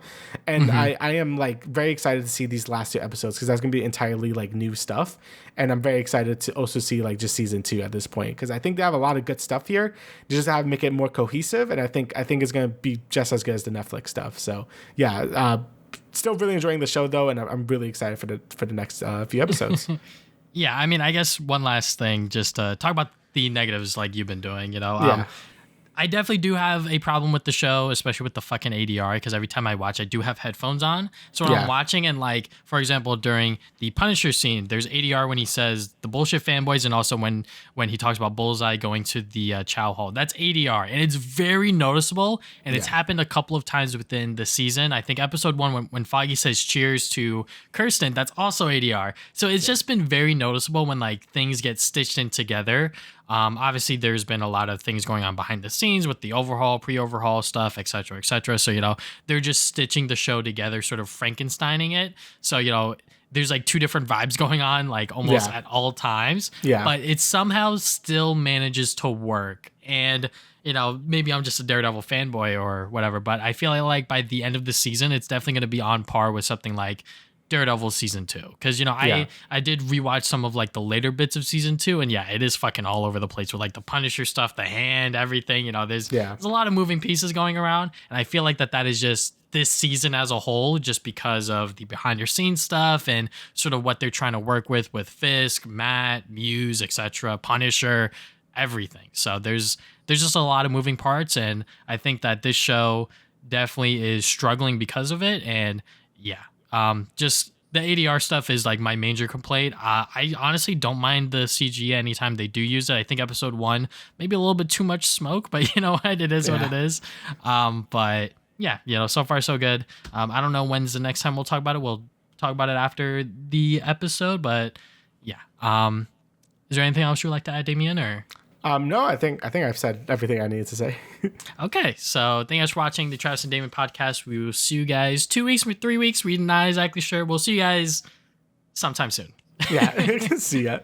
And I am, like, very excited to see these last 2 episodes, because that's going to be entirely, like, new stuff. And I'm very excited to also see, like, just season 2 at this point, because I think they have a lot of good stuff here. They just have to make it more cohesive, and I think it's going to be just as good as the Netflix stuff. So yeah, still really enjoying the show though, and I'm really excited for the next few episodes. Yeah, I mean, I guess one last thing, just to talk about the negatives, like you've been doing. I definitely do have a problem with the show, especially with the fucking ADR, because every time I watch, I do have headphones on. So when I'm watching, and, like, for example, during the Punisher scene, there's ADR when he says the bullshit fanboys, and also when he talks about Bullseye going to the Chow Hall. That's ADR, and it's very noticeable, and it's happened a couple of times within the season. I think episode 1, when Foggy says cheers to Kirsten, that's also ADR. So it's just been very noticeable when, like, things get stitched in together. Obviously, there's been a lot of things going on behind the scenes with the overhaul, pre-overhaul stuff, et cetera, et cetera. So, they're just stitching the show together, sort of Frankensteining it. So, there's, like, 2 different vibes going on, like, almost at all times. Yeah. But it somehow still manages to work. And, maybe I'm just a Daredevil fanboy or whatever, but I feel like by the end of the season, it's definitely going to be on par with something like Daredevil season 2, because I did rewatch some of, like, the later bits of season 2, and it is fucking all over the place with, like, the Punisher stuff, the hand, everything. There's a lot of moving pieces going around, and I feel like that is just this season as a whole, just because of the behind your scenes stuff and sort of what they're trying to work with Fisk, Matt, Muse, etc., Punisher, everything. So there's just a lot of moving parts, and I think that this show definitely is struggling because of it. And just The ADR stuff is like my major complaint. I honestly don't mind the CG anytime they do use it. I think episode 1 maybe a little bit too much smoke, but you know what, it is what it is. But yeah, so far so good. I don't know when's the next time we'll talk about it. We'll talk about it after the episode, but yeah. Is there anything else you would like to add, Damian, or? No, I think I've said everything I needed to say. Okay, so thank you guys for watching the Travis and Damian podcast. We will see you guys 2 weeks, 3 weeks. We're not exactly sure. We'll see you guys sometime soon. Yeah, see ya.